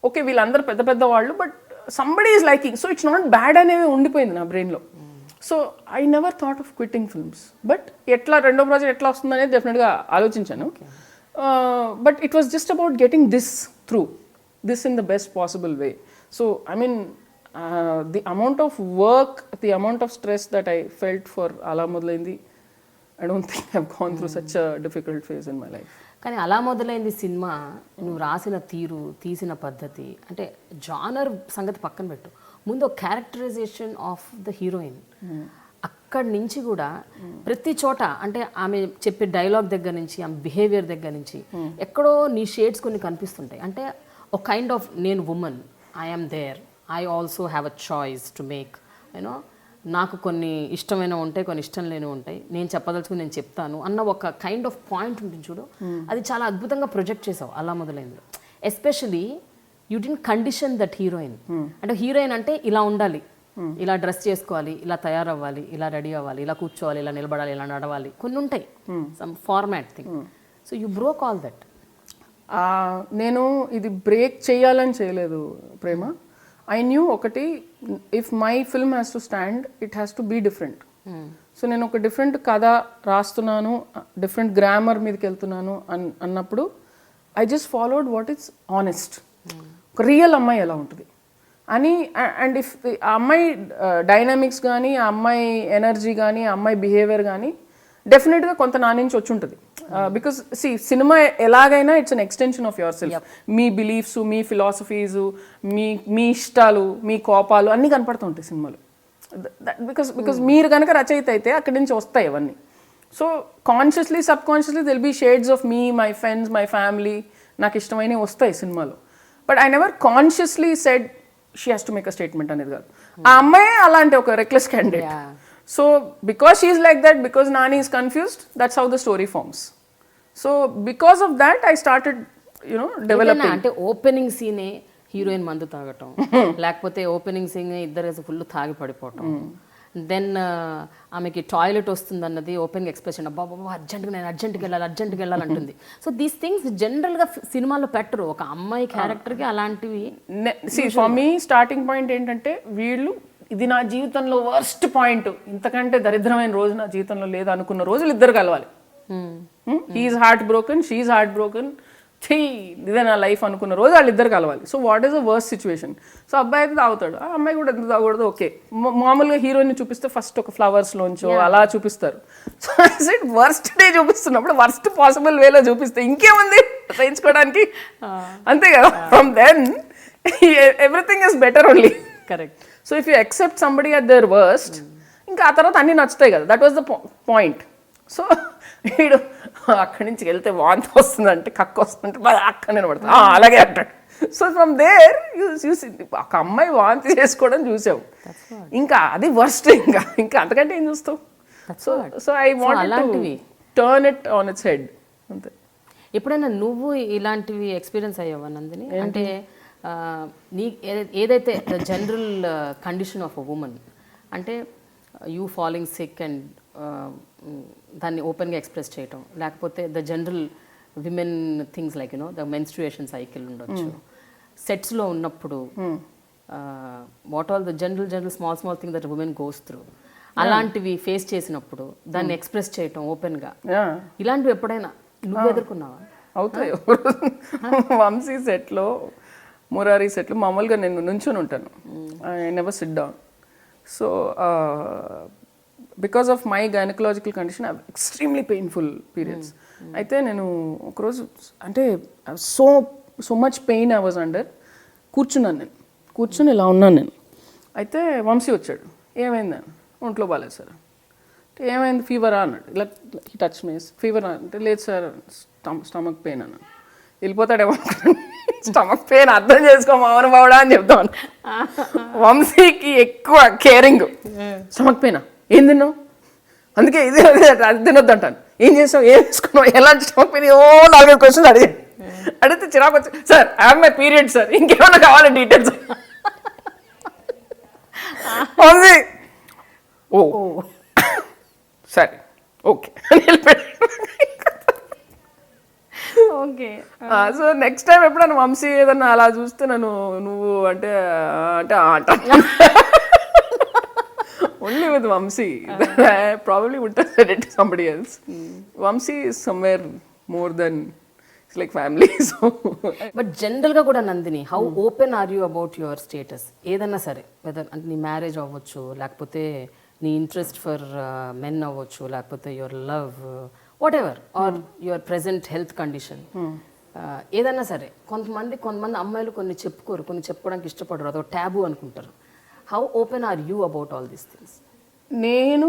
ఓకే వీళ్ళందరూ పెద్ద వాళ్ళు, but somebody is liking, so it's not bad అనేవి ఉండిపోయింది నా బ్రెయిన్లో. So I never thought of quitting films. But ఎట్లా రెండో ప్రాజెక్ట్ ఎట్లా వస్తుంది అనేది డెఫినెట్గా ఆలోచించాను. But it was just about getting this in the best possible way. So I mean the amount of work, the amount of stress that I felt for అలా మొదలైంది, I don't think I've gone through such a difficult phase in my life. కానీ అలా మొదలైంది cinema, నువ్వు రాసిన తీరు, తీసిన పద్ధతి, అంటే జానర్ సంగతి పక్కన పెట్టు, ముందు ఒక క్యారెక్టరైజేషన్ ఆఫ్ ద హీరోయిన్, అక్కడి నుంచి కూడా ప్రతి చోట అంటే ఆమె చెప్పే డైలాగ్ దగ్గర నుంచి, ఆమె బిహేవియర్ దగ్గర నుంచి ఎక్కడో నీ షేడ్స్ కొన్ని కనిపిస్తుంటాయి. అంటే ఒక కైండ్ ఆఫ్ నేను woman, I am there, I also have a choice to make, you know, నాకు కొన్ని ఇష్టమైన ఉంటాయి, కొన్ని ఇష్టం లేని ఉంటాయి, నేను చెప్పదలుచుకుని నేను చెప్తాను అన్న ఒక కైండ్ ఆఫ్ పాయింట్ ఉంటుంది చూడు, అది చాలా అద్భుతంగా ప్రొజెక్ట్ చేసావు అలా మొదలైంది. Especially you did condition that heroine. అంటే హీరోయిన్ అంటే ఇలా ఉండాలి, ఇలా డ్రెస్ చేసుకోవాలి, ఇలా తయారవ్వాలి, ఇలా రెడీ అవ్వాలి, ఇలా కూర్చోవాలి, ఇలా నిలబడాలి, ఇలా నడవాలి, కొన్ని ఉంటాయి, some format thing. So you broke all that. నేను ఇది బ్రేక్ చేయాలని చేయలేదు ప్రేమ. I knew ఒకటి, if my film has to stand, it has to be different. So నేను ఒక డిఫరెంట్ కథ రాస్తున్నాను, డిఫరెంట్ గ్రామర్ మీదకి వెళ్తున్నాను అన్నప్పుడు I just followed what it's honest, ఒక రియల్ అమ్మాయి ఎలా ఉంటుంది అని. అండ్ ఇఫ్ ఆ అమ్మాయి డైనామిక్స్ కానీ, ఆ అమ్మాయి ఎనర్జీ కానీ, ఆ అమ్మాయి బిహేవియర్ కానీ డెఫినెట్గా కొంత నా నుంచి వచ్చి ఉంటుంది. బికాస్ సినిమా ఎలాగైనా it's an extension of yourself. మీ బిలీఫ్స్, మీ ఫిలాసఫీస్, మీ ఇష్టాలు, మీ కోపాలు అన్నీ కనపడుతూ ఉంటాయి సినిమాలో. బికాస్ మీరు కనుక రచయిత అయితే అక్కడి నుంచి వస్తాయి అవన్నీ. So consciously, subconsciously they'll be shades of me, my friends, my family, నాకు ఇష్టమైనవి వస్తాయి సినిమాలో. But I never consciously said she has to make a statement అనేది కాదు. ఆ అమ్మాయి అలాంటి ఒక reckless candidate. So because she's like that, because Nani is confused, that's how the story forms. So because of that I started, you know, developing. అంటే opening సీనే heroine మందు తాగటం, లేకపోతే ఓపెనింగ్ సీన్ ఇద్దరు ఫుల్ తాగి పడిపోవటం, దెన్ ఆమెకి toilet వస్తుంది అన్నది ఓపెనింగ్ ఎక్స్ప్రెషన్, అబ్బా బాబా అర్జెంట్గా నేను అర్జెంట్కి వెళ్ళాలి అంటుంది. సో దీస్ థింగ్స్ జనరల్గా సినిమాలో పెట్టరు, ఒక అమ్మాయి క్యారెక్టర్కి అలాంటివి. ఫర్ మీ స్టార్టింగ్ పాయింట్ ఏంటంటే, వీళ్ళు ఇది నా జీవితంలో వర్స్ట్ పాయింట్, ఇంతకంటే దరిద్రమైన రోజు నా జీవితంలో లేదు అనుకున్న రోజులు ఇద్దరు కలవాలి. He's heart broken, she's heart broken, ఇదే నా లైఫ్ అనుకున్న రోజు వాళ్ళిద్దరు కలవాలి. So what is a worst situation? So అబ్బాయి అయితే తాగుతాడు, ఆ అమ్మాయి కూడా ఎందుకు తాగకూడదు? ఓకే, మామూలుగా హీరోయిన్ చూపిస్తే ఫస్ట్ ఒక ఫ్లవర్స్లోంచో అలా చూపిస్తారు. సో వర్స్ట్ డే చూపిస్తున్నప్పుడు వర్స్ట్ పాసిబుల్ వేలో చూపిస్తే ఇంకేముంది చేయించుకోవడానికి, అంతే కదా. From then everything is better only. Correct. So if you accept somebody at their worst, ఇంకా ఆ తర్వాత అన్నీ నచ్చుతాయి కదా. That was the point. So వీడు అక్కడి నుంచి వెళ్తే వాంతి వస్తుందంటే, కక్క వస్తుందంటే అక్క నేను పడతా అలాగే అంటాడు. సో ఫ్రమ్ దేర్ చూసి ఒక అమ్మాయి వాంతి చేసుకోవడం చూసావు, ఇంకా అది వర్స్ట్. ఇంకా అంతకంటే ఏం చూస్తావు? So I want to turn it on it's head, అంతే. ఎప్పుడైనా నువ్వు ఇలాంటివి ఎక్స్పీరియన్స్ అయ్యావా నందిని? అంటే నీ ఏదైతే the general condition of a women, అంటే యూ ఫాలింగ్ సిక్ అండ్ దాన్ని ఓపెన్గా ఎక్స్ప్రెస్ చేయటం, లేకపోతే the general women things like the menstruation cycle ఉండొచ్చు, సెట్స్లో ఉన్నప్పుడు what all the general small thing that women goes through, అలాంటివి ఫేస్ చేసినప్పుడు దాన్ని ఎక్స్ప్రెస్ చేయటం ఓపెన్గా, ఇలాంటివి ఎప్పుడైనా నువ్వు ఎదుర్కొన్నావా? అవుతాయి. వంశీ సెట్లో, మురారి సెట్లో మామూలుగా నేను నుంచొని ఉంటాను, I never SIT down. So because of my gynaecological condition extremely painful periods. అయితే నేను ఒకరోజు అంటే so much pain I was under, కూర్చుని ఇలా ఉన్నాను నేను. అయితే వంశీ వచ్చాడు, ఏమైంది? ఒంట్లో బాగాలేదు సార్. అంటే ఏమైంది? ఫీవరా అన్నాడు. ఇలా హీ టచ్ మీ, ఫీవర్ అంటే లేదు సార్ స్టమక్ పెయిన్ అన్నాను. వెళ్ళిపోతాడేమో, స్టమక్ పెయిన్ అర్థం చేసుకో మామూలు బావడా అని చెప్తాను. వంశీకి ఎక్కువ కేరింగ్. స్టమక్ పెయినా? ఏం తిన్నావు? అందుకే ఇది అది తినొద్దు అంటాను. ఏం చేసావు? ఏం వేసుకున్నావు? ఎలాంటి స్టమక్ పెయిన్? 4-5 క్వశ్చన్స్ అడిగితే చిరాకు వచ్చి, sir I have my period sir, ఇంకేమన్నా కావాలి డీటెయిల్స్? వంశీ ఓ సరే ఓకే అని వెళ్ళిపోయాడు. ఓకే. సో నెక్స్ట్ టైం ఎప్పుడన్నా వంశీ ఏదన్నా అలా చూస్తే నువ్వు అంటే అంటే only with Vamshi probably would have said it to somebody else. Vamshi is somewhere more than it's like family. So but జనరల్గా కూడా Nandini, how open are you about your status? ఏదన్నా సరే, వెదర్ అంటే నీ మ్యారేజ్ అవ్వచ్చు, లేకపోతే నీ ఇంట్రెస్ట్ ఫర్ మెన్ అవ్వచ్చు, లేకపోతే your love whatever, or your present health condition, ఏదన్నా సరే. కొంతమంది అమ్మాయిలు కొన్ని చెప్పుకోరు, కొన్ని చెప్పుకోవడానికి ఇష్టపడరు, అదొక ట్యాబు అనుకుంటారు. How open are you about all these things? నేను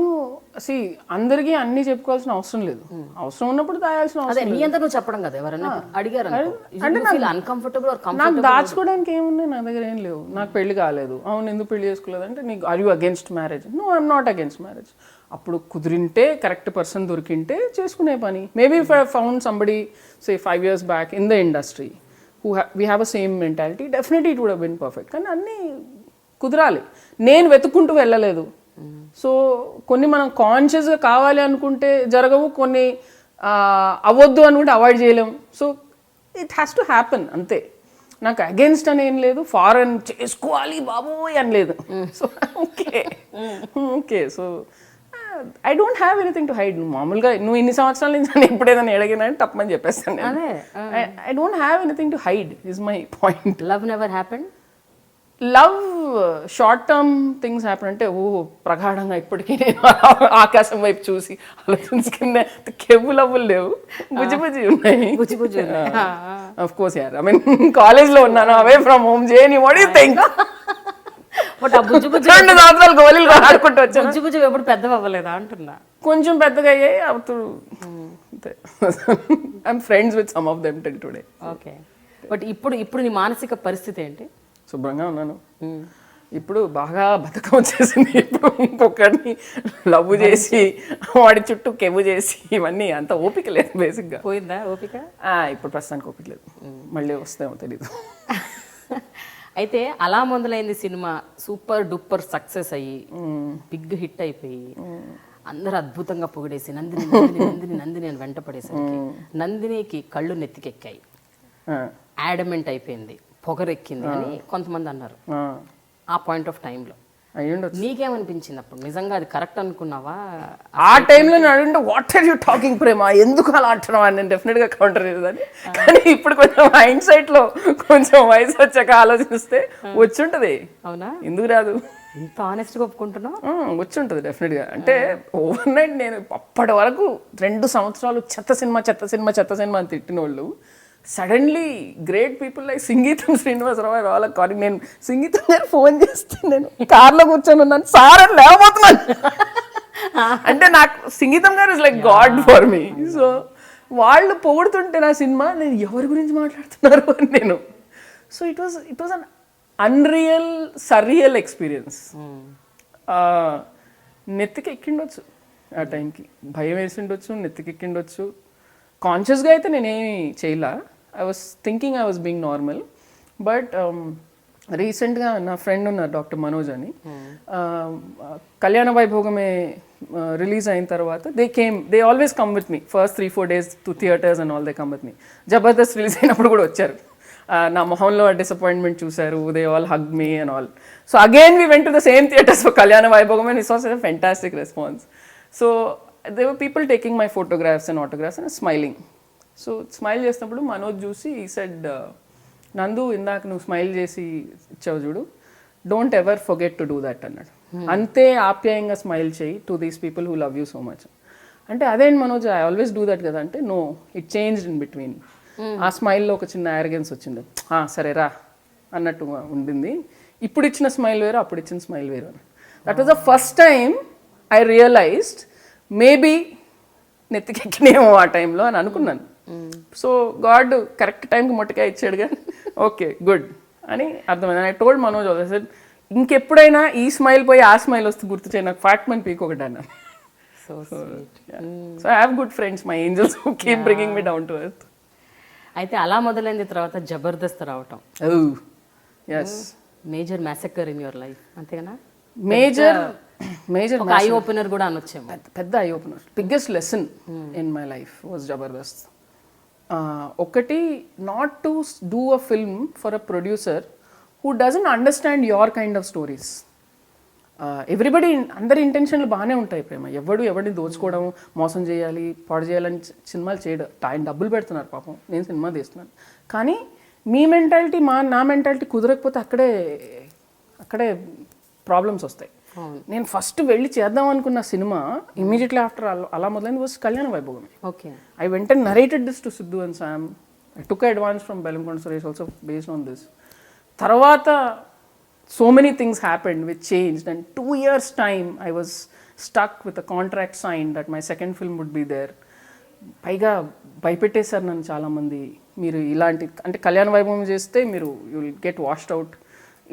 అందరికీ అన్ని చెప్పుకోవాల్సిన అవసరం లేదు. అవసరం ఉన్నప్పుడు దాయాల్సిన అవసరం. అదే నీ అంతా నువ్వు చెప్పడం కదా, ఎవరైనా అడిగారు అన్కంఫర్టబుల్ ఆర్ కంఫర్టబుల్. నాకు దాచుకోవడానికి ఏమున్నాయి, నా దగ్గర ఏం లేవు. నాకు పెళ్లి కాలేదు, అవును ఎందుకు పెళ్లి చేసుకోలేదు అంటే, నీకు are you against marriage? No, I'm not against marriage. అప్పుడు కుదిరింటే, కరెక్ట్ పర్సన్ దొరికింటే చేసుకునే పని. Maybe if I found somebody say 5 years back in the industry who we have a same mentality, definitely it would have been perfect. కానీ అన్నీ కుదరాలి. నేను వెతుక్కుంటూ వెళ్ళలేదు. సో కొన్ని మనం కాన్షియస్గా కావాలి అనుకుంటే జరగవు, కొన్ని అవ్వద్దు అనుకుంటే అవాయిడ్ చేయలేము. So it has to happen అంతే. నాకు అగేన్స్ట్ అని ఏం లేదు, ఫారెన్ చేసుకోవాలి బాబోయ్ అని లేదు. So okay so I don't have anything to hide. మామూలుగా నువ్వు ఇన్ని సంవత్సరాల నుంచి నేను ఎప్పుడు ఏదైనా అడిగినా అని తప్పమని చెప్పేస్తాను. I don't have anything to hide is my point. Love never happened. Love short term things happen అంటే ప్రగాఢంగా ఇప్పటికీ నేను ఆకాశం వైపు చూసి ఆలోచించుకునే కెవ్వు లవ్వులు లేవు, బుజ్జి ఉన్నాయి. ఆఫ్ కోర్స్ యార్, ఐ మీన్ కాలేజ్లో ఉన్నాను, అవే ఫ్రమ్ హోమ్ చేయని. What you think? 2 సంవత్సరాలు గోళీలు ఆడుకుంటూ వచ్చాను. బుజ్జి ఎప్పుడు పెద్దగా అవ్వలేదా అంటున్నా? కొంచెం పెద్దగా అయ్యాయి అవుతుడు. I'm friends with some of them till today. Okay. But ఇప్పుడు నీ మానసిక పరిస్థితి ఏంటి? శుభ్రంగా ఉన్నాను. ఇప్పుడు బాగా బతకం వచ్చేసింది. ఇప్పుడు ఇంకొకరిని లవ్ చేసి వాడి చుట్టూ కెవ్వు చేసి ఇవన్నీ అంత ఓపిక లేదు. బేసిక్గా పోయిందా ఓపిక? ఇప్పుడు ప్రస్తుతానికి ఓపిక లేదు, మళ్ళీ వస్తేమో తెలీదు. అయితే అలా మొదలైంది సినిమా, సూపర్ డూపర్ సక్సెస్ అయ్యి బిగ్ హిట్ అయిపోయి అందరూ అద్భుతంగా పొగిడేసి నందిని నందిని నందిని నందిని అని వెంటపడేసరికి నందినికి కళ్ళు నెత్తికెక్కాయి, యాడమెంట్ అయిపోయింది, పొగరెక్కింది అని కొంతమంది అన్నారు. ఆ పాయింట్ ఆఫ్ టైంలో నీకేమనిపించింది? అప్పుడు నిజంగా అది కరెక్ట్ అనుకున్నావా? ఆ టైంలో నేను అడిగితే వాట్ ఆర్ యూ టాకింగ్ ప్రేమ, ఎందుకు అలా అంటున్నావు అని నేను డెఫినెట్గా కౌంటర్ చేసేదాన్ని. కానీ ఇప్పుడు కొంచెం మైండ్ సెట్లో కొంచెం వయసు వచ్చాక ఆలోచిస్తే వచ్చుంటది. అవునా? ఎందుకు రాదు? ఇంత ఆనెస్ట్గా ఒప్పుకుంటున్నావు? వచ్చుంటుంది డెఫినెట్గా. అంటే ఓవర్ నైట్ నేను అప్పటి వరకు 2 సంవత్సరాలు చెత్త సినిమా అని తిట్టిన వాళ్ళు సడన్లీ గ్రేట్ పీపుల్ లైక్ సంగీతం శ్రీనివాసరావు వాళ్ళ కాలింగ్. నేను సంగీతం గారు ఫోన్ చేస్తే నేను కార్లో కూర్చొని ఉన్నాను, సార్ అని లేవబోతున్నాను. అంటే నాకు సంగీతం గారు is like God for me. So వాళ్ళు పొగుడుతుంటే నా సినిమా, నేను ఎవరి గురించి మాట్లాడుతున్నారు అని నేను. So it was an unreal surreal experience. నెత్తికి ఎక్కిండొచ్చు ఆ టైంకి, భయం వేసి ఉండొచ్చు, నెత్తికి ఎక్కిండొచ్చు. కాన్షియస్గా అయితే నేనేమి చేయలా. I was thinking I was being normal. But రీసెంట్గా నా ఫ్రెండ్ ఉన్నారు డాక్టర్ మనోజ్ అని, కళ్యాణ వైభోగమే రిలీజ్ అయిన తర్వాత they always come with me first 3-4 days to theatres and all. They come with me. Jabardasth release అయినప్పుడు కూడా వచ్చారు. నా మొహంలో డిసప్పాయింట్మెంట్ చూశారు. They all hug me and all. So again we went to the same theatres for కళ్యాణ Vaibhogam and it was a fantastic response. So there were people taking my photographs and autographs and smiling. So smile చేసినప్పుడు మనోజ్ చూసి ఈ said, నందు ఇందాక నువ్వు smile చేసి ఇచ్చావు చూడు, don't ever forget to do that అన్నాడు. అంతే ఆప్యాయంగా స్మైల్ చేయి to these people who love you so much. అంటే అదేంటి Manoj, I always do that కదా అంటే, no, it changed in between. ఆ స్మైల్లో ఒక చిన్న యారగెన్స్ వచ్చింది. సరే రా అన్నట్టు ఉండింది. ఇప్పుడు ఇచ్చిన స్మైల్ వేరు, అప్పుడు ఇచ్చిన స్మైల్ వేరు. That was the first time I realised maybe నెత్తికెక్కినేమో ఆ టైంలో అని అనుకున్నాను. సో గాడ్ కరెక్ట్ టైంకి మొట్టకాయ ఇచ్చాడుగా, ఓకే గుడ్ అని అర్థమైంది. ఐ టోల్డ్ మనోజ్ ఆల్సో, ఇంకెప్పుడైనా ఈ స్మైల్ పోయి ఆ స్మైల్ వస్తే గుర్తు చేయి, నాకు ఫ్యాట్ మన్ పీక్ ఒకటి అన్న. So I have good friends, my angels who keep bringing me down to earth. అయితే అలా మొదలైన తర్వాత జబర్దస్త్ రావటం, major massacre in your life, అంతేనా? మేజర్ ఐ ఓపెనర్ కూడా అనొచ్చేమో. పెద్ద eye opener, biggest lesson in my life was Jabardasth. ఒకటి not to do a film for a producer who doesn't understand your kind of stories. Everybody అందరి ఇంటెన్షన్లు బాగానే ఉంటాయి ప్రేమ, ఎవరిని దోచుకోవడం, మోసం చేయాలి, పాడు చేయాలని సినిమాలు చేయడం. ఆయన డబ్బులు పెడుతున్నారు పాపం, నేను సినిమా తీస్తున్నాను. కానీ మీ మెంటాలిటీ నా మెంటాలిటీ కుదరకపోతే అక్కడే ప్రాబ్లమ్స్ వస్తాయి. నేను ఫస్ట్ వెళ్ళి చేద్దాం అనుకున్న సినిమా ఇమీడియట్లీ ఆఫ్టర్ అలా మొదలైంది was Kalyana Vaibhogame. Okay, I went and narrated this to Siddhu and Sam. I took advance from Bellamkonda Suresh also based on this. తర్వాత so many things happened which changed, and 2 years time I was stuck with a contract signed that my second film would be there. పైగా భయపెట్టేశారు నన్ను చాలామంది, మీరు ఇలాంటి అంటే కళ్యాణ వైభవం చేస్తే మీరు you will get washed out,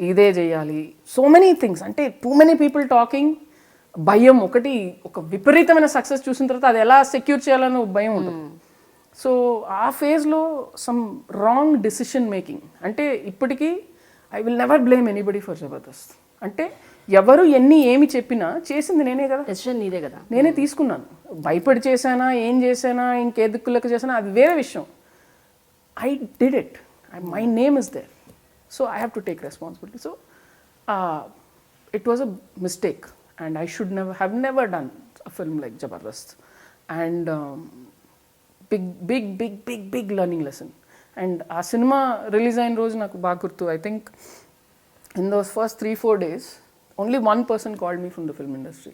ఇదే చేయాలి, సో మెనీ థింగ్స్. అంటే టూ మెనీ పీపుల్ టాకింగ్. భయం ఒకటి, ఒక విపరీతమైన సక్సెస్ చూసిన తర్వాత అది ఎలా సెక్యూర్ చేయాలని భయం ఉంటుంది. సో ఆ ఫేజ్లో సమ్ రాంగ్ డెసిషన్ మేకింగ్. అంటే ఇప్పటికీ I will never blame anybody for Jabardasth. అంటే ఎవరు ఏమి చెప్పినా చేసింది నేనే కదా, డెసిషన్ నీదే కదా, నేనే తీసుకున్నాను. భయపడి చేశానా, ఏం చేశానా, ఇంకే దిక్కులకు చేశానా, అది వేరే విషయం. I did it, my name is there, so I have to take responsibility. So it was a mistake and I should have never done a film like Jabardasth. And big learning lesson. And ఆ cinema release అయిన రోజు నాకు బాగా గుర్తు. I think in those first 3-4 days only one person called me from the film industry.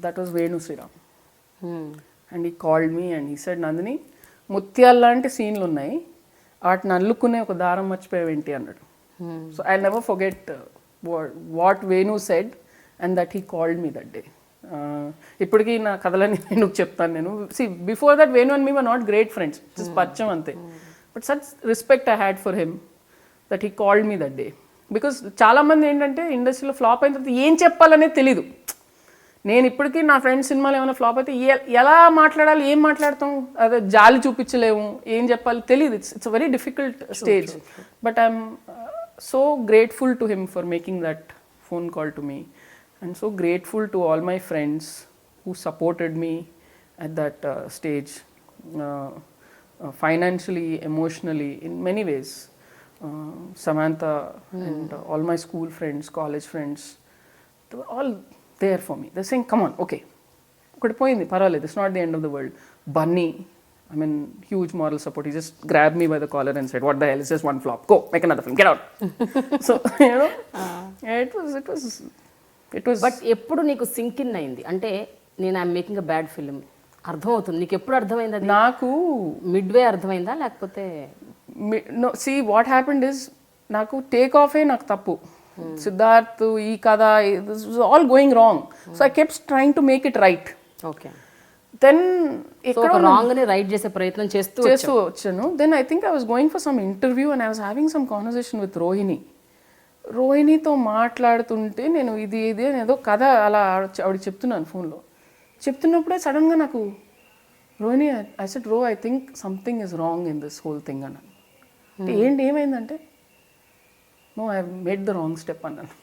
That was Venu Sriram. And he called me and ఈ said, Nandini, ముత్యాల లాంటి సీన్లు ఉన్నాయి, వాటిని అల్లుకునే ఒక దారం మర్చిపోయావేంటి అన్నాడు. So I never forget what Venu said and that he called me that day. ఇప్పటికీ నా కథలని వేణుకు చెప్తాను నేను. See before that Venu and me were not great friends, just పరిచయం అంతే. But such respect I had for him that he called me that day. Because చాలామంది ఏంటంటే ఇండస్ట్రీలో ఫ్లాప్ అయిన తర్వాత ఏం చెప్పాలనేది తెలీదు. నేను ఇప్పటికీ నా ఫ్రెండ్స్ సినిమాలు ఏమైనా ఫ్లాప్ అయితే ఎలా మాట్లాడాలి, ఏం మాట్లాడతాం, అదే జాలి చూపించలేము, ఏం చెప్పాలి తెలియదు. It's a very difficult stage. But I'm so grateful to him for making that phone call to me. And so grateful to all my friends who supported me at that stage, financially, emotionally, in many ways. Samantha and all my school friends, college friends, they were all there for me. They're saying, come on, okay, okati poyindi, parvaled, it's not the end of the world. Bunny, I mean, huge moral support. He just grabbed me by the collar and said, what the hell, it's just one flop, go, make another film, get out. So, you know, it was but ఎప్పుడు నీకు sync in అయింది అంటే నేను I'm making a bad film అర్థమవుతుంది నీకు? ఎప్పుడు అర్థమైంది అది? నాకు మిడ్వే అర్థమైందా లేకపోతే? No, see what happened is, నాకు టేక్ ఆఫే నాకు తప్పు. సిద్ధార్థ్, ఈ కథ, this was all going wrong. So I kept trying to make it right. Okay, then ఇక్కడ రాంగ్ ని రైట్ చేసే ప్రయత్నం చేస్తూ వచ్చాను. Then I think I was going for some interview and I was having some conversation with రోహిణితో మాట్లాడుతుంటే నేను ఇది అని ఏదో కథ అలా ఆవిడకి చెప్తున్నాను ఫోన్లో. చెప్తున్నప్పుడే సడన్గా నాకు Rohini, I said, Ro, I think something is wrong in this whole thing అన్నాను. అంటే ఏమైందంటే, no, I made the wrong step అన్నాను.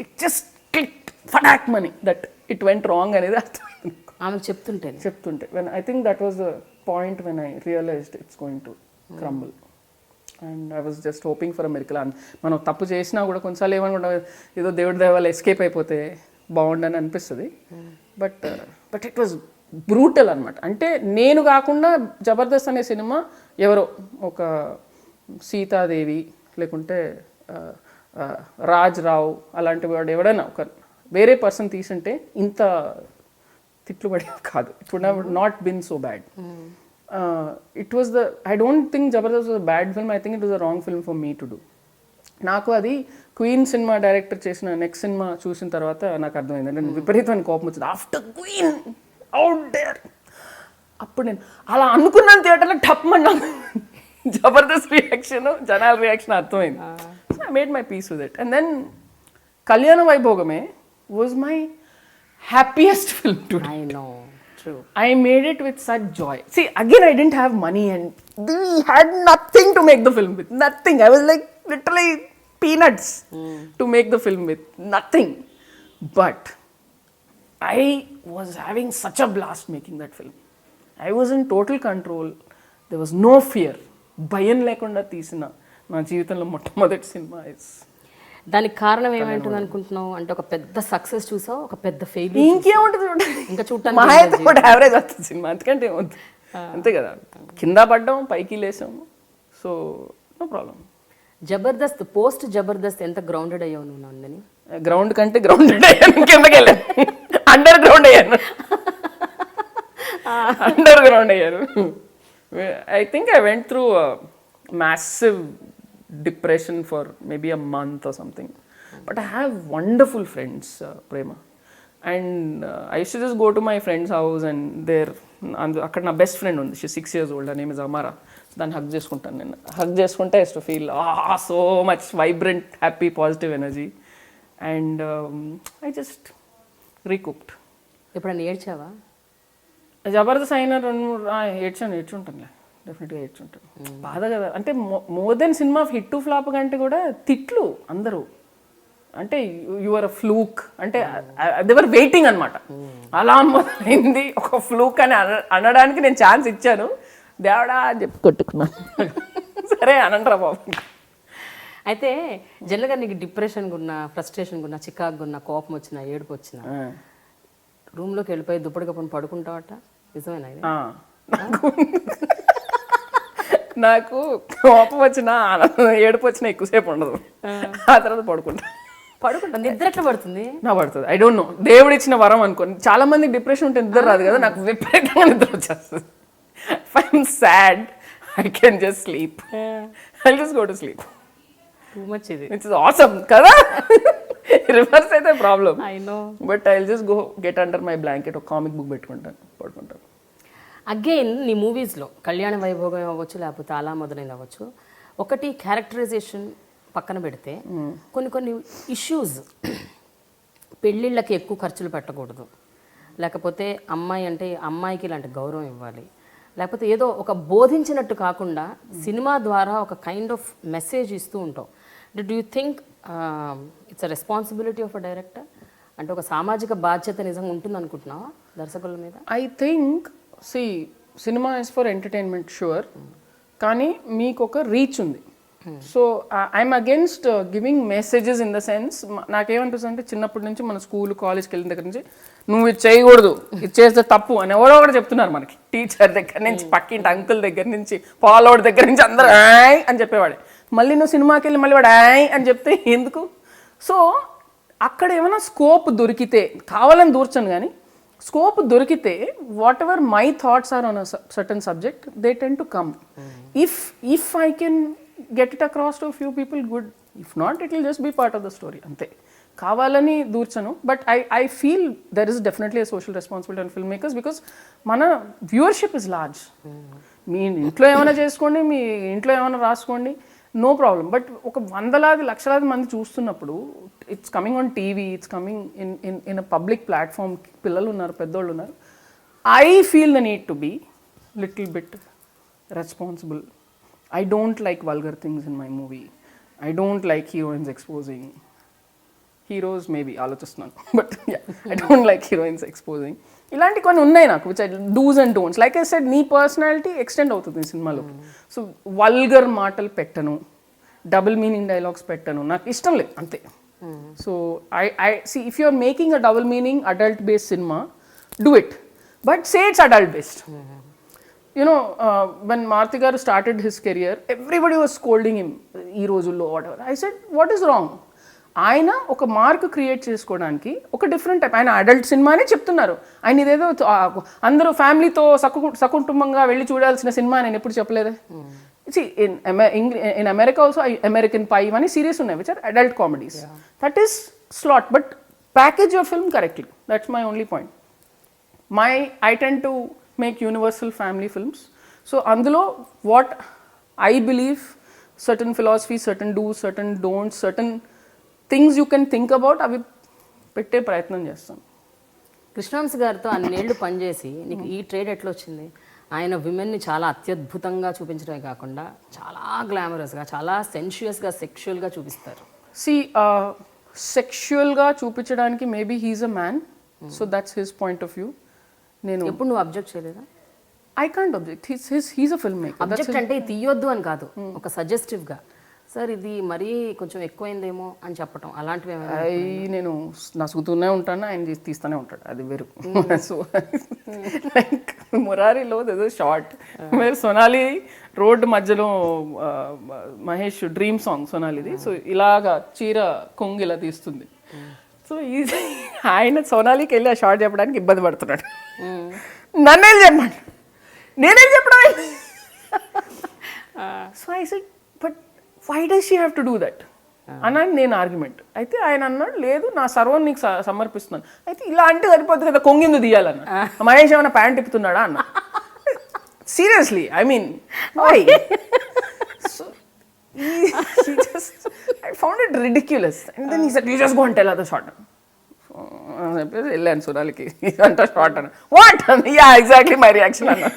ఇట్ జస్ట్ క్లిక్ ఫటాక్ మనీ దట్ ఇట్ వెంట్ రాంగ్ అనేది అర్థమైంది ఆమెకు చెప్తుంటే. When I think that was the point when I realised it's going to crumble. And I was just hoping for a miracle. మనం తప్పు చేసినా కూడా కొన్నిసార్లు ఏమనుకుంటా, ఏదో దేవుడి దయవల్ల ఎస్కేప్ అయిపోతే బాగుండని అనిపిస్తుంది. బట్ ఇట్ వాజ్ బ్రూటల్ అనమాట. అంటే నేను కాకుండా జబర్దస్త్ అనే సినిమా ఎవరో ఒక సీతాదేవి లేకుంటే రాజ్ రావు అలాంటి వాడు ఎవడైనా ఒక వేరే పర్సన్ తీసుంటే ఇంత తిట్లు పడేది కాదు. It would have not been so bad. It was I don't think Jabardast was a bad film. I think it was a wrong film for me to do. నాకు అది క్వీన్ సినిమా డైరెక్టర్ చేసిన next cinema చూసిన తర్వాత నాకు అర్థమైంది. అంటే విపరీతమైన కోపం వచ్చింది. ఆఫ్టర్ క్వీన్ అవుట్ దేర్, అప్పుడు నేను అలా అనుకున్నాను థియేటర్లో టప్మన్నా. జబర్దస్త్ రియాక్షన్, జనాల రియాక్షన్ అర్థమైంది. So I made my peace with it. And then Kalyana Vaibhogame was my happiest film to do. I know. True. I made it with such joy. See, again, I didn't have money and we had nothing to make the film with. Nothing. I was like literally peanuts to make the film with. Nothing. But I was having such a blast making that film. I was in total control. There was no fear. భయం లేకుండా తీసిన నా జీవితంలో మొట్టమొదటి cinema is. దానికి కారణం ఏమైంటుంది అనుకుంటున్నావు? అంటే ఒక పెద్ద సక్సెస్ చూసావు, ఒక పెద్ద ఫెయిల్యూర్. ఇంకేముంటుంది ఇంకా మా కూడా యావరేజ్ వస్తుంది సినిమా, అంతకంటే ఏమవుతుంది. అంతే కదా, కింద పడ్డాం పైకి లేసాము, so no problem. Jabardasth post Jabardasth ఎంత గ్రౌండెడ్ అయ్యావు నువ్వు నందిని? గ్రౌండ్ కంటే గ్రౌండెడ్ అయ్యాను, కిందకి వెళ్ళాను, అండర్ గ్రౌండ్ అయ్యాను. అండర్ గ్రౌండ్ అయ్యారు. I think I went through massive depression for maybe a month or something, but I have wonderful friends, Prema, and I used to just go to my friend's house and there అక్కడ నా best friend ఉంది, she's 6 years old, her name is Amara. దాన్ని hug చేసుకుంటాను నేను. Hug చేసుకుంటే I used to feel so much vibrant, happy, positive energy, and I just recouped. ఎప్పుడన్నా ఏడ్చావా? జబర్దస్త్ అయిన 2-3 ఏడ్చుంటానులే, డెఫినెట్గా ఏడ్చుంటాను. బాధ కదా, అంటే more than cinema hit to flop కంటే కూడా తిట్లు అందరూ, అంటే యువర్ అ ఫ్లూక్, అంటే దేవర్ వెయిటింగ్ అనమాట. అలా మొదలైంది ఒక ఫ్లూక్ అని అనడానికి నేను ఛాన్స్ ఇచ్చాను, దేవుడా అని చెప్పి కొట్టుకున్నాను. సరే అనంటరా బాబు. అయితే జనరల్గా నీకు డిప్రెషన్గా ఉన్నా, ఫ్రస్ట్రేషన్గా ఉన్నా, చికాకుగా ఉన్నా, కోపం వచ్చినా, ఏడుపు వచ్చినా రూమ్లోకి వెళ్ళిపోయి దుప్పటి కప్పుని పడుకుంటావట, నిజమేనా ఇది? నాకు కోపం వచ్చినా ఏడుపు వచ్చినా ఎక్కువసేపు ఉండదు, ఆ తర్వాత పడుకుంటా. నిద్ర ఎట్లా పడుతుంది? నా పడుతుంది, ఐ డోంట్ నో, దేవుడు ఇచ్చిన వరం అనుకోండి. చాలా మంది డిప్రెషన్ ఉంటే నిద్ర రాదు కదా, నాకు విపరీతంగా నిద్ర వచ్చేస్తుంది. If I'm sad I can just sleep, I just go to sleep. Too much ఇది, ఇట్స్ ఆసమ్ కదా. రివర్స్ అయితే problem, I know, but I just go get under my blanket, ఒక కామిక్ బుక్ పెట్టుకుంటాను, పడుకుంటాను. అగైన్ నీ మూవీస్లో కళ్యాణ వైభోగం అవ్వచ్చు, లేకపోతే అలా మొదలైంది అవ్వచ్చు, ఒకటి క్యారెక్టరైజేషన్ పక్కన పెడితే కొన్ని ఇష్యూస్, పెళ్ళిళ్ళకి ఎక్కువ ఖర్చులు పెట్టకూడదు, లేకపోతే అమ్మాయి అంటే అమ్మాయికి ఇలాంటి గౌరవం ఇవ్వాలి, లేకపోతే ఏదో ఒక బోధించినట్టు కాకుండా సినిమా ద్వారా ఒక కైండ్ ఆఫ్ మెసేజ్ ఇస్తూ ఉంటాం. Do you think it's a responsibility of a director? అంటే ఒక సామాజిక బాధ్యత నిజంగా ఉంటుంది అనుకుంటున్నావా దర్శకుల మీద? ఐ థింక్ సినిమా ఇస్ ఫర్ ఎంటర్టైన్మెంట్ షూర్, కానీ మీకు ఒక రీచ్ ఉంది. So I'm against giving messages in the sense, నాకేమనిపిస్తుంది అంటే చిన్నప్పటి నుంచి మన స్కూల్ కాలేజ్కి వెళ్ళిన దగ్గర నుంచి నువ్వు ఇది చేయకూడదు, ఇది చేస్తే తప్పు అని ఎవరో ఒకటి చెప్తున్నారు మనకి, టీచర్ దగ్గర నుంచి, పక్కింటి అంకుల్ దగ్గర నుంచి, పాలోడి దగ్గర నుంచి, అందరూ ఆయ్ అని చెప్పేవాడే. మళ్ళీ నువ్వు సినిమాకి వెళ్ళి మళ్ళీ వాడు ఆయ్ అని చెప్తే ఎందుకు? సో అక్కడ ఏమైనా స్కోప్ దొరికితే, కావాలని దూర్చను కానీ స్కోప్ దొరికితే, whatever my thoughts are on a certain subject they tend to come. If I can get it across to few people, good. If not, it will just be part of the story, అంతే. కావాలని దూర్చను, but I feel there is definitely a social responsibility on film makers, because మన viewership is large. మీ ఇంట్లో ఏమైనా చేసుకోండి, మీ ఇంట్లో ఏమైనా రాసుకోండి, నో ప్రాబ్లం. బట్ ఒక వందలాది లక్షలాది మంది చూస్తున్నప్పుడు, it's coming on TV, it's coming in a public platform, పిల్లలు ఉన్నారు, పెద్దోళ్ళు ఉన్నారు. I feel the need to be little bit responsible. I don't like vulgar things in my movie. I don't like heroines exposing. Heroes maybe ఆలోచిస్తున్నాను, but yeah, I don't like heroines exposing. ఇలాంటి కొన్ని ఉన్నాయి నాకు, which I do's and don'ts. Like I said, నీ personality extend అవుతుంది సినిమాలోకి. So vulgar మాటలు పెట్టను, డబుల్ మీనింగ్ డైలాగ్స్ పెట్టను, నాకు ఇష్టం లేదు, అంతే. So I see, if you're making a double meaning adult based cinema, do it, but say it's adult based. You know, when Maruti garu started his career, everybody was scolding him, ee rojullo whatever. I said, what is wrong? ఆయన ఒక mark create చేసుకోవడానికి ఒక different type, ఆయన adult cinema అని చెప్తున్నారు, ఆయన ఇదేదో అందరూ ఫ్యామిలీతో సకుటుంబంగా వెళ్ళి చూడాల్సిన సినిమా నేను ఎప్పుడు చెప్పలేదే. In America also American pie అని సిరీస్ ఉన్నాయి which are adult comedies. That is slot, but package your film correctly. That's my only point. I tend to make universal family films. So అందులో what I believe, certain philosophies, certain do's, certain don'ts, certain things you can think about, అవి పెట్టే ప్రయత్నం చేస్తాను. కృష్ణవంశీ గారితో అన్నేళ్ళు పనిచేసి నీకు ఈ trade ఎట్లా వచ్చింది? ఆయన విమెన్ని చాలా అత్యద్భుతంగా చూపించడమే కాకుండా చాలా గ్లామరస్గా, చాలా సెన్షియస్గా, సెక్షువల్గా చూపిస్తారు. సెక్షువల్గా చూపించడానికి maybe he's a man, so that's his point of view. నేను ఎప్పుడు నువ్వు అబ్జెక్ట్ చేయలేదా? I can't object. He's a filmmaker. Object అంటే తీయొద్దు అని కాదు, ఒక సజెస్టివ్గా సార్ ఇది మరీ కొంచెం ఎక్కువైందేమో అని చెప్పటం అలాంటివి ఏమైనా? నేను నసుగుతూనే ఉంటాను, ఆయన తీస్తూనే ఉంటాడు, అది వేరు. సో లైక్ మురారిలో ఏదో షార్ట్ మీరు సోనాలి రోడ్డు మధ్యలో మహేష్ డ్రీమ్ సాంగ్ సోనాలిది, సో ఇలాగా చీర కొంగు ఇలా తీస్తుంది. సో ఆయన సోనాలికి వెళ్ళి ఆ షార్ట్ చెప్పడానికి ఇబ్బంది పడుతున్నాడు. నన్నేం చెప్పండి, నేనేం చెప్పడం. So I said but why does she have to do that అన్నది నేను ఆర్గ్యుమెంట్. అయితే ఆయన అన్నాడు లేదు నా సర్వం నీకు సమర్పిస్తున్నాను. అయితే ఇలా అంటే సరిపోతుంది కదా, కొంగిందు తీయాలన్న. మహేష్ ఏమైనా ప్యాంట్ తిప్పుతున్నాడా అన్న. Seriously I mean why? So I found it ridiculous. And then he said, you just go and tell her the short. చెప్పేసి వెళ్ళాను సోనాలికి, ఇదంతా షార్ట్ అన్న. What? Yeah exactly my reaction అన్న.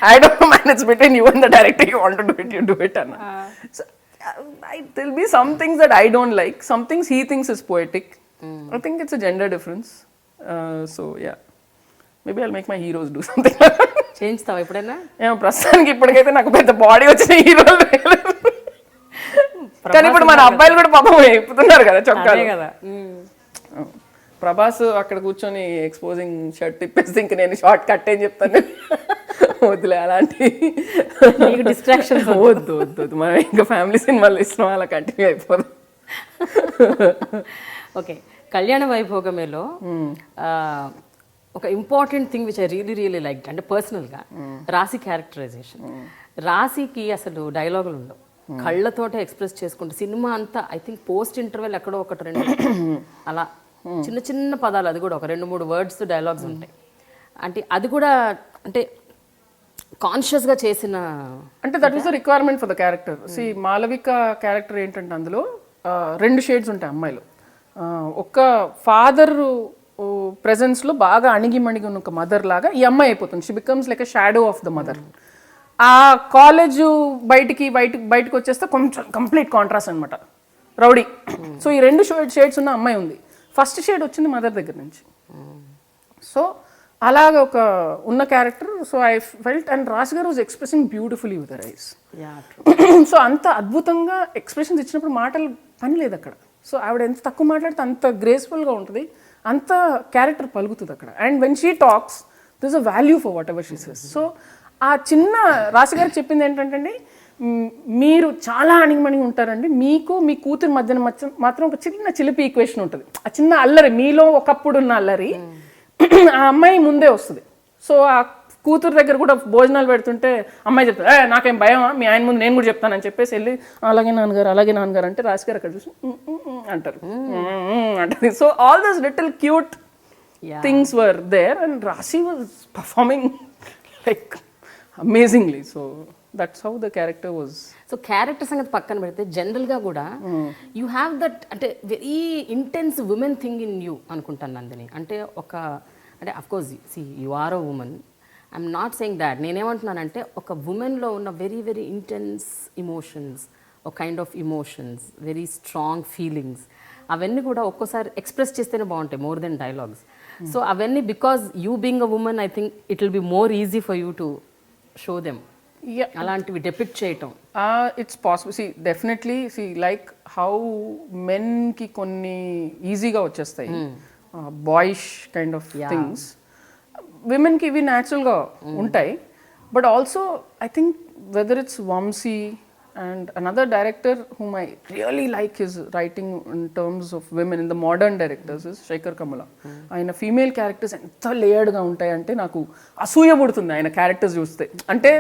I don't know, man, it's between you and the director. You want to do it, you do it, Anna. So, there'll be some things that I don't like. Some things he thinks is poetic. I think it's a gender difference. So, yeah. Maybe I'll make my heroes do something. చేయించుతావా ఎప్పుడైనా? ప్రస్తుతానికి ఇప్పటికైతే నాకు పెద్ద body వచ్చిన హీరోలు కానీ ఇప్పుడు మన అబ్బాయిలు కూడా పాపం ఎప్పుతున్నారు కదా చొక్కాలు కదా. ప్రభాస్ అక్కడ కూర్చొని ఎక్స్పోజింగ్ షర్ట్ తిప్పేసి ఇంక నేను షార్ట్ కట్ అని చెప్తాను. వద్దులే అలాంటి డిస్ట్రాక్షన్ వద్దు వద్దు వద్దు, మనం ఇంకా ఫ్యామిలీ సినిమాలు ఇష్టం అలా కంటిన్యూ అయిపోదు. ఓకే, కళ్యాణ వైభోగమేలో ఒక important thing which I really like అంటే పర్సనల్గా రాశి క్యారెక్టరైజేషన్. రాశికి అసలు డైలాగులు ఉండవు, కళ్ళతోటే ఎక్స్ప్రెస్ చేసుకుంటూ సినిమా అంతా ఐ థింక్ పోస్ట్ ఇంటర్వెల్ ఎక్కడో ఒకటి రెండు అలా చిన్న చిన్న పదాలు, అది కూడా ఒక 2-3 వర్డ్స్ డైలాగ్స్ ఉంటాయి. అంటే అది కూడా అంటే కాన్షియస్గా చేసిన అంటే that is the requirement for the character. See Malavika character ఏంటంటే అందులో 2 షేడ్స్ ఉంటాయి అమ్మాయిలో. ఒక ఫాదర్ ప్రెజెన్స్లో బాగా అణిగిమణిగి ఉన్న ఒక మదర్ లాగా ఈ అమ్మాయి అయిపోతుంది. She becomes like a shadow of the mother. ఆ కాలేజ్ బయటకు వచ్చేస్తే కొంచెం కంప్లీట్ కాంట్రాస్ట్ అనమాట, రౌడీ. సో ఈ 2 షేడ్స్ ఉన్న అమ్మాయి ఉంది. ఫస్ట్ షేడ్ వచ్చింది మదర్ దగ్గర నుంచి. సో అలాగ ఒక ఉన్న character. So I felt and Raj garu was expressing beautifully with their eyes. So అంత అద్భుతంగా ఎక్స్ప్రెషన్స్ ఇచ్చినప్పుడు మాటలు పని లేదు అక్కడ. సో ఆవిడ ఎంత తక్కువ మాట్లాడితే అంత గ్రేస్ఫుల్గా ఉంటుంది, అంత క్యారెక్టర్ పలుకుతుంది అక్కడ. And when she talks this is a value for what ever she says. So ఆ చిన్న రాశి గారికి చెప్పింది ఏంటంటే అండి, మీరు చాలా అణిగిమణిగి ఉంటారండి, మీకు మీ కూతురు మధ్యన మాత్రం ఒక చిన్న చిలిపి ఈక్వేషన్ ఉంటుంది. ఆ చిన్న అల్లరి మీలో ఒకప్పుడు ఉన్న అల్లరి ఆ అమ్మాయి ముందే వస్తుంది. సో ఆ కూతురు దగ్గర కూడా భోజనాలు పెడుతుంటే అమ్మాయి చెప్తారు, నాకేం భయమా, మీ ఆయన ముందు నేను కూడా చెప్తానని చెప్పేసి వెళ్ళి అలాగే నాన్నగారు అంటే రాశి గారు అక్కడ చూసి అంటారు అంటది. So all those little cute things were there and Rashi was performing like amazingly. So that's how the character was. So character సంగతి పక్కన పెడితే జనరల్గా కూడా యూ హ్యావ్ దట్ అంటే very intense woman thing in you అనుకుంటాను నందిని. అంటే ఒక అంటే of course see you are a woman, I'm not saying that. నేనేమంటున్నానంటే ఒక ఉమెన్లో ఉన్న వెరీ వెరీ ఇంటెన్స్ ఇమోషన్స్, ఒక kind of emotions, very strong feelings, అవన్నీ కూడా ఒక్కోసారి ఎక్స్ప్రెస్ చేస్తేనే బాగుంటాయి మోర్ దెన్ డైలాగ్స్. సో అవన్నీ because you being a woman I think it will be more easy for you to show them. అలాంటివి depict చేయటం it's possible. See definitely see like how మెన్కి కొన్ని ఈజీగా వచ్చేస్తాయి బాయిష్ కైండ్ ఆఫ్ థింగ్స్, విమెన్కి ఇవి న్యాచురల్గా ఉంటాయి. But also I think whether it's Vamsi and another director whom I really like his writing in terms of women in the modern directors is Shekhar Kamala. ఆయన female characters ఎంత లేయర్డ్గా ఉంటాయంటే నాకు అసూయ పుడుతుంది ఆయన క్యారెక్టర్స్ చూస్తే. అంటే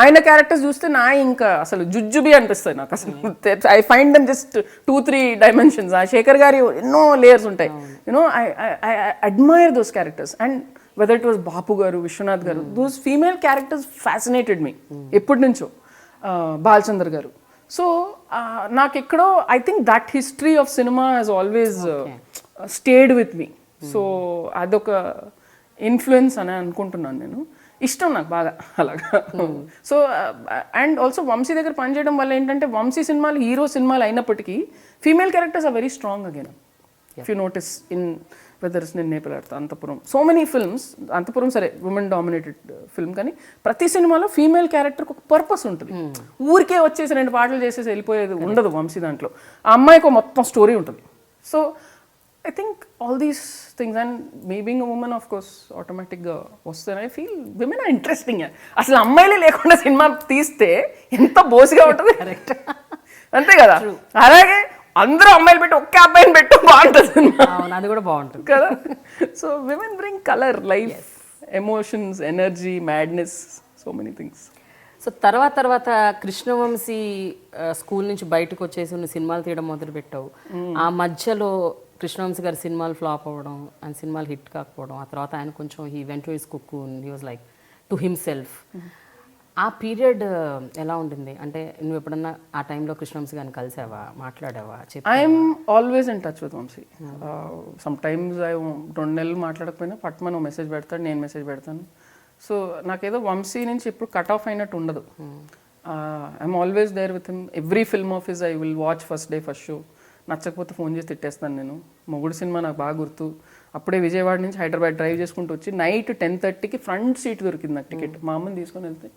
ఆయన క్యారెక్టర్స్ చూస్తే నా ఇంకా అసలు జుజ్జుబి అనిపిస్తాయి నాకు అసలు. I find them just 2-3 dimensions. ఆ శేఖర్ గారి ఎన్నో లేయర్స్ ఉంటాయి. You know I admire those characters. And whether it was Bapu garu, Viswanath garu, those female characters fascinated me ఎప్పటి నుంచో. బాలచంద్ర గారు. సో నాకు ఎక్కడో I think that history of cinema has always stayed with me. So అదొక influence అని అనుకుంటున్నాను నేను. ఇష్టం నాకు బాగా అలాగా. సో అండ్ ఆల్సో వంశీ దగ్గర పనిచేయడం వల్ల ఏంటంటే వంశీ సినిమాలు హీరో సినిమాలు అయినప్పటికీ female characters are very strong again. If you notice in వెదర్స్ Ninne Pelladatha, Antahpuram, so many films. Antahpuram సరే ఉమెన్ డామినేటెడ్ ఫిల్మ్, కానీ ప్రతి సినిమాలో ఫీమేల్ క్యారెక్టర్కి ఒక పర్పస్ ఉంటుంది. ఊరికే వచ్చేసి 2 పాటలు చేసేసి వెళ్ళిపోయేది ఉండదు వంశీ దాంట్లో. ఆ అమ్మాయికి మొత్తం స్టోరీ ఉంటుంది. So I think all these things and me being a woman of course ఆటోమేటిక్గా వస్తాయి. I feel women are interesting. అసలు అమ్మాయిలే లేకుండా సినిమా తీస్తే ఎంత బోసిగా ఉంటుంది. కరెక్ట్, అంతే కదా. అలాగే అందరూ అమ్మాయిలు పెట్టి ఒక్క అబ్బాయిని పెట్టు, బాగుంటుంది సినిమా. అది కూడా బాగుంటుంది కదా. So women bring colour, life, emotions, energy, madness, so many things. So తర్వాత కృష్ణవంశీ స్కూల్ నుంచి బయటకు వచ్చేసి నువ్వు సినిమాలు తీయడం మొదలు పెట్టావు. ఆ మధ్యలో కృష్ణవంశీ గారి సినిమాలు ఫ్లాప్ అవ్వడం, ఆయన సినిమాలు హిట్ కాకపోవడం, ఆ తర్వాత ఆయన కొంచెం he went to his cocoon, he was like to himself. ఆ పీరియడ్ ఎలా ఉండింది? అంటే నువ్వు ఎప్పుడన్నా ఆ టైంలో కృష్ణవంశీ గారిని కలిసావా, మాట్లాడావా? I'm always in touch with Vamsi. Sometimes 2 నెలలు మాట్లాడకపోయినా పట్టుమని మెసేజ్ పెడతాడు, నేను మెసేజ్ పెడతాను. సో నాకేదో వంశీ నుంచి ఎప్పుడు కట్ ఆఫ్ అయినట్టు ఉండదు. I'm always there with him. Every film of his I will watch first day first show. నచ్చకపోతే ఫోన్ చేసి తిట్టేస్తాను నేను. మొగుడు సినిమా నాకు బాగా గుర్తు. అప్పుడే విజయవాడ నుంచి హైదరాబాద్ డ్రైవ్ చేసుకుంటూ వచ్చి నైట్ 10:30కి ఫ్రంట్ సీట్ దొరికింది నాకు టికెట్. మా అమ్మని తీసుకొని వెళ్తే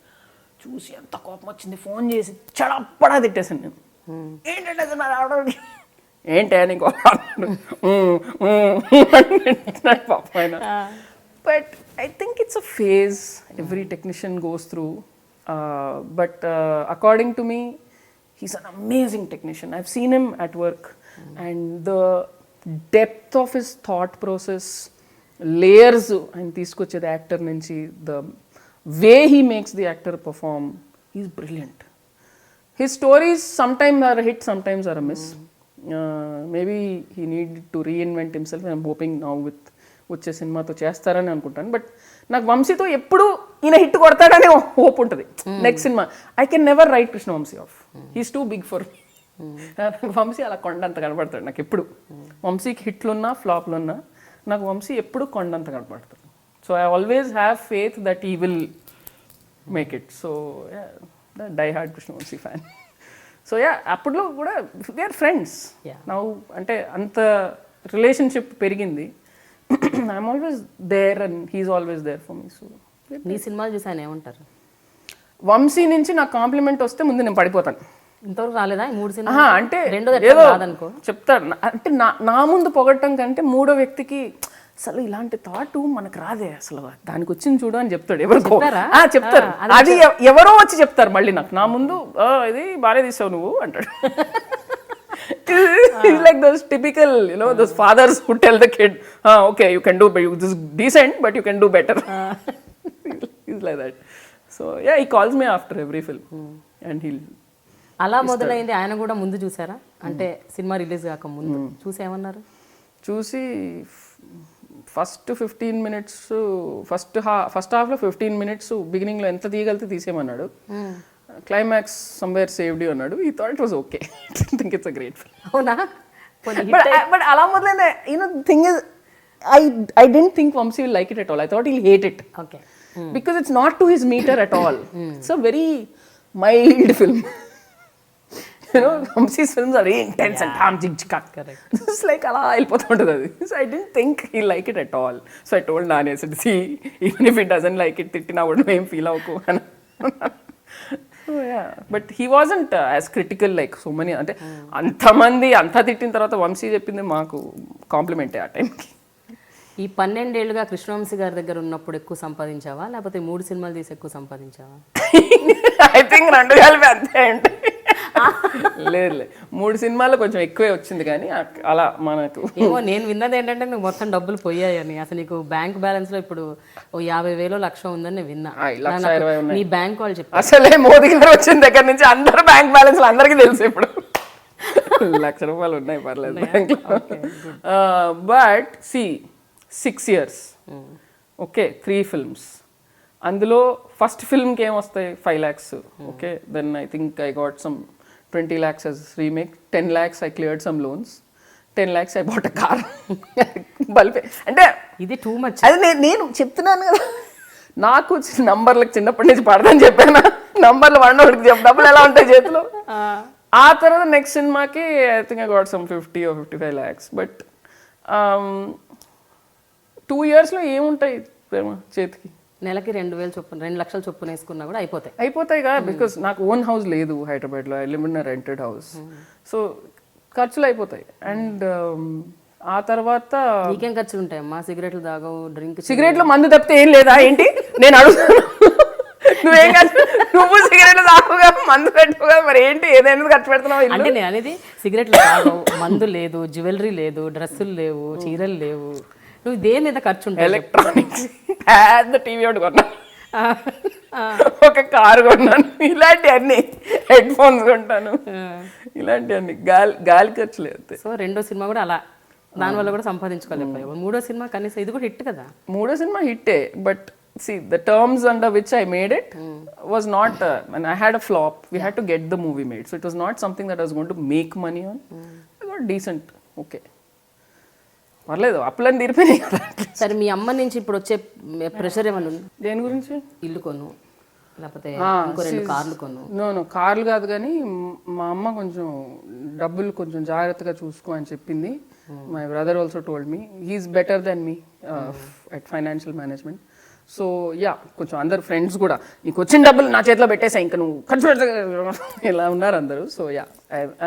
చూసి ఎంత కోపం వచ్చింది, ఫోన్ చేసి చడప్పడా తిట్టేసాను నేను. ఏంటంటే అది నా రావడం, ఏంటే నీకు పాపైన. But I think it's a phase every technician goes through. But according to me he's an amazing technician. I've seen him at work and the depth of his thought process, layers and తీసుకొచ్చే the actor నుంచి, the way he makes the actor perform, he's brilliant. His stories sometimes are a hit, sometimes are a miss. Maybe he needed to reinvent himself and I'm hoping now with వచ్చే సినిమాతో చేస్తారని అనుకుంటాను. But నాకు వంశీతో ఎప్పుడు ఈయన hit కొడతాడనే hope ఉంటుంది. Next cinema I can never write Krishna Vamsi off, he's too big for me. Vamsi అలా కొండంత కనబడతాడు నాకు ఎప్పుడు. వంశీకి హిట్లున్నా ఫ్లాప్లున్నా నాకు వంశీ ఎప్పుడు కొండంత కనబడతాడు. So I always have faith that he will make it. So die hard Krishna Vamsi fan. So అప్పట్లో కూడా దే ఆర్ ఫ్రెండ్స్ నౌ. అంటే అంత రిలేషన్షిప్ పెరిగింది. I'm always there and he's always there for me. So నీ సినిమాలు చూసి ఆయన ఏమంటారు? వంశీ నుంచి నాకు కాంప్లిమెంట్ వస్తే ముందు నేను పడిపోతాను. ఇంతవరకు రాలేదా 3 సినిమా? అంటే ఏదో చెప్తాడు. అంటే నా ముందు పొగట్టం కంటే మూడో వ్యక్తికి అసలు ఇలాంటి థాట్ మనకు రాదే, అసలు దానికి వచ్చింది చూడు అని చెప్తాడు. ఎవరికో చెప్తారు, అది ఎవరో వచ్చి చెప్తారు మళ్ళీ నాకు. నా ముందు ఇది బాగా తీసావు నువ్వు అంటాడు. He's like those typical, you know, those fathers who tell the kid, okay, you can do, this is decent, but you can do better. He's like that. So yeah, he calls me after every film and he'll. అలా మొదలైంది. ఆయన కూడా ముందు చూసారా? అంటే cinema release కాక ముందు చూసి ఏమన్నారు? చూసి ఫస్ట్ 15 మినిట్స్, ఫస్ట్ హాఫ్లో 15 మినిట్స్ బిగినింగ్లో ఎంత తీయగలితే తీసేయమన్నాడు. క్లైమాక్స్ సమ్వేర్ సేవ్డ్ యూ అన్నాడు. ఈ thought it was okay. I think it's a great film. అవునా? బట్ అలా మొదలైన you know thing is I didn't think Vamsi will like it at all. I thought he'll hate it. Okay. Because it's not to his meter at all. It's a very mild film. You know, Vamsi's films are very intense and tam jig jig. Correct. This is like ala elipothuntadi. So I didn't think he'll like it at all. So I told Nani, I said, see, even if he doesn't like it, tittina vodu em feel avku. So yeah, but he wasn't as critical like so many. Ante antamandi anta tittin tarvata Vamsi cheppindi maaku compliment ఆ టైంకి. ఈ 12 ఏళ్ళుగా కృష్ణవంశీ గారి దగ్గర ఉన్నప్పుడు ఎక్కువ సంపాదించావా, లేకపోతే 3 సినిమాలు తీసి ఎక్కువ సంపాదించావా? ఐ థింక్ 2 కలిపి అంతే అంటే. లేదు 3 సినిమాలు కొంచెం ఎక్కువే వచ్చింది, కానీ అలా మనకు ఏమో నేను విన్నది ఏంటంటే నువ్వు మొత్తం డబ్బులు పోయాయని. అసలు నీకు బ్యాంక్ బ్యాలెన్స్ లో ఇప్పుడు 50,000 లక్ష ఉందని నేను విన్నా. నీ బ్యాంక్ వాళ్ళు చెప్పారు. అసలే మోదీ గారు వచ్చిన దగ్గర నుంచి అందరు బ్యాంక్ బ్యాలెన్స్ అందరికీ తెలుసు ఇప్పుడు. ₹1,00,000 ఉన్నాయి, పర్లేదు బ్యాంక్లో. But see 6 years, okay, 3 films. అందులో ఫస్ట్ ఫిల్మ్కి ఏమొస్తాయి 5 lakhs, okay. Then I think I got some 20 lakhs as remake, 10 lakhs I cleared some loans, 10 lakhs I bought a car. బల్పే అంటే ఇది టూ మచ్. అది నేను చెప్తున్నాను కదా, నాకు నంబర్లకు చిన్నప్పటి నుంచి పడదని చెప్పాను. నంబర్లు పడినోడికి డబ్బులు ఎలా ఉంటాయి చేతిలో. ఆ తర్వాత నెక్స్ట్ సినిమాకి I think I got some 50 or 55 lakhs. But 2 yearsలో ఏముంటాయి ప్రేమ చేతికి? నెలకి 2,000 చొప్పున 2 లక్షల చొప్పున వేసుకున్నా కూడా అయిపోతాయి కదా. బికాస్ నాకు ఓన్ హౌస్ లేదు హైదరాబాద్లో, I live in rented house. So ఖర్చులు అయిపోతాయి. అండ్ ఆ తర్వాత నీకేం ఖర్చులు ఉంటాయమ్మా? సిగరెట్లు తాగవు, డ్రింక్, సిగరెట్లో మందు తప్పితే ఏం లేదా ఏంటి? నేను అడుగుతాను. నువ్వేం ఖర్చు, నువ్వు సిగరెట్లు తాగుగా మందు పెట్టుగా, మరి ఏంటి ఏదైనా ఖర్చు పెడుతున్నావు? అంటే నేను అనేది సిగరెట్లు తాగవు, మందు లేదు, జ్యువెలరీ లేదు, డ్రెస్సులు లేవు, చీరలు లేవు, నువ్వు దేని మీద ఖర్చు ఉంటాయి? ఎలక్ట్రానిక్స్, పెద్ద టీవీ ఒకటి కొన్నాను, ఒక కారు కొన్నాను, ఇలాంటివన్నీ, హెడ్ ఫోన్స్ కొంటాను, ఇలాంటివన్నీ గాలి ఖర్చు లేదు. సో 2వ సినిమా కూడా అలా, దానివల్ల కూడా సంపాదించుకోలేకపోయావు. 3వ సినిమా కనీసం ఇది కూడా హిట్ కదా. 3వ సినిమా హిట్టే, but see the terms under which I made it was not and I had a flop. We had to get the movie made, so it was not something that I was going to make money on. I got decent, okay, పర్లేదు, అప్పులని తీరిపోయినాయి కదా. సరే, మీ అమ్మ నుంచి ఇప్పుడు వచ్చే pressure ఏమన్నా ఉంది? దేని గురించి? ఇల్లు కొను, లేకపోతే ఇంకో 2 కార్లు కొను? నో కార్లు కాదు, కానీ మా అమ్మ కొంచెం డబ్బులు కొంచెం జాగ్రత్తగా చూసుకో అని చెప్పింది. My brother also told me he's better than me at financial management. So yeah, కొంచెం అందరు ఫ్రెండ్స్ కూడా నీకు వచ్చిన డబ్బులు నా చేతిలో పెట్టేసా, ఇంకా నువ్వు ఖర్చు పెడతా, ఇలా ఉన్నారు అందరూ. So yeah,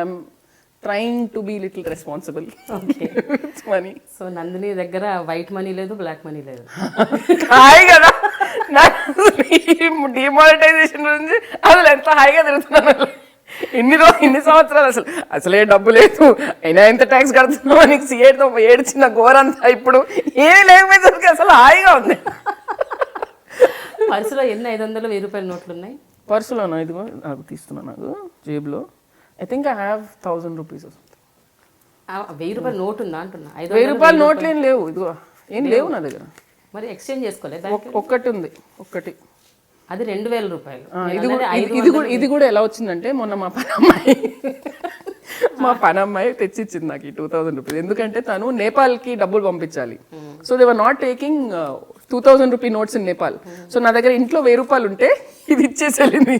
I'm trying to be little responsible money. So Nandini దగ్గర వైట్ మనీ లేదు, బ్లాక్ మనీ లేదు. హాయ్ కదా, డిమానిటైజేషన్ నుంచి అసలు ఎంత హాయిగా తిరుగుతున్నాను. ఇన్ని సంవత్సరాలు అసలే డబ్బు లేదు, అయినా ఎంత ట్యాక్స్ కడుతున్నావు అని సిఏతో ఏడ్చిన ఘోరంతా ఇప్పుడు ఏమీ లేకపోయేసరికి అసలు హాయిగా ఉంది. పర్సులో ఎన్ని 500, 1000 రూపాయల నోట్లు ఉన్నాయి? పర్సులోనా? ఇదిగో నాకు తీస్తున్నా, నాకు జేబులో I think I have 1000 rupees. 1000 రూపాయల నోట్ ఉందా అంటున్నా? 1000 రూపాయల నోట్లు ఏం లేవు, ఇదిగో ఏం లేవు నా దగ్గర. మరి ఎక్స్చేంజ్ చేసుకోలేదు? ఒక్కటి ఉంది, ఒక్కటి, అది 2000 రూపాయలు. ఇది కూడా ఎలా వచ్చిందంటే, మొన్న మా పనమ్మాయి తెచ్చిచ్చింది నాకు ఈ 2000 రూపీస్. ఎందుకంటే తను నేపాల్కి డబ్బులు పంపించాలి. So they were not taking 2000 rupee notes in Nepal. So నా దగ్గర ఇంట్లో 1000 రూపాయలు ఉంటే ఇది ఇచ్చేసి వెళ్ళింది,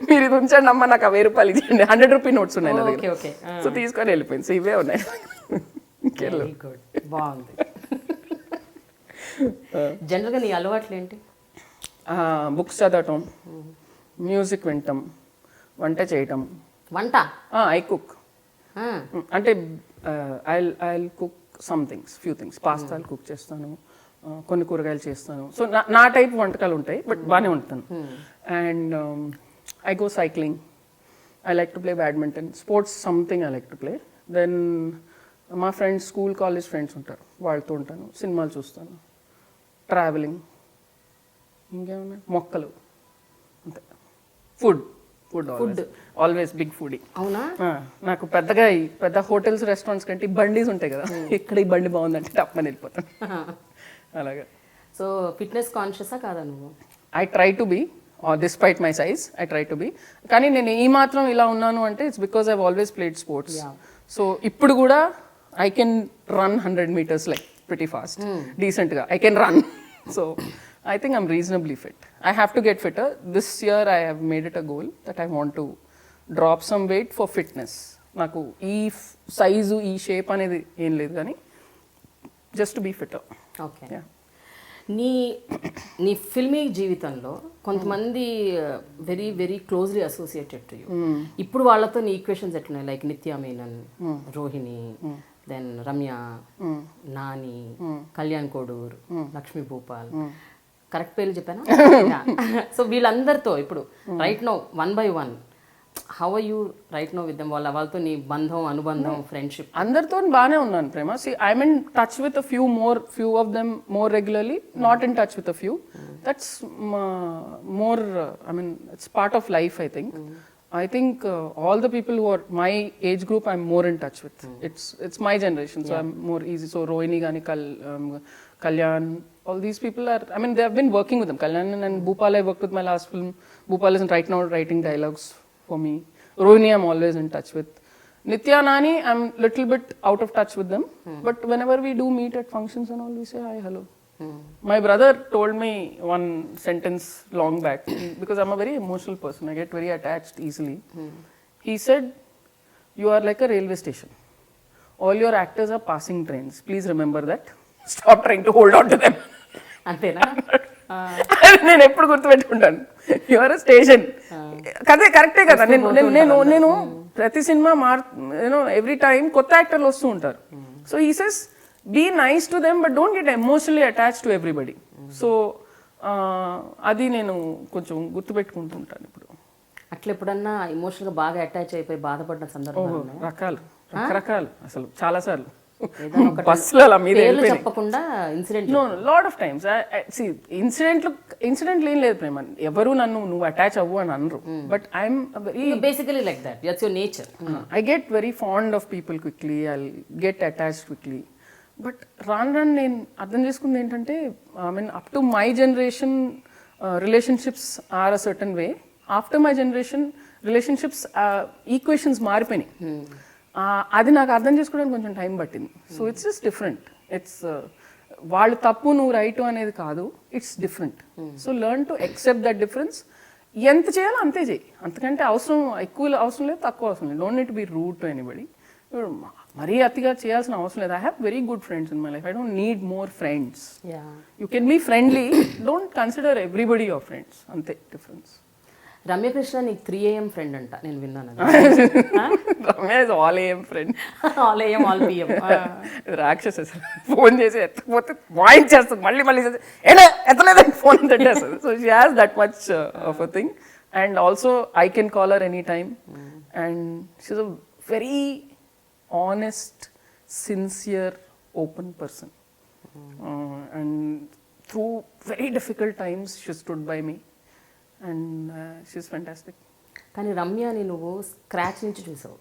మీరు ఇది ఉంచండి అమ్మ, నాకు 1000 రూపాయలు ఇచ్చేయండి. 100 రూపీ నోట్స్ ఉన్నాయి నా దగ్గర. సో తీసుకొని వెళ్ళిపోయింది. సో ఇవే ఉన్నాయి. బాగుంది. జనరల్గా నీ అలవాట్లు ఏంటి? బుక్స్ చదవటం, మ్యూజిక్ వినటం, వంట చేయటం. వంట? I cook. అంటే I cook some things, few things. పాస్తాలు కుక్ చేస్తాను, కొన్ని కూరగాయలు చేస్తాను. సో నా టైప్ వంటకాలు ఉంటాయి, బట్ బాగానే ఉంటాను. And I go cycling, I like to play badminton, sports something I like to play. Then మా ఫ్రెండ్స్, స్కూల్ కాలేజ్ ఫ్రెండ్స్ ఉంటారు, వాళ్ళతో ఉంటాను, సినిమాలు చూస్తాను, ట్రావెలింగ్, ఇంకేమన్నా మొక్కలు, అంతే. Food always big foodie. అవునా? నాకు పెద్ద హోటల్స్, రెస్టారెంట్స్ కంటే బండీస్ ఉంటాయి కదా, ఎక్కడ ఈ బండి బాగుందంటే తప్పని వెళ్ళిపోతాను. అలాగా. సో ఫిట్నెస్ కాన్షియసా కాదా నువ్వు? I try to be, despite my size I try to be. కానీ నేను ఈ మాత్రం ఇలా ఉన్నాను అంటే it's because I always played sports. So ఇప్పుడు కూడా I can run 100 meters like pretty fast, decentగా I can run. So I think I'm reasonably fit. I have to get fitter. This year I have made it a goal that I want to drop some weight for fitness. నాకు ఈ size, ఈ shape అనేది ఏం లేదు, కానీ just to be fitter. Okay. నీ filmy జీవితంలో కొంతమంది very very closely associated to you. ఇప్పుడు వాళ్ళతో నీ ఈక్వేషన్స్ ఎట్లున్నాయి? Like Nithya Menen, Rohini, then Ramya, Nani, Kalyan Kodur, Lakshmi Bhupal. Correct పేర్లు చెప్పానా? సో వీళ్ళందరితో ఇప్పుడు right now 1 by 1 how are you right now with them? వాళ్ళతో నీ బంధం, అనుబంధం, ఫ్రెండ్షిప్? అందరితో బాగానే ఉన్నాను Prema. See, I'm in touch with a few of them more regularly, not in touch with a few. That's more, I mean, it's part of life, I think. I think all the people who are my age group, I'm more in touch with. It's my generation, so I'm more easy. So Rohini Gani, Kalyan, all these people are, I mean, they have been working with them. Kalyan and Bhupal, I worked with my last film. Bhupal is right now writing dialogues for me. Rohini, I'm always in touch with. Nitya, Nani, I'm little bit out of touch with them. But whenever we do meet at functions and all, we say hi, hello. My brother told me one sentence long back, because I'm a very emotional person. I get very attached easily. He said, you are like a railway station. All your actors are passing trains. Please remember that. Stop trying to hold on to them. అంతేనా? నేను ఎప్పుడు గుర్తుపెట్టుకుంటాను, your station. కదే కరెక్టే కదా. నేను ప్రతి cinema every time కొత్త యాక్టర్లు వస్తూ ఉంటారు. So he says be nice to them but don't get emotionally attach to everybody. So అది నేను కొంచెం గుర్తుపెట్టుకుంటూ ఉంటాను ఇప్పుడు. అట్లా ఎప్పుడన్నా ఎమోషనల్గా బాగా అటాచ్ అయిపోయి బాధపడిన సందర్భాలు రకరకాలు అసలు చాలా సార్లు బస్సులో అలా మీద చెప్పకుండా ఇన్సిడెంట్? Lot of times. ఇన్సిడెంట్లు ఏం లేదు ప్రేమ, ఎవరు నన్ను నువ్వు అటాచ్ అవ్వు అని అనరు. But I'm basically like that, that's your nature. I get very fond of people quickly, I get attached quickly. But రాను నేను అర్థం చేసుకుంది ఏంటంటే, I mean up to my generation relationships are a certain way. After my generation relationships equations మారిపోయినాయి. అది నాకు అర్థం చేసుకోవడానికి కొంచెం టైం పట్టింది. So it's just different. It's వాళ్ళు తప్పు నువ్వు రైట్ అనేది కాదు, it's different. So learn to accept that difference. ఎంత చేయాలో అంతే చేయి, అంతకంటే ఎక్కువ అవసరం లేదు, తక్కువ అవసరం లేదు. Don't need to be rude to anybody. మరీ అతిగా చేయాల్సిన అవసరం లేదు. I have very good friends in my life. I don't need more friends. You can be friendly, don't consider everybody your friends, అంతే డిఫరెన్స్. రమ్యకృష్ణ నీకు 3 AM ఫ్రెండ్ అంట, నేను విన్నాను. Ramya is all AM friend. All AM all PM. రాక్షస. Phone చేసి ఎత్తకపోతే వాయించేస్తుంది, మళ్ళీ ఎత్తలేదని ఫోన్ తట్టేస్తుంది. So she has that much of a thing. And also I can call her any time. And she is a very honest, sincere, open person. And through very difficult times, she stood by me. And she's fantastic. కానీ రమ్యని నువ్వు scratch నుంచి చూసావు,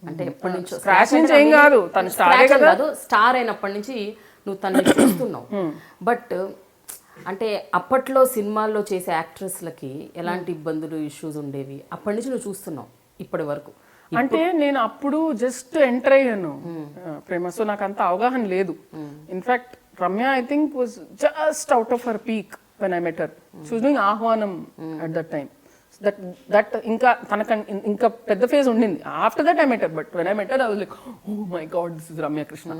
అంటే ఎప్పటి నుంచో. Scratch నుంచి ఏం కాదు, తను స్టార్ కాదు, స్టార్ అయినప్పటి నుంచి నువ్వు తనని చూస్తున్నావు. బట్ అంటే అప్పట్లో సినిమాల్లో చేసే యాక్ట్రెస్లకి ఎలాంటి ఇబ్బందులు, ఇష్యూస్ ఉండేవి, అప్పటి నుంచి నువ్వు చూస్తున్నావు ఇప్పటి వరకు. అంటే నేను అప్పుడు జస్ట్ ఎంటర్ అయ్యాను ప్రేమ, సో నాకు అంత అవగాహన లేదు. In fact Ramya I think was just out of her peak when I met her. She was doing Aahwanam at that time. That ఇంకా ఇంకా పెద్ద ఫేజ్ ఉండింది. After that I met her, but when I met her I was like, oh my god, this is Ramya Krishna.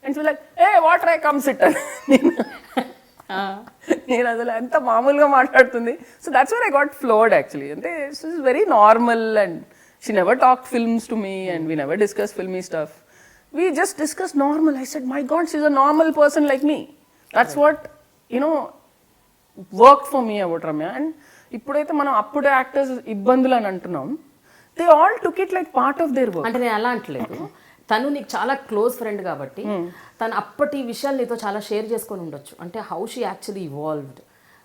And she like, a water I come sit. నేను అసలు ఎంత మామూలుగా మాట్లాడుతుంది. So that's where I got floored actually. అంటే she is very normal and she never talked films to me and we never discussed filmy stuff. We just discussed normal. I said, my God, she's a normal person like me. That's what, worked for me about Ramya. And ippudaithe manam appude actors ibbandulu ani antunnam, they all took it like part of their work. అంటే నేను అలా అంటలేదు, తను నీకు చాలా close friend కాబట్టి తను అప్పటి విషయాలు నీతో చాలా షేర్ చేసుకొని ఉండొచ్చు. అంటే హౌ షీ యాక్చువల్లీ ఇవాల్వ్డ్,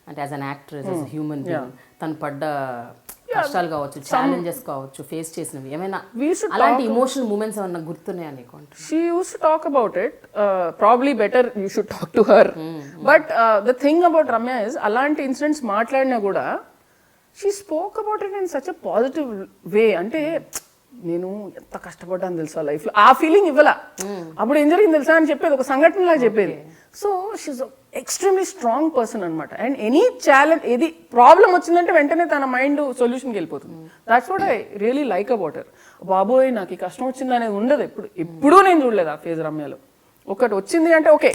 అంటే as an actress, as a human being, తను పడ్డ కష్టాలు కావచ్చు, ఛాలెంజెస్ కావచ్చు, ఫేస్ చేసినవి ఏమైనా అలాంటి ఎమోషనల్ మూమెంట్స్ ఏమన్నా గుర్తున్నాయా నీకు? She used to talk about it. Probably better you should talk to her. But the thing about Ramya is, అలాంటి ఇన్సిడెంట్స్ మాట్లాడినా కూడా she spoke about it in such a positive way. అంటే నేను ఎంత కష్టపడ్డాను తెలుసా లైఫ్లో, ఆ ఫీలింగ్ ఇవ్వాల. అప్పుడు ఏం జరిగింది తెలుసా అని చెప్పేది, ఒక సంఘటనలా చెప్పేది. So she's extremely strong person అనమాట. అండ్ ఎనీ ఛాలెంజ్, ఏది ప్రాబ్లం వచ్చిందంటే వెంటనే తన మైండ్ సొల్యూషన్కి వెళ్ళిపోతుంది. That's what I really like about her. బాబోయ్ నాకు ఈ కష్టం వచ్చింది అనేది ఉండదు. ఎప్పుడూ నేను చూడలేదు ఆ ఫేజ్ రమ్యలో. ఒకటి వచ్చింది అంటే ఓకే,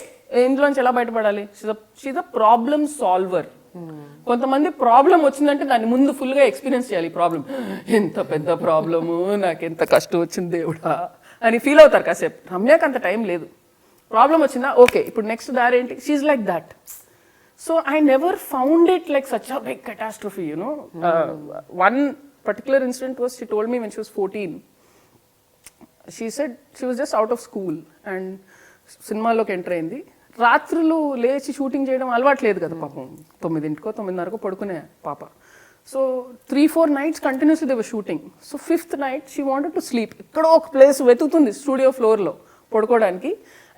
ఇందులోంచి ఎలా బయటపడాలి. She's a problem solver. కొంతమంది ప్రాబ్లం వచ్చిందంటే దాన్ని ముందు ఫుల్గా ఎక్స్పీరియన్స్ చేయాలి. ప్రాబ్లం ఎంత పెద్ద ప్రాబ్లము, నాకు ఎంత కష్టం వచ్చింది దేవుడా అని ఫీల్ అవుతారు కాసేపు. రమ్యకు అంత టైం లేదు. ప్రాబ్లం వచ్చిందా, ఓకే ఇప్పుడు నెక్స్ట్ దారి ఏంటి. She's like that. So I never found it like such a big catastrophe, One particular incident was, she told me when she was 14, she said she was just out of school and సినిమాలోకి enter అయింది. రాత్రులు లేచి shooting చేయడం అలవాట్లేదు కదా పాపం. 9:00కో 9:30కో పడుకునే పాప. So 3-4 nights continuously they were shooting. So 5th night she wanted to sleep. ఎక్కడో ఒక ప్లేస్ వెతుకుతుంది స్టూడియో ఫ్లోర్లో పడుకోవడానికి.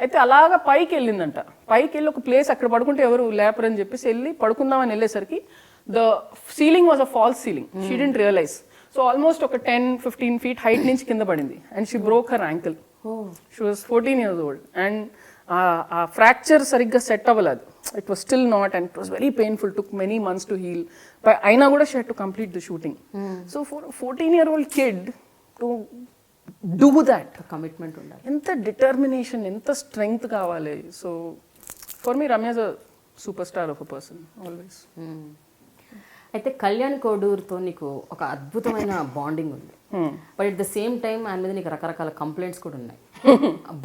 అయితే అలాగా పైకి వెళ్ళిందంట. పైకి వెళ్ళి ఒక ప్లేస్ అక్కడ పడుకుంటే ఎవరు లేపరని చెప్పేసి వెళ్ళి పడుకుందామని వెళ్ళేసరికి the ceiling was a false ceiling. She didn't realise. So almost ఒక 10-15 feet హైట్ నుంచి కింద పడింది. And she broke her ankle. She was 14 years old. And ఆ ఫ్రాక్చర్ సరిగ్గా సెట్ అవ్వలేదు. It was still not, and it was very painful. Took many months to heal. అయినా కూడా she had to complete the shooting. So for 14-year-old kid to do that, commitment ఉండాలి. ఎంత determination, ఎంత strength కావాలి. So for me Ramya is a super star of a person always. అయితే కళ్యాణ్ కోడూరుతో నీకు ఒక అద్భుతమైన బాండింగ్ ఉంది, but at the same time ఆయన మీద నీకు రకరకాల కంప్లైంట్స్ కూడా ఉన్నాయి.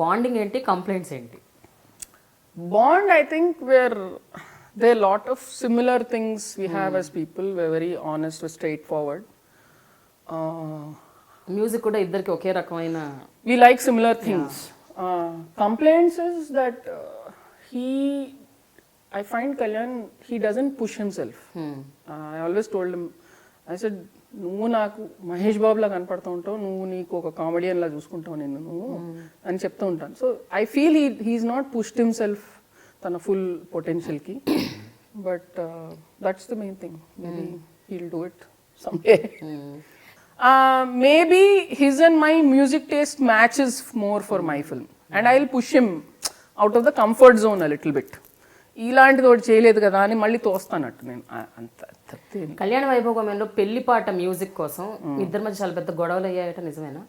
బాండింగ్ ఏంటి, కంప్లైంట్స్ ఏంటి? Bond, I think there are a lot of similar things we have as people. We're very honest, we're straightforward. Music కూడా ఇద్దరికి ఒకే రకమైన. We like similar things. Complaints is that I find Kalyan, he doesn't push himself. I always told him, I said, నువ్వు నాకు మహేష్ బాబులా కనపడుతూ ఉంటావు, నువ్వు నీకు ఒక కామెడియన్ లా చూసుకుంటావు నేను నువ్వు అని చెప్తూ ఉంటాను. So I feel he's not pushed himself తన ఫుల్ పొటెన్షియల్కి, but that's the main thing. Maybe he'll do it someday. Maybe his and my music taste matches more for my film, and I'll push him out of the comfort zone a little bit. ఇలాంటిది ఒకటి చేయలేదు కదా అని మళ్ళీ తోస్తానట్టు నేను. అంత కళ్యాణ వైభోగంలో పెళ్లి పాట మ్యూజిక్ కోసం ఇద్దరి మధ్య చాలా పెద్ద గొడవలు అయ్యాయట, నిజమేనా?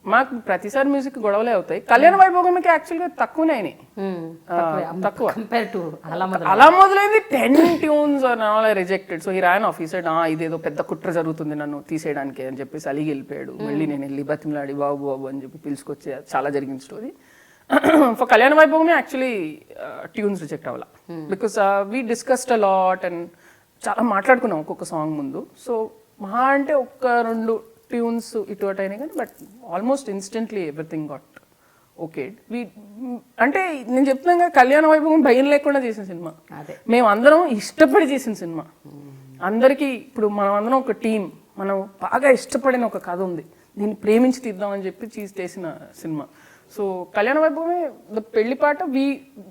మాకు ప్రతిసారి మ్యూజిక్ గొడవలే అవుతాయి. కళ్యాణ వైభోగంకి యాక్చువల్గా తక్కువనే అయినాయి, తక్కువ కంపేర్ టు అలా మొదలైంది. 10 tunes రిజెక్టెడ్. సో ఈ రాయన్ ఆఫీసర్ ఇదేదో పెద్ద కుట్ర జరుగుతుంది నన్ను తీసేయడానికి అని చెప్పేసి అలిగి వెళ్ళిపోయాడు. మళ్ళీ నేను వెళ్ళి బతిమలాడి బాబు బాబు అని చెప్పి పిలుచుకొచ్చే చాలా జరిగిన story. For Kalyana Vaibhavame actually tunes reject అవ్వాల, because we discussed a lot and చాలా మాట్లాడుకున్నాం ఒక్కొక్క సాంగ్ ముందు. సో మహా అంటే 1-2 ట్యూన్స్ ఇటు అటు అయినాయి కానీ, but almost instantly everything got okay. అంటే నేను చెప్తున్నాను కదా, కళ్యాణ వైభవం భయం లేకుండా చేసిన సినిమా, మేము అందరం ఇష్టపడి చేసిన సినిమా. అందరికీ ఇప్పుడు మనం అందరం ఒక టీం, మనం బాగా ఇష్టపడిన ఒక కథ ఉంది, దీన్ని ప్రేమించి తీద్దామని చెప్పి చేసిన సినిమా. సో కళ్యాణ వైభవమే పెళ్లి పాట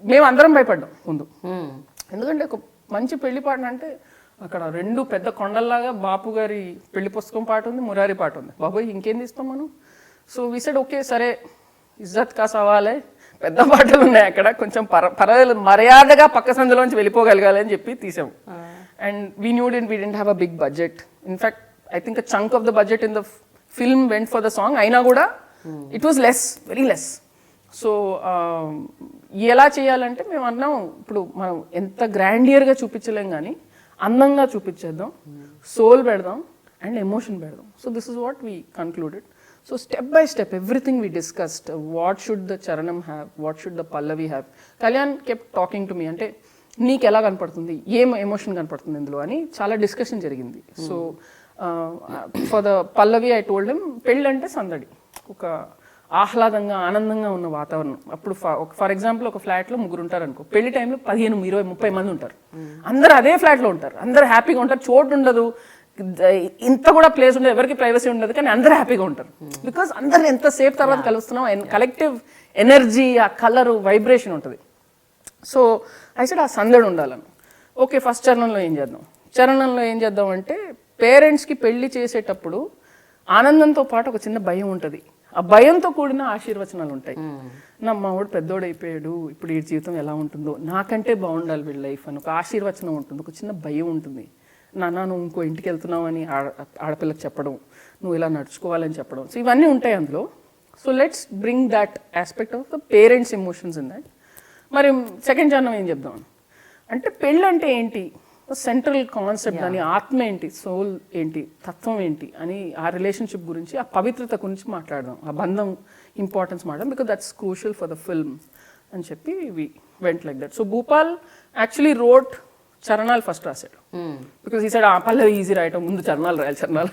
మేము అందరం భయపడ్డాం ముందు, ఎందుకంటే ఒక మంచి పెళ్లి పాట అంటే అక్కడ 2 పెద్ద కొండల్లాగా బాపు గారి పెళ్లి పుస్తకం పాట ఉంది, మురారి పాట ఉంది. బాబోయ్ ఇంకేం తీస్తాం మనం? సో వి సెడ్ ఓకే సరే ఇజ్జత్ కా సవాలే, పెద్ద పాటలు ఉన్నాయి అక్కడ, కొంచెం పర్వాలేదు మర్యాదగా పక్క సందులోంచి వెళ్ళిపోగలగాలి అని చెప్పి తీసాము. And we didn't have a big budget. In fact I think a chunk of the budget in the film went for the song, అయినా కూడా it was less, very less. So ఎలా చేయాలంటే మేము అన్నాం, ఇప్పుడు మనం ఎంత గ్రాండియర్గా చూపించలేం కానీ అందంగా చూపించేద్దాం, సోల్ పెడదాం అండ్ ఎమోషన్ పెడదాం. So this is what we concluded. So step by step everything we discussed. What should the charanam have, what should the pallavi have. Kalyan kept talking to me, అంటే నీకు ఎలా కనపడుతుంది, ఏం ఎమోషన్ కనపడుతుంది ఇందులో అని చాలా డిస్కషన్ జరిగింది. So for the Pallavi I told him, పెళ్ళి అంటే సందడి, ఒక ఆహ్లాదంగా ఆనందంగా ఉన్న వాతావరణం. అప్పుడు ఫర్ ఎగ్జాంపుల్ ఒక ఫ్లాట్లో 3 ఉంటారు అనుకో, పెళ్లి టైంలో 15, 20, 30 మంది ఉంటారు. అందరు అదే ఫ్లాట్లో ఉంటారు, అందరు హ్యాపీగా ఉంటారు, చోటు ఉండదు, ఇంత కూడా ప్లేస్ ఉండదు, ఎవరికి ప్రైవసీ ఉండదు, కానీ అందరు హ్యాపీగా ఉంటారు. బికాస్ అందరు ఎంతసేపు తర్వాత కలుస్తున్నాం, కలెక్టివ్ ఎనర్జీ, ఆ కలరు వైబ్రేషన్ ఉంటుంది. సో ఐ సెడ్ ఆ సందడి ఉండాలని. ఓకే ఫస్ట్ చరణంలో ఏం చేద్దాం అంటే, పేరెంట్స్కి పెళ్లి చేసేటప్పుడు ఆనందంతో పాటు ఒక చిన్న భయం ఉంటుంది, ఆ భయంతో కూడిన ఆశీర్వచనాలు ఉంటాయి. మా వాడు పెద్దోడైపోయాడు, ఇప్పుడు ఈ జీవితం ఎలా ఉంటుందో, నాకంటే బాగుండాలి వీళ్ళ లైఫ్ అని ఒక ఆశీర్వచనం ఉంటుంది, ఒక చిన్న భయం ఉంటుంది. నాన్న నువ్వు ఇంకో ఇంటికి వెళ్తున్నావు అని ఆడపిల్లకి చెప్పడం, నువ్వు ఇలా నడుచుకోవాలని చెప్పడం. సో ఇవన్నీ ఉంటాయి అందులో. So let's bring that aspect of the parents emotions in that. మరి సెకండ్ చరణం ఏం చెప్దాం అంటే, పెళ్ళి అంటే ఏంటి, సెంట్రల్ కాన్సెప్ట్, దాని ఆత్మ ఏంటి, సోల్ ఏంటి, తత్వం ఏంటి అని, ఆ రిలేషన్షిప్ గురించి, ఆ పవిత్రత గురించి మాట్లాడదాం, ఆ బంధం ఇంపార్టెన్స్ మాట్లాడదాం, because that's crucial for the film అని చెప్పి we went like that. So Bhupal actually wrote చరణాలు ఫస్ట్ రాశాడు, బికాస్ ఈ సైడ్ ఆ పల్లవి ఈజీ రాయటం, ముందు చరణాలు రాయాలి, చరణాలు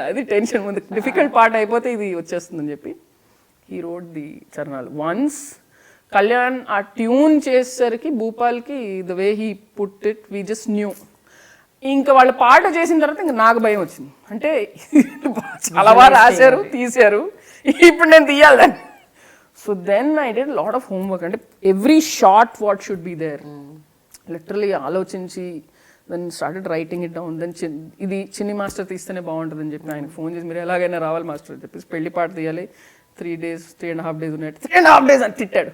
అది టెన్షన్, ముందు డిఫికల్ట్ పార్ట్ అయిపోతే ఇది వచ్చేస్తుందని చెప్పి హీ రోట్ ది చరణాలు. వన్స్ కళ్యాణ్ ఆ ట్యూన్ చేసేసరికి భూపాల్కి the way he put it we just knew. ఇంకా వాళ్ళు పాట చేసిన తర్వాత ఇంకా నాకు భయం వచ్చింది, అంటే చాలా బాగా రాశారు, తీశారు, ఇప్పుడు నేను తీయాలి దాన్ని. So then I did lot of homework, అంటే every shot what should be there, literally ఆలోచించి then started writing it down. Then ఇది చిన్ని మాస్టర్ తీస్తేనే బాగుంటుందని చెప్పి ఆయన ఫోన్ చేసి, మీరు ఎలాగైనా రావాలి మాస్టర్ అని చెప్పేసి, పెళ్లి పాట తీయాలి, 3.5 days ఉన్నాయి, 3.5 days అని తిట్టాడు.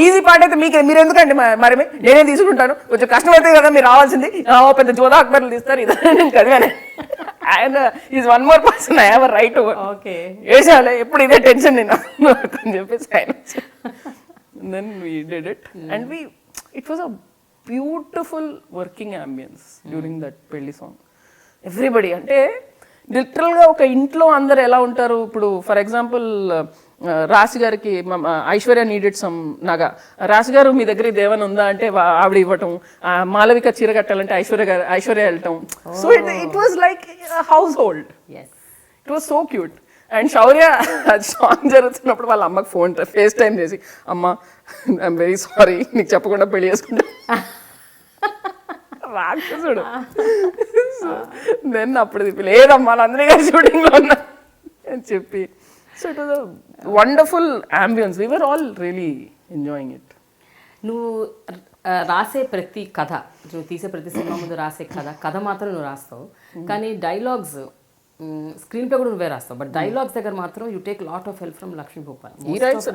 ఈజీ పాట అయితే మీరు ఎందుకండి, మరి నేనే తీసుకుంటాను, కొంచెం కష్టం అయితే కదా మీరు రావాల్సింది, పెద్ద జోదా అక్బర్లు తీస్తారు, ఇది నేను చదివాను. ఆయన is one more person I have right okay వేసాలే, ఎప్పుడు ఇదే టెన్షన్ నేను అని చెప్పేసి ఆయన then we did it. And it was a beautiful working ambience during that పెళ్లి సాంగ్. ఎవ్రీబడి అంటే లిటరల్గా ఒక ఇంట్లో అందరు ఎలా ఉంటారు. ఇప్పుడు ఫర్ ఎగ్జాంపుల్ రాశి గారికి ఐశ్వర్య నీడెడ్ సమ్ నగ, రాశి గారు మీ దగ్గర దేవన్ ఉందా అంటే ఆవిడ ఇవ్వటం, మాలవిక చీర కట్టాలంటే ఐశ్వర్య వెళ్ళటం. So it was like house hold. It was so cute. And Shaurya song జరుగుతున్నప్పుడు వాళ్ళ అమ్మకి ఫేస్ టైం చేసి, అమ్మ ఐఎమ్ వెరీ సారీ నీకు చెప్పకుండా పెళ్లి చేసుకుంటా రాక్షసుడు. దెన్ అప్పుడు లేదమ్మా నందిని గారి షూటింగ్లో ఉన్నా అని చెప్పి. So it was a wonderful ambience. We were all really enjoying it. నువ్వు రాసే ప్రతి కథ, నువ్వు తీసే ప్రతి సినిమా ముందు రాసే కథ మాత్రం నువ్వు రాస్తావు, కానీ డైలాగ్స్ స్క్రీన్ ప్లే కూడా నువ్వే రాస్తావు. బట్ డైలాగ్స్ దగ్గర మాత్రం you take lot of help from Lakshmi Bhupal.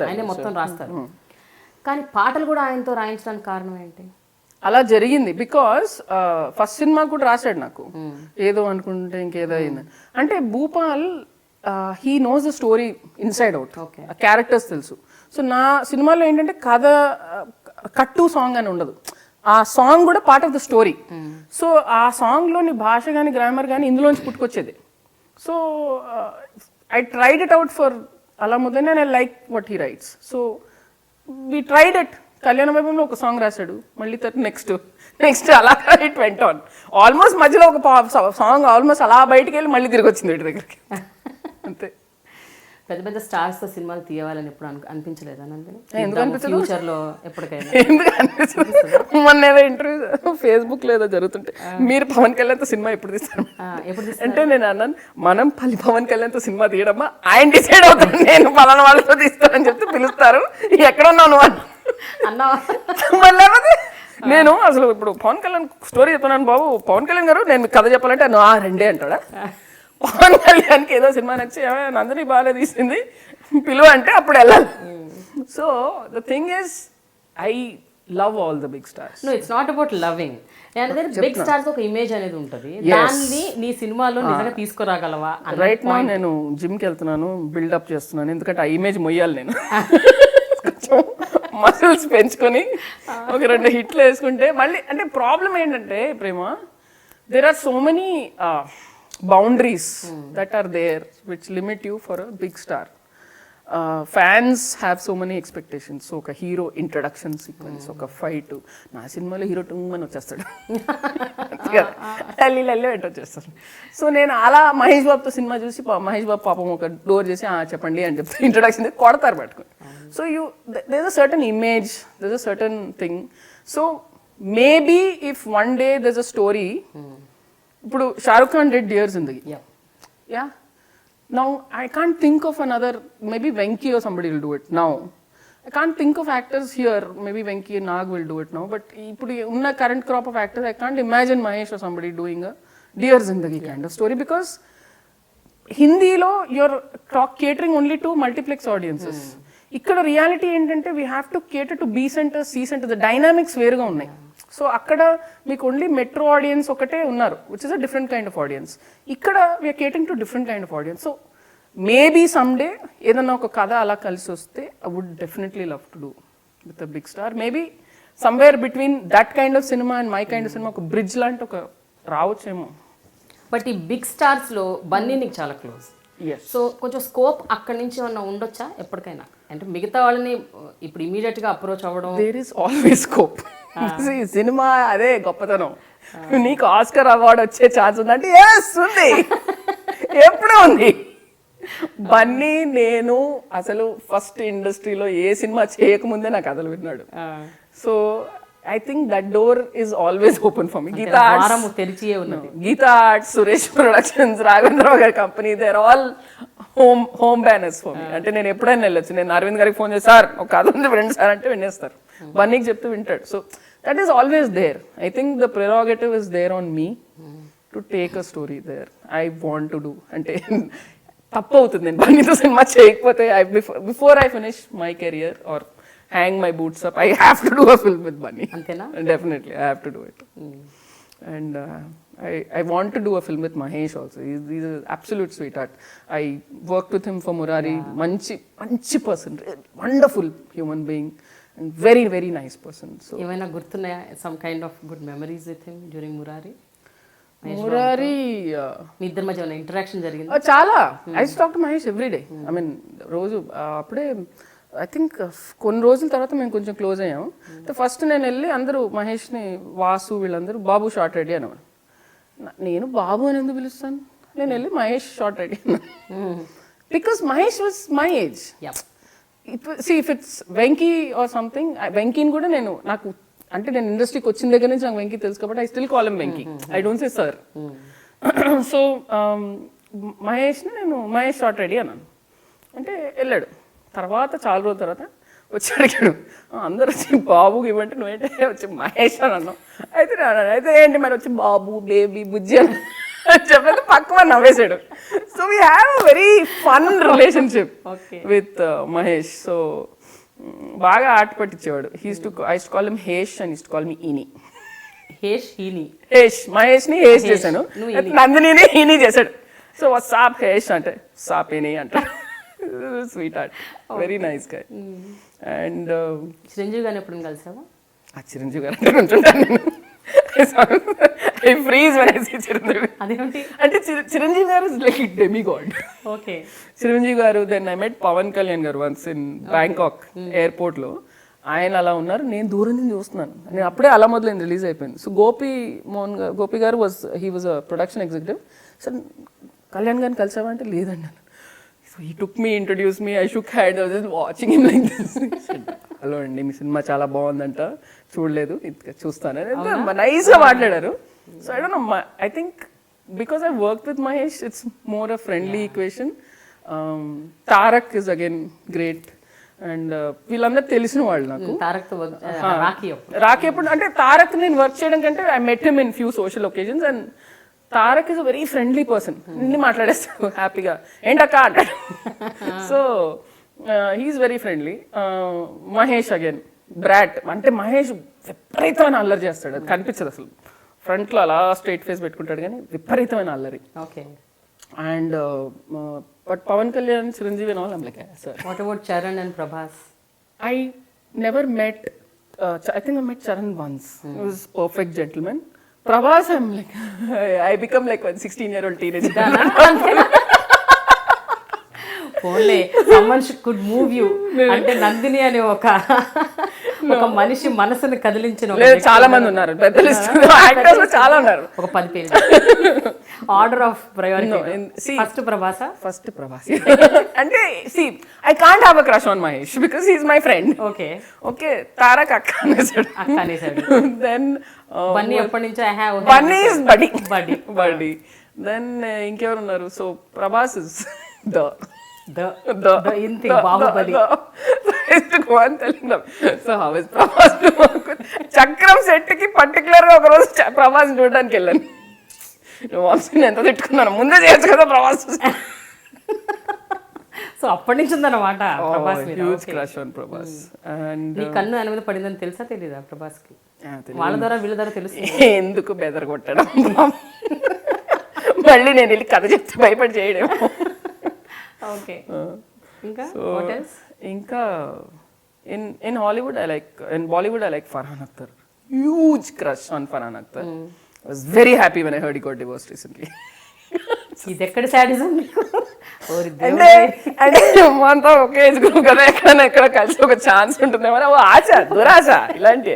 ఆయనే మొత్తం రాస్తారు, కానీ పాటలు కూడా ఆయనతో రాయించడానికి కారణం ఏంటి? అలా జరిగింది బికాస్ ఫస్ట్ సినిమా కూడా రాశాడు నాకు, ఏదో అనుకుంటే ఇంకేదో అయింది. అంటే Bhupal he knows the story inside out, characters తెలుసు. సో నా సినిమాలో ఏంటంటే కథ కట్టు సాంగ్ అని ఉండదు, ఆ సాంగ్ కూడా part of the story. So ఆ సాంగ్లోని భాష కానీ గ్రామర్ కానీ ఇందులోంచి పుట్టుకొచ్చేది. So I tried it out for Alamuddin and I like what he writes. So we tried it. Kalyana వైభవంలో ఒక సాంగ్ రాశాడు, మళ్ళీ నెక్స్ట్ అలా ఇట్ వెంట్ ఆన్. ఆల్మోస్ట్ మధ్యలో ఒక సాంగ్ ఆల్మోస్ట్ అలా బయటికి వెళ్ళి మళ్ళీ తిరిగి వచ్చింది వీటి దగ్గరికి, అంతే. పెద్ద పెద్ద స్టార్స్ తో సినిమాలు తీయాలని ఎప్పుడు అనిపించలేదా నందిని? ఎందుకు అనిపించదు? ఫ్యూచర్ లో ఎప్పటికైనా ఎందుకు అనిపించదు? మొన్న ఏదో ఇంటర్వ్యూ ఫేస్బుక్ లో ఏదో జరుగుతుంటే, మీరు పవన్ కళ్యాణ్ తో సినిమా ఎప్పుడు తీస్తారు అంటే నేను అన్నాను, మనం పవన్ కళ్యాణ్ తో సినిమా తీయడమ్మా, ఆయన డిసైడ్ అవుతాను, నేను పలానా వాళ్ళతో తీస్తానని చెప్తే పిలుస్తారు, ఎక్కడున్నావు నువ్వు అన్నా. మళ్ళీ నేను అసలు ఇప్పుడు పవన్ కళ్యాణ్ స్టోరీ చెప్తున్నాను, బాబు పవన్ కళ్యాణ్ గారు నేను మీకు కథ చెప్పాలంటే నువ్వు రెండే అంటాడా? పవన్ కళ్యాణ్కి ఏదో సినిమా నచ్చి నందిని బాగా తీసింది పిలువ అంటే అప్పుడు వెళ్ళాలి. So the thing is I love all the big stars. No, it's not about loving. Big stars ఒక ఇమేజ్ అనేది ఉంటుంది, దాన్ని నీ సినిమాలో నిజంగా తీసుకురాగలవా? రైట్ నా నేను జిమ్కి వెళ్తున్నాను, బిల్డప్ చేస్తున్నాను, ఎందుకంటే ఆ ఇమేజ్ మొయ్యాలి నేను. మసిల్స్ పెంచుకొని ఒక 2 హిట్లు వేసుకుంటే మళ్ళీ. అంటే ప్రాబ్లం ఏంటంటే Prema, there are so many boundaries that are there which limit you for a big star. Fans have so many expectations. So oka hero introduction sequence, oka fight, na సినిమాలో hero టుంగమని వచ్చేస్తాడు, లల్లి వెంట వచ్చేస్తాడు. సో నేను అలా మహేష్ బాబుతో cinema చూసి మహేష్ బాబు పాపం ఒక డోర్ చేసి చెప్పండి అని చెప్తే ఇంట్రొడక్షన్ కొడతారు పట్టుకొని. So there's a certain image, there's a certain thing. So maybe if one day there's a story, ఇప్పుడు Shahrukh Khan did Dear Zindagi. Yeah. Now I can't think of another, maybe Venki or somebody will do it now. I can't think of actors here, maybe Venki and Nag will do it now, but ఇప్పుడు ఉన్న current crop of actors, I can't imagine Mahesh or somebody doing a Dear Zindagi kind of story, because హిందీలో you're catering only to multiplex audiences. ఇక్కడ reality ఏంటంటే we have to cater to B centre, C centre, the dynamics వేరుగా ఉన్నాయి. So అక్కడ మీకు only metro audience ఒకటే ఉన్నారు, which is a different kind of audience. ఇక్కడ we're catering to different kind of audience. So maybe someday ఏదన్నా ఒక కథ అలా కలిసి వస్తే I would definitely love to do with a big star. Maybe somewhere between that kind of cinema and my kind of cinema ఒక bridge లాంటి ఒక రావచ్చేమో. బట్ ఈ బిగ్ స్టార్స్లో బన్నీ నీకు చాలా క్లోజ్. సో కొంచెం స్కోప్ అక్కడి నుంచి ఏమన్నా ఉండొచ్చా ఎప్పటికైనా? అంటే మిగతా వాళ్ళని ఇప్పుడు ఇమీడియట్ గా అప్రోచ్ అవ్వడం, there is always scope. Cinema అదే గొప్పతనం. నీకు ఆస్కర్ అవార్డు వచ్చే ఛాన్స్ ఉందంటే ఎస్ ఉంది, ఎప్పుడూ ఉంది. బన్నీ నేను అసలు ఫస్ట్ ఇండస్ట్రీలో ఏ సినిమా చేయకముందే నాకు కథలు విన్నాడు. So I think that door is always open for me. Geeta Arts, Suresh Productions, Raghavendra gaరి company, they're all home banners for me. అంటే నేను ఎప్పుడైనా వెళ్ళొచ్చు. నేను అరవింద్ గారికి ఫోన్ చేసి సార్ ఒక కథ ఉంది ఫ్రెండ్ సార్ అంటే వినేస్తారు, బన్నీకి చెప్తే వింటాడు. So that is always there. I think the prerogative is there on me to take a story there. I want to do. అంటే తప్పు అవుతుంది నేను బన్నీతో సినిమా చేయకపోతే. Before I finish my career or hang my boots up, I have to do a film with Bunny. Antena? Definitely, I have to do it. And I want to do a film with Mahesh also. He's an absolute sweetheart. I worked with him for Murari. Manchi person, wonderful human being. And very very nice person. So ఏమైనా గుర్తున్నాయా some kind of good memories with him during Murari? Murari మీ ఇద్దరి మధ్య ఏమైనా interaction జరిగింది? చాలా. I talk to Mahesh everyday. I mean రోజు అప్పుడే ఐ థింక్ కొన్ని రోజుల తర్వాత మేము కొంచెం క్లోజ్ అయ్యాము. ఫస్ట్ నేను వెళ్ళి అందరూ మహేష్ని, వాసు వీళ్ళందరూ బాబు షార్ట్ రెడీ అనేవాడు. నేను బాబు అని ఎందుకు పిలుస్తాను, నేను వెళ్ళి మహేష్ షార్ట్ రెడీ అన్నాను. Because Mahesh was my age. See, if it's Venky or something, వెంకీని కూడా నేను నాకు అంటే నేను ఇండస్ట్రీకి వచ్చిన దగ్గర నుంచి నాకు వెంకీ తెలుసు కాబట్టి I still call him Venky, I don't say sir. So మహేష్ని నేను మహేష్ షార్ట్ రెడీ అన్నాను. అంటే వెళ్ళాడు. తర్వాత చాలా రోజుల తర్వాత వచ్చి అడిగాడు, అందరు వచ్చి బాబుకి ఇవ్వంటే నువ్వేంటే వచ్చి మహేష్ అని అన్నావు. అయితే ఏంటి మరి వచ్చి బాబు బేబీ బుజ్జి అని చెప్పేది పక్కన నవ్వేశాడు. So we have a very fun relationship with Mahesh. So బాగా ఆట పట్టించేవాడు. I to call him Hesh and to call me ఈని. హేష్ మహేష్ని హేష్ చేశాను, నందిని ఈని చేశాడు. సో సాప్ హేష్ అంటే సాప్ ఈని అంటాడు. Sweet heart, very nice guy. And Chiranjeevi గారిని ఎప్పుడు కలిసావా? చిరంజీవి గారు అంటే ఉంటుంటాను చిరంజీవి. అంటే Chiranjeevi garu is like demigod. Okay. Chiranjeevi garu, then I met Pawan Kalyan garu once in Bangkok airport లో. ఆయన అలా ఉన్నారు, నేను దూరం నుంచి చూస్తున్నాను. నేను అప్పుడే అలా మొదలైంది, రిలీజ్ అయిపోయింది. సో గోపి గారు he was a production executive. Sir Kalyan గారిని కలిసావంటే లేదండి. So he took me, introduce me, I shook hand, I was just watching him like this. Hello అండి, మీ సినిమా చాలా బాగుందంట, చూడలేదు, చూస్తాను, నైస్ గా మాట్లాడారు. So I don't no, I think because I work with Mahesh it's more a friendly equation. Tarak is again great. And వీళ్ళందరూ తెలిసిన వాళ్ళు నాకు. రాఖీ ఎప్పుడు అంటే తారక్ నేను వర్క్ చేయడం కంటే I met him in few social occasions. And Tarak is a very friendly person. అన్ని మాట్లాడేస్తాడు హ్యాపీగా, ఏంటక్క అంటాడు. So he's very friendly. Mahesh again brat. అంటే మహేష్ విపరీతమైన అల్లరి చేస్తాడు, అది కనిపించదు అసలు. ఫ్రంట్లో అలా స్ట్రైట్ ఫేస్ పెట్టుకుంటాడు కానీ విపరీతమైన అల్లరి. Okay. And but Pawan Kalyan, Chiranjeevi and all, I'm like, sir. What about Charan and Prabhas? I never met, I think I met Charan once. He was perfect gentleman. Prabhas, I'm like, I become like a 16-year-old teenager. Only someone could move you. అంటే నందిని అనే ఒక మనిషి మనసుని కదిలించిన చాలా మంది ఉన్నారు, పెద్ద list actors చాలా ఉన్నారు, ఒక 10 పేర్లు. ఆర్డర్ ఆఫ్ ప్రయారిటీ ఫస్ట్ ప్రభాసా? ఫస్ట్ ప్రభాస్. అంటే see, I can't have a crush on Mahesh because he is my friend. Okay, Tarak అక్క అనేసాడు. Then బన్నీ ఎప్పటి నుంచి I have Bunny is buddy. Then ఇంకెవరు ఉన్నారు? So Prabhas is the Baahubali. So how is Prabhas to work with? చక్రం set కి particular గా ఒక రోజు ప్రభాస్ చూడడానికి వెళ్ళాను. వంశీని ఎంత తిట్టుకున్నాను, ముందే చేయొచ్చు కదా ప్రభాస్. సో అప్పటి నుంచి ఉందన్నమాట ప్రభాస్ మీద huge crush on Prabhas. And నీ కన్ను ఆయన మీద పడిందని తెలుసా తెలీదా ప్రభాస్ కి? వాళ్ళ ద్వారా వీళ్ళ ద్వారా తెలుసు. ఎందుకు బెదర్ కొట్టడం, మళ్ళీ నేను వెళ్ళి కథ చెప్తే భయపడి చేయడేమో. ఓకే. ఇంకా ఇంకా in Hollywood I like, in Bollywood I like Farhan Akhtar. Huge crush on Farhan Akhtar. I was very happy when I heard he got divorced recently. ఇది ఎక్కడ సాడిజం? అంటే అంతా ఒకే ఏజ్ గ్రూప్ కదా, ఎక్కడ కలిసి ఒక ఛాన్స్ ఉంటుందేమో, ఆశ దురాశ ఇలాంటి.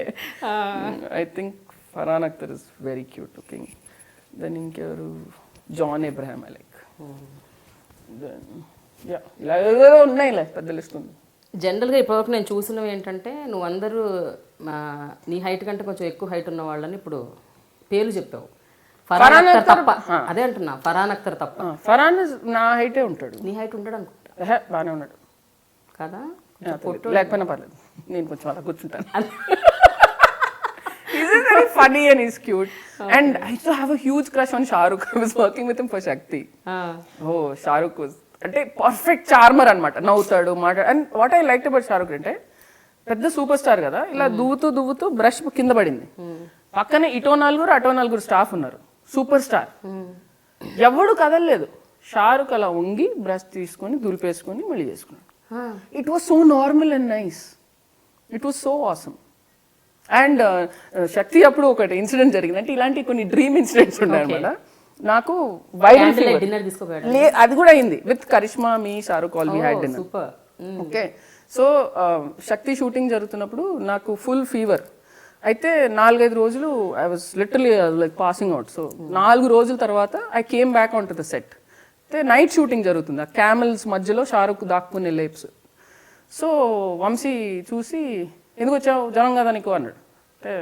I think Farhan Akhtar is very cute looking. Then ఇంకెవరు? John Abraham I like. Then ఇలా ఉన్నాయి, ఇలా పెద్ద లిస్ట్ ఉంది. జనరల్గా ఇప్పటివరకు నేను చూసినవి ఏంటంటే, నువ్వు అందరూ నీ హైట్ కంటే కొంచెం ఎక్కువ హైట్ ఉన్న వాళ్ళని ఇప్పుడు పేర్లు చెప్పావు. ఫర్హాన్ అఖ్తర్ తప్ప, అదే అంటున్నా, ఫర్హాన్ అఖ్తర్ తప్ప. ఫర్హాన్ నా హైటే ఉంటాడు. నీ హైట్ ఉంటాడు అనుకుంటా. బాగానే ఉన్నాడు కదా, లేకపోయినా పర్లేదు, నేను కొంచెం అలా కూర్చుంటాను. He's very funny and he's cute. And I used to have a huge crush on Shah Rukh. I was working with him for Shakti. Oh, Shah Rukh was అంటే పర్ఫెక్ట్ చార్మర్ అనమాట, నవ్వుతాడు, మాట్లాడు. And what I like about Shahrukh అంటే, పెద్ద super star కదా, ఇలా దువ్వుతూ brush కింద పడింది, పక్కనే ఇటో 4 స్టాఫ్ ఉన్నారు, సూపర్ స్టార్, ఎవడు కదలలేదు. షారుఖ్ అలా వంగి బ్రష్ తీసుకొని దులిపేసుకొని మళ్ళీ చేసుకున్నాడు. It was so normal and nice. It was so awesome. And Shakti అప్పుడు ఒకటి ఇన్సిడెంట్ జరిగింది, అంటే ఇలాంటి కొన్ని డ్రీమ్ ఇన్సిడెంట్స్ ఉన్నాయి అనమాట. నాకు వైరల్ ఫీవర్, డిన్నర్ తీసుకోపోయాడు. అది కూడా అయింది with Karishma, me Shahrukh, all we had dinner. Super. Okay, so Shakti shooting జరుగుతున్నప్పుడు నాకు ఫుల్ ఫీవర్. అయితే 4-5 రోజులు I was literally like passing out. So 4 రోజుల తర్వాత I came back on to the set. అయితే నైట్ షూటింగ్ జరుగుతుంది, ఆ క్యామెల్స్ మధ్యలో షారుఖ్ దాక్కుని వెళ్ళే ఎపిసోడ్. సో వంశీ చూసి, ఎందుకు వచ్చావు, జనం కదా నీకు అన్నాడు. అంటే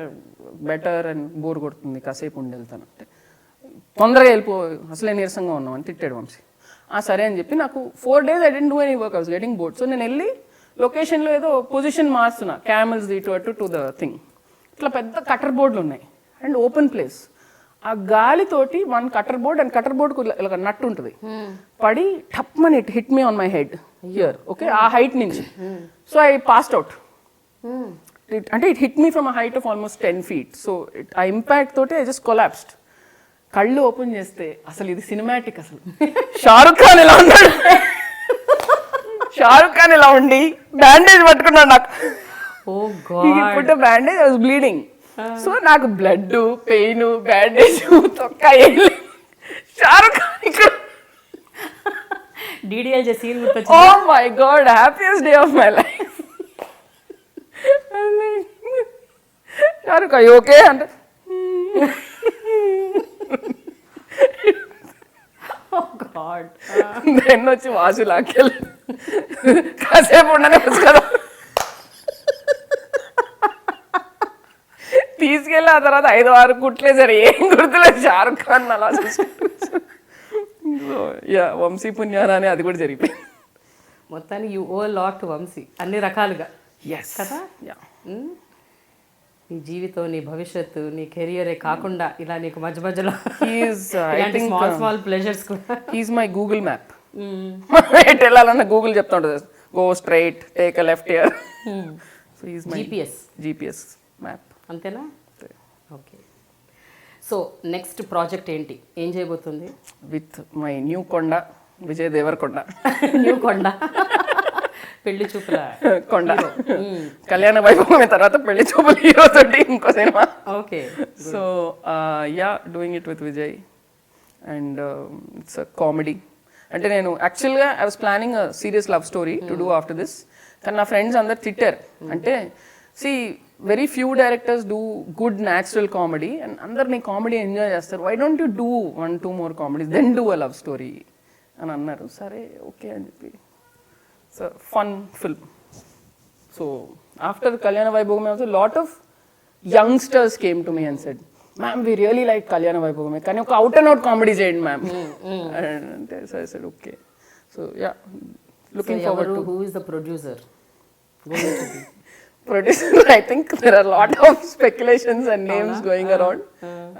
బెటర్ అండ్ బోర్ కొడుతుంది, కాసేపు ఉండి వెళ్తాను అంటే, తొందరగా వెళ్ళిపో, అసలే నీరసంగా ఉన్నాం అని తిట్టాడు వంశీ. సరే అని చెప్పి నాకు 4 days I didn't do any work, I was getting bored. So నేను వెళ్ళి లొకేషన్లో ఏదో పొజిషన్ మారుస్తున్నా, క్యామెల్స్ ఇటు టు ద థింగ్. ఇట్లా పెద్ద కటర్ బోర్డులు ఉన్నాయి అండ్ ఓపెన్ ప్లేస్. ఆ గాలితోటి 1 కటర్ బోర్డ్ అండ్ కటర్ బోర్డ్కు ఇలా నట్టు ఉంటుంది, పడి టప్ మని it hit me on my head here. Okay, ఆ హైట్ నుంచి. So I passed out. అంటే it hit me from a height of almost 10 feet. So ఆ ఇంపాక్ట్ తోటి ఐ జస్ట్ కొలాప్స్డ్. కళ్ళు ఓపెన్ చేస్తే అసలు ఇది సినిమాటిక్. అసలు షారుఖ్ ఖాన్ ఇలా ఉన్నాడు, షారుఖ్ ఖాన్ ఇలా ఉండి బ్యాండేజ్ పట్టుకున్నాడు నాకు. Put a bandage, I was bleeding. So నాకు బ్లడ్, పెయిన్, బ్యాండేజ్, తొక్క షారుఖ్ ఖాన్ ఇక్కడ. డీడీఎల్ చేసి oh my god, happiest day of my life. Shahrukh, అయ్యి ఓకే అంటే దెన్ వచ్చి వాసు లాక్కెళ్ళి కాసేపు ఉండనే వచ్చు కదా, తీసుకెళ్ళి ఆ తర్వాత 5-6 కుట్లేసారు, ఏం గుర్తులేదు. షారుఖ్ ఖాన్ అలా యా, వంశీ పుణ్యారాని అది కూడా జరిగిపోయింది. మొత్తానికి యూ ఓ లాట్ వంశీ అన్ని రకాలుగా. కదా, నీ జీవితం, నీ భవిష్యత్తు, నీ కెరియరే కాకుండా ఇలా నీకు మధ్య మధ్యలో స్మాల్ ప్లెజర్స్ కూడా. He's my Google map. ఎటు వెళ్ళాలన్నా గూగుల్ చెప్తా ఉంటుంది, go straight, take a left here. So he's my GPS map. అంతేనా? ఓకే. సో నెక్స్ట్ ప్రాజెక్ట్ ఏంటి, ఏం చేయబోతుంది? విత్ మై న్యూ కొండ, విజయ్ దేవరకొండ. న్యూ కొండ, పెళ్లి చూపుల కొండ, కళ్యాణ వైభవం తర్వాత పెళ్లి చూపుల హీరో తోటి ఇంకో సినిమా. Okay, so yeah, doing it with Vijay and it's a comedy. అంటే నేను యాక్చువల్గా I was planning a serious love story to do after this, కానీ నా ఫ్రెండ్స్ అందరు తిట్టారు. అంటే very few directors do good natural comedy and అందరు నీ కామెడీ ఎంజాయ్ చేస్తారు, why don't you do 1-2 more comedies then do a love story అని అన్నారు. సరే ఓకే అని చెప్పి, so fun film. So after Kalyana Vaibhogame also lot of youngsters came to me and said, ma'am we really like Kalyana Vaibhogame, కానీ ఒక out and out comedy చేయండి ma'am అంటే. So I said okay. So yeah, looking forward to. Who is the producer? Producer, I think there are a lot of speculations and names going around.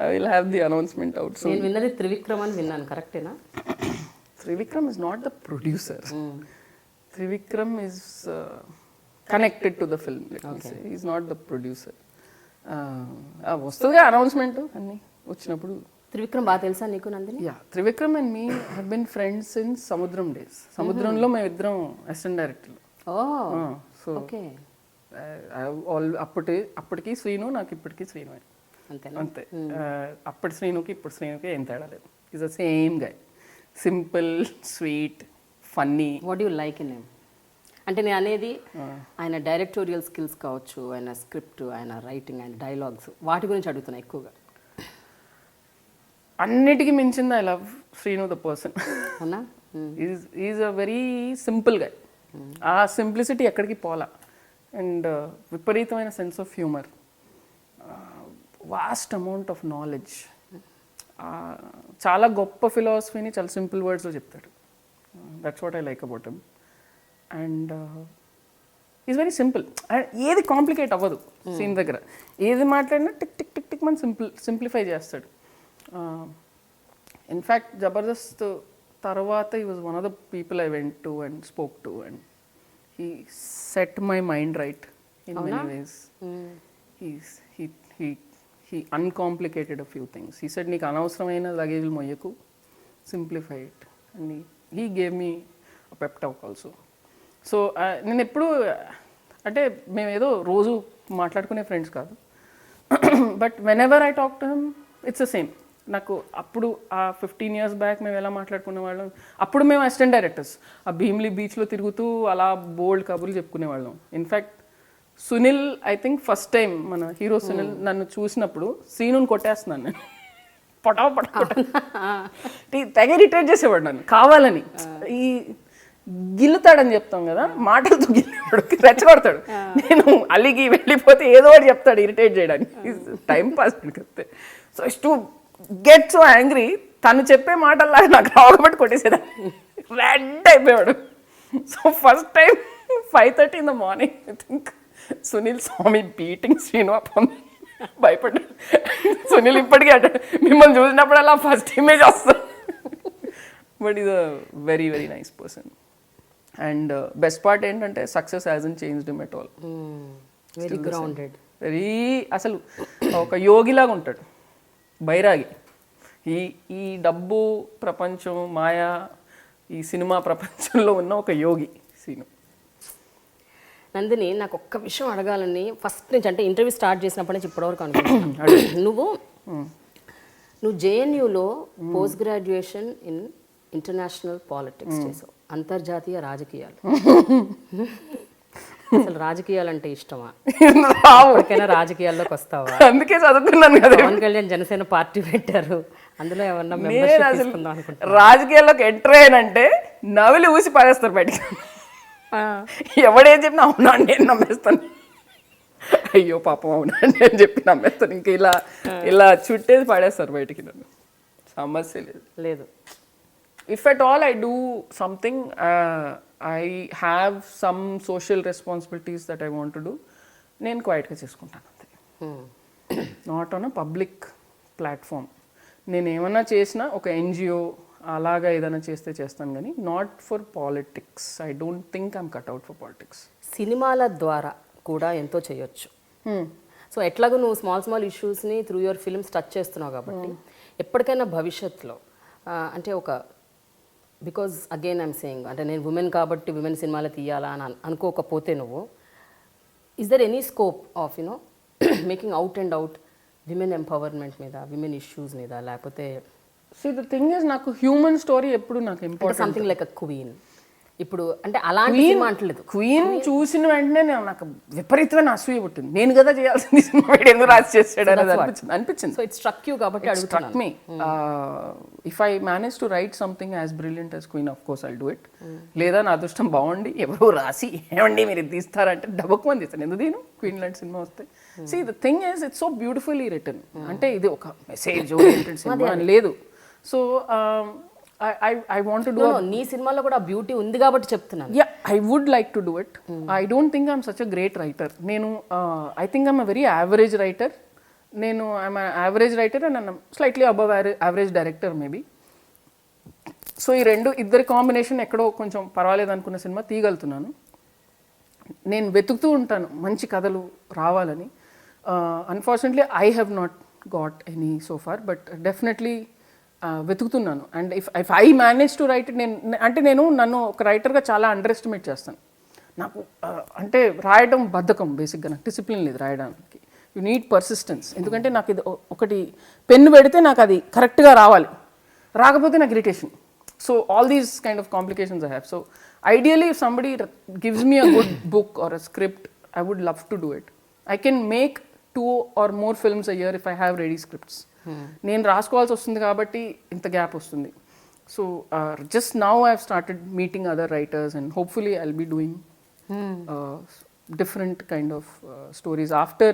I will have the announcement out soon. నేను విన్నది త్రివిక్రమ్ అని విన్నాను, కరెక్టేనా? Trivikram is not the producer. Trivikram is connected to the film, let me say. He is not the producer. వస్తుందిగా announcement అన్నీ వచ్చినప్పుడు. త్రివిక్రమ్ బాగా తెలుసా నీకు, Nandini? Yeah, Trivikram and me have been friends since సముద్రం డేస్. సముద్రంలో మేము ఇద్దరం అసిస్టెంట్ డైరెక్టర్లు. సో ఓకే, అప్పటికి శ్రీను, నాకు ఇప్పటికీ శ్రీను అంతే. అప్పటి శ్రీనుకి ఇప్పుడు శ్రీనుకి ఏం తేడా లేదు. Is the same guy, simple, sweet, funny. What you like in him? అంటే నేను అనేది ఆయన డైరెక్టోరియల్ స్కిల్స్ కావచ్చు, ఆయన స్క్రిప్ట్, ఆయన రైటింగ్, ఆయన డైలాగ్స్, వాటి గురించి అడుగుతున్నా ఎక్కువగా. అన్నిటికీ మించింది I love Srinu the person. అవునా? Is a very simple guy. ఆ సింప్లిసిటీ ఎక్కడికి పోలా. అండ్ విపరీతమైన sense of humour, vast amount of knowledge, చాలా గొప్ప ఫిలాసఫీని చాలా సింపుల్ వర్డ్స్లో చెప్తాడు. That's what I like about him. And is very simple. ఏది కాంప్లికేట్ అవ్వదు సీన్ దగ్గర. ఏది మాట్లాడినా టిక్ టిక్ టిక్ టిక్ మన సింప్లిఫై చేస్తాడు. ఇన్ఫ్యాక్ట్ జబర్దస్త్ తర్వాత he was one of the people I went to and spoke to, and he set my mind right in many ways. He uncomplicated a few things. He said నీకు అనవసరమైన లగేజ్లు మొయ్యకు, simplify it, and he gave me a pep talk also. So నేను ఎప్పుడు అంటే మేము ఏదో రోజు మాట్లాడుకునే friends కాదు, but when ever I talk to him it's the same. నాకు అప్పుడు ఆ 15 years బ్యాక్ మేము ఎలా మాట్లాడుకునే వాళ్ళం, అప్పుడు మేము అసిస్టెంట్ డైరెక్టర్స్ ఆ భీమ్లీ బీచ్లో తిరుగుతూ అలా బోల్డ్ కబుర్లు చెప్పుకునేవాళ్ళం. In fact Sunil, I think first time మన హీరో సునీల్ నన్ను చూసినప్పుడు సీనుని కొట్టేస్తున్నాను నేను, పొటా తెగ ఇరిటేట్ చేసేవాడు నన్ను కావాలని. ఈ గిల్లుతాడని చెప్తాం కదా, మాటలతో గిల్లేవాడు, రెచ్చగొడతాడు. నేను అలిగి వెళ్ళిపోతే ఏదో ఒకటి చెప్తాడు ఇరిటేట్ చేయడానికి, టైం పాస్ అంతే. So is to get so angry, తను చెప్పే మాటల్లాగా నాకు రావబట్టి కొట్టేసేదాన్ని, రెడ్ అయిపోయాడు. So first time 5:30 in the morning, I think Sunil స్వామి బీటింగ్ శ్రీను అప్పం భయపడ్డాడు. సునీల్ ఇప్పటికీ అంటాడు, మిమ్మల్ని చూసినప్పుడల్లా ఫస్ట్ ఇమేజ్ వస్తుంది. But is a very very nice person. And best part ఏంటంటే success hasn't changed him at all. Very grounded, very అసలు ఒక యోగిలాగా ఉంటాడు, బైరాగి. ఈ డబ్బు ప్రపంచం, మాయా, ఈ సినిమా ప్రపంచంలో ఉన్న ఒక యోగి సీను. నందిని, నాకు ఒక్క విషయం అడగాలని ఫస్ట్ నుంచి, అంటే ఇంటర్వ్యూ స్టార్ట్ చేసినప్పటి నుంచి ఇప్పటివరకు అనుకుంటున్నాను. నువ్వు జేఎన్యూలో post graduation in international politics చేసావు, అంతర్జాతీయ రాజకీయాలు. అసలు రాజకీయాలు అంటే ఇష్టమా? ఎప్పటికైనా రాజకీయాల్లోకి వస్తావా? అందుకే చదువుకున్నాను కదా. పవన్ కళ్యాణ్ జనసేన పార్టీ పెట్టారు, అందులో ఏమన్నా మెంబర్షిప్ తీసుకుందాం అనుకుంటా. రాజకీయాల్లోకి ఎంటర్ అయ్యానంటే నవిలి ఊసి పారేస్తారు బయటికి. ఎవడేం చెప్పినా అవునా నేను నమ్మేస్తాను, అయ్యో పాపం అవునా అని చెప్పి నమ్మేస్తాను. ఇంకా ఇలా చుట్టేది పడేస్తారు బయటికి, నన్ను సమస్య లేదు. If at all I do something, I have some social responsibilities that I want to do, నేను క్వైట్గా చేసుకుంటాను అంతే. Not on a public platform. నేను ఏమన్నా చేసినా ఒక ఎన్జిఓ అలాగా ఏదైనా చేస్తే చేస్తాను, కానీ not for politics. I don't think I'm cut out for politics. సినిమాల ద్వారా కూడా ఎంతో చేయొచ్చు. సో ఎట్లాగో నువ్వు స్మాల్ ఇష్యూస్ని త్రూ యువర్ ఫిల్మ్స్ టచ్ చేస్తున్నావు కాబట్టి ఎప్పటికైనా భవిష్యత్తులో అంటే ఒక, బికాజ్ అగైన్ ఐమ్ సేయింగ్, అంటే నేను ఉమెన్ కాబట్టి విమెన్ సినిమాలు తీయాలా అని అనుకోకపోతే నువ్వు, is there any scope of you know making out and out women empowerment మీద, విమెన్ ఇష్యూస్ మీద, లేకపోతే See, the thing is, నాకు హ్యూమన్ స్టోరీ ఎప్పుడు నాకు important. Something like a Queen. ఇప్పుడు అంటే అలాంటి సినిమా అంటలేదు, క్వీన్ చూసిన వెంటనే నాకు విపరీతమైన అసూయ పుట్టింది. నేను కదా చేయాల్సింది సినిమా, వీడు ఎందుకు రాసి చేసాడు అనిపించింది. సో ఇట్ స్ట్రక్ యూ కాబట్టి అడుగుతున్నాను. Me if I manage to write something as brilliant as queen, of course I'll do it. లేదా నా అదృష్టం బాగుండి ఎవరో రాసి ఏమండి మీరు తీస్తారంటే డబ్బకు మంది తీస్తాను. ఎందుకు దీని క్వీన్ లాంటి సినిమా వస్తే. See, the thing is, it's so beautifully written. అంటే ఇది ఒక మెసేజ్ ఓరియంటెడ్ సినిమా అని లేదు. So I want to do నీ సినిమాలో కూడా బ్యూటీ ఉంది కాబట్టి చెప్తున్నాను. Yeah, I would like to do it. I don't think I'm such a great writer. నేను I think I'm a very average writer. I'm an average writer and I'm slightly above average director maybe. So ఈ ఇద్దరి combination ఎక్కడో కొంచెం పర్వాలేదు అనుకున్న cinema తీయగలుగుతున్నాను. నేను వెతుకుతూ ఉంటాను మంచి కథలు రావాలని. Unfortunately I have not got any so far, but definitely వెతుకుతున్నాను. And if I manage to write, నేను నన్ను ఒక రైటర్గా చాలా అండర్ ఎస్టిమేట్ చేస్తాను. నాకు అంటే రాయడం బద్ధకం, బేసిక్గా నాకు డిసిప్లిన్ లేదు రాయడానికి. You need persistence. ఎందుకంటే నాకు ఇది ఒకటి పెన్ను పెడితే నాకు అది కరెక్ట్గా రావాలి, రాకపోతే నాకు irritation. So all these kind of complications I have. So ideally if somebody gives me a good book or a script, I would love to do it. I can make 2 or more films a year if I have ready scripts. నేను రాసుకోవాల్సి వస్తుంది కాబట్టి ఇంత gap వస్తుంది. So just now I have started meeting other writers and hopefully I'll be doing different kind of stories. After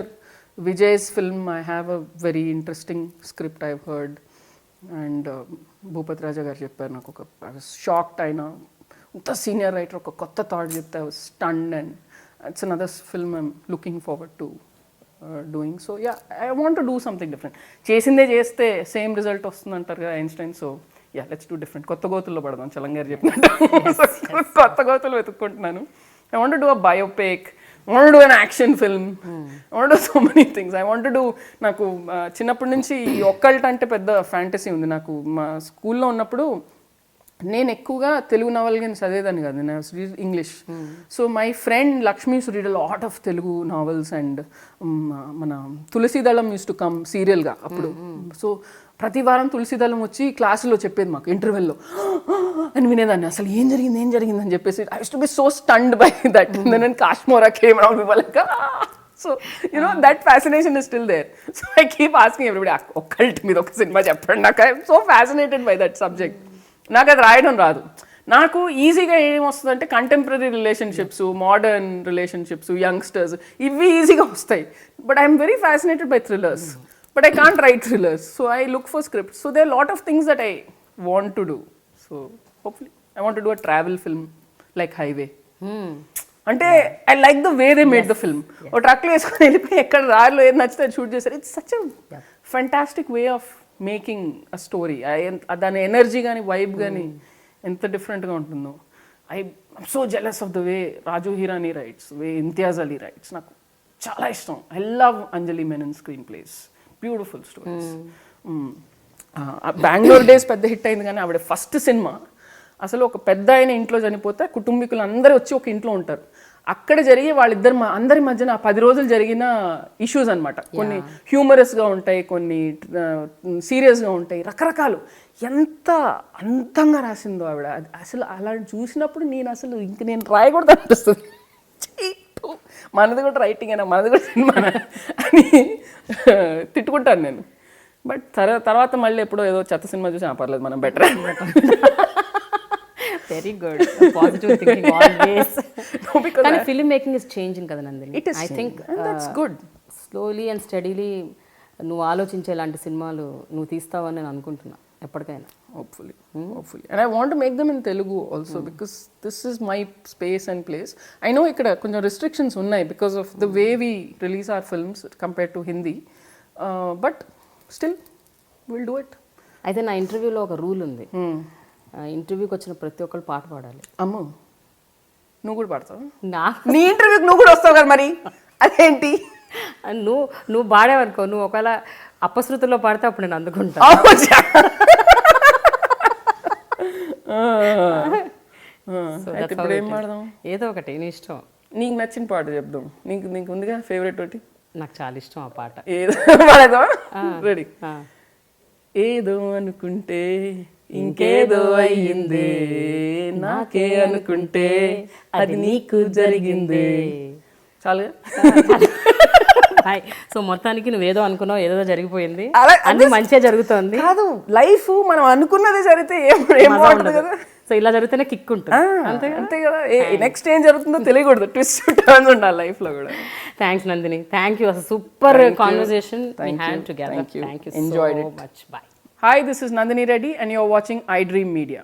Vijay's film, I have a very interesting script I've heard, and Bhupat Raja garu chepparu naku oka, I was shocked. అయినా ఇంత senior writer ఒక కొత్త thought చెప్తే I was stunned, and it's another film I'm looking forward to doing. So yeah, I want to do something different. చేసిందే చేస్తే same result వస్తుంది అంటారు కదా Einstein. So yeah, let's do different. కొత్త గోతుల్లో పడదాం చలంగారు చెప్పినట్టు. కొత్త గోతులు వెతుక్కుంటున్నాను. I want to do a biopic, I want to do an action film. I want to do so many things. I want to do, నాకు చిన్నప్పటి నుంచి ఈ ఒక్కల్ట్ అంటే పెద్ద ఫ్యాంటసీ ఉంది నాకు. మా స్కూల్లో ఉన్నప్పుడు నేను ఎక్కువగా తెలుగు నవల్ కానీ చదివేదాన్ని కాదు, నేను read English. So my friend Lakshmi use to read a lot of Telugu novels and మన తులసీదళం యూస్ టు కమ్ సీరియల్గా అప్పుడు. సో ప్రతి వారం తులసీదళం వచ్చి క్లాసులో చెప్పేది మాకు ఇంటర్వెల్లో అని వినేదాన్ని. అసలు ఏం జరిగింది అని చెప్పేసి I use to be so stunned by that. నేను కాశ్మోరా కేమ్ అవుట్ వాళ్ళక. So, you know, that fascination is still there. So I keep asking everybody, occult మీద ఒక సినిమా చెప్పండి నాకు. I'm so fascinated by that subject. నాకు అది రాయడం రాదు. నాకు ఈజీగా ఏం వస్తుందంటే contemporary relationships, modern relationships, youngsters, ఇవి ఈజీగా వస్తాయి. But I'm very fascinated by thrillers. But I can't write thrillers. So I look for script. So there are lot of things that I want to do. So hopefully I want to do a travel film like Highway. అంటే I like the way they made the film. ఓ ట్రక్లో వేసుకొని వెళ్ళిపోయి ఎక్కడ దారిలో ఏది నచ్చితే shoot చేశారు. It's such a fantastic way of making a story. దాని ఎనర్జీ కానీ వైబ్ కానీ ఎంత డిఫరెంట్గా ఉంటుందో. I'm so jealous of the way Raju Hirani writes, way Imtiaz Ali writes. నాకు చాలా ఇష్టం. I love Anjali Menon screenplays, beautiful stories. Bengaluru Days పెద్ద హిట్ అయింది, కానీ ఆవిడ ఫస్ట్ సినిమా అసలు ఒక పెద్ద ఆయన ఇంట్లో చనిపోతే కుటుంబీకులు అందరూ వచ్చి ఒక ఇంట్లో ఉంటారు. అక్కడ జరిగి వాళ్ళిద్దరు అందరి మధ్యన 10 రోజులు జరిగిన ఇష్యూస్ అనమాట. కొన్ని హ్యూమరస్గా ఉంటాయి, కొన్ని సీరియస్గా ఉంటాయి, రకరకాలు. ఎంత అందంగా రాసిందో ఆవిడ. అసలు అలా చూసినప్పుడు నేను అసలు ఇంక నేను రాయకూడదు అనిపిస్తుంది. మనది కూడా రైటింగ్ అయినా, మనది కూడా సినిమా అని తిట్టుకుంటాను నేను. బట్ తర్వాత మళ్ళీ ఎప్పుడో ఏదో చెత్త సినిమా చూసి పర్లేదు మనం better. Very good, positive thinking always. కానీ ఫిల్మ్ మేకింగ్ ఇస్ చేంజింగ్ కదా Nandini. I think that's good. Slowly and steadily నువ్వు ఆలోచించే లాంటి సినిమాలు నువ్వు తీస్తావని నేను అనుకుంటున్నా ఎప్పటికైనా. Hopefully. And I want to make them in Telugu also, because this is my space and place. I know ikkada konjam restrictions unnai because of the way we release our films compared to Hindi, but still we'll do it. అయితే నా ఇంటర్వ్యూలో ఒక rule ఉంది. ఇంటర్వ్యూకి వచ్చిన ప్రతి ఒక్కరు పాట పాడాలి. అమ్మో, నువ్వు కూడా పాడతావు? నీ ఇంటర్వ్యూకి నువ్వు కూడా వస్తావు కదా మరి, అదేంటి? నువ్వు పాడావనుకో, నువ్వు ఒకవేళ అపశృతిలో పాడితే అప్పుడు నేను అందుకుంటా. ఇప్పుడు ఏం పాడదాం? ఏదో ఒకటి నీ ఇష్టం. నీకు నచ్చిన పాట చెప్దాం. నీకు ఉందిగా ఫేవరెట్ ఒకటి? నాకు చాలా ఇష్టం ఆ పాట. ఏదో పాడేదా? రెడీ. ఏదో అనుకుంటే ఇంకేదో అయ్యిందే, నాకే అనుకుంటే అది నీకు జరిగిందే. చాలుగా. సో మొత్తానికి నువ్వేదో అనుకున్నావు, ఏదో జరిగిపోయింది, అన్ని మంచిగా జరుగుతుంది. కాదు, లైఫ్ మనం అనుకున్నదే జరిగితే ఏమవుతుంది కదా. సో ఇలా జరిగితేనే కిక్ ఉంటుంది. అంతే కదా. నెక్స్ట్ ఏం జరుగుతుందో తెలియకూడదు. ట్విస్ట్ టర్న్స్ ఉండాలి లైఫ్ లో కూడా. Thanks Nandini, thank you. అసలు super conversation we had together. Thank you. Enjoyed so it much. Bye. Hi, this is Nandini Reddy and you're watching iDream Media.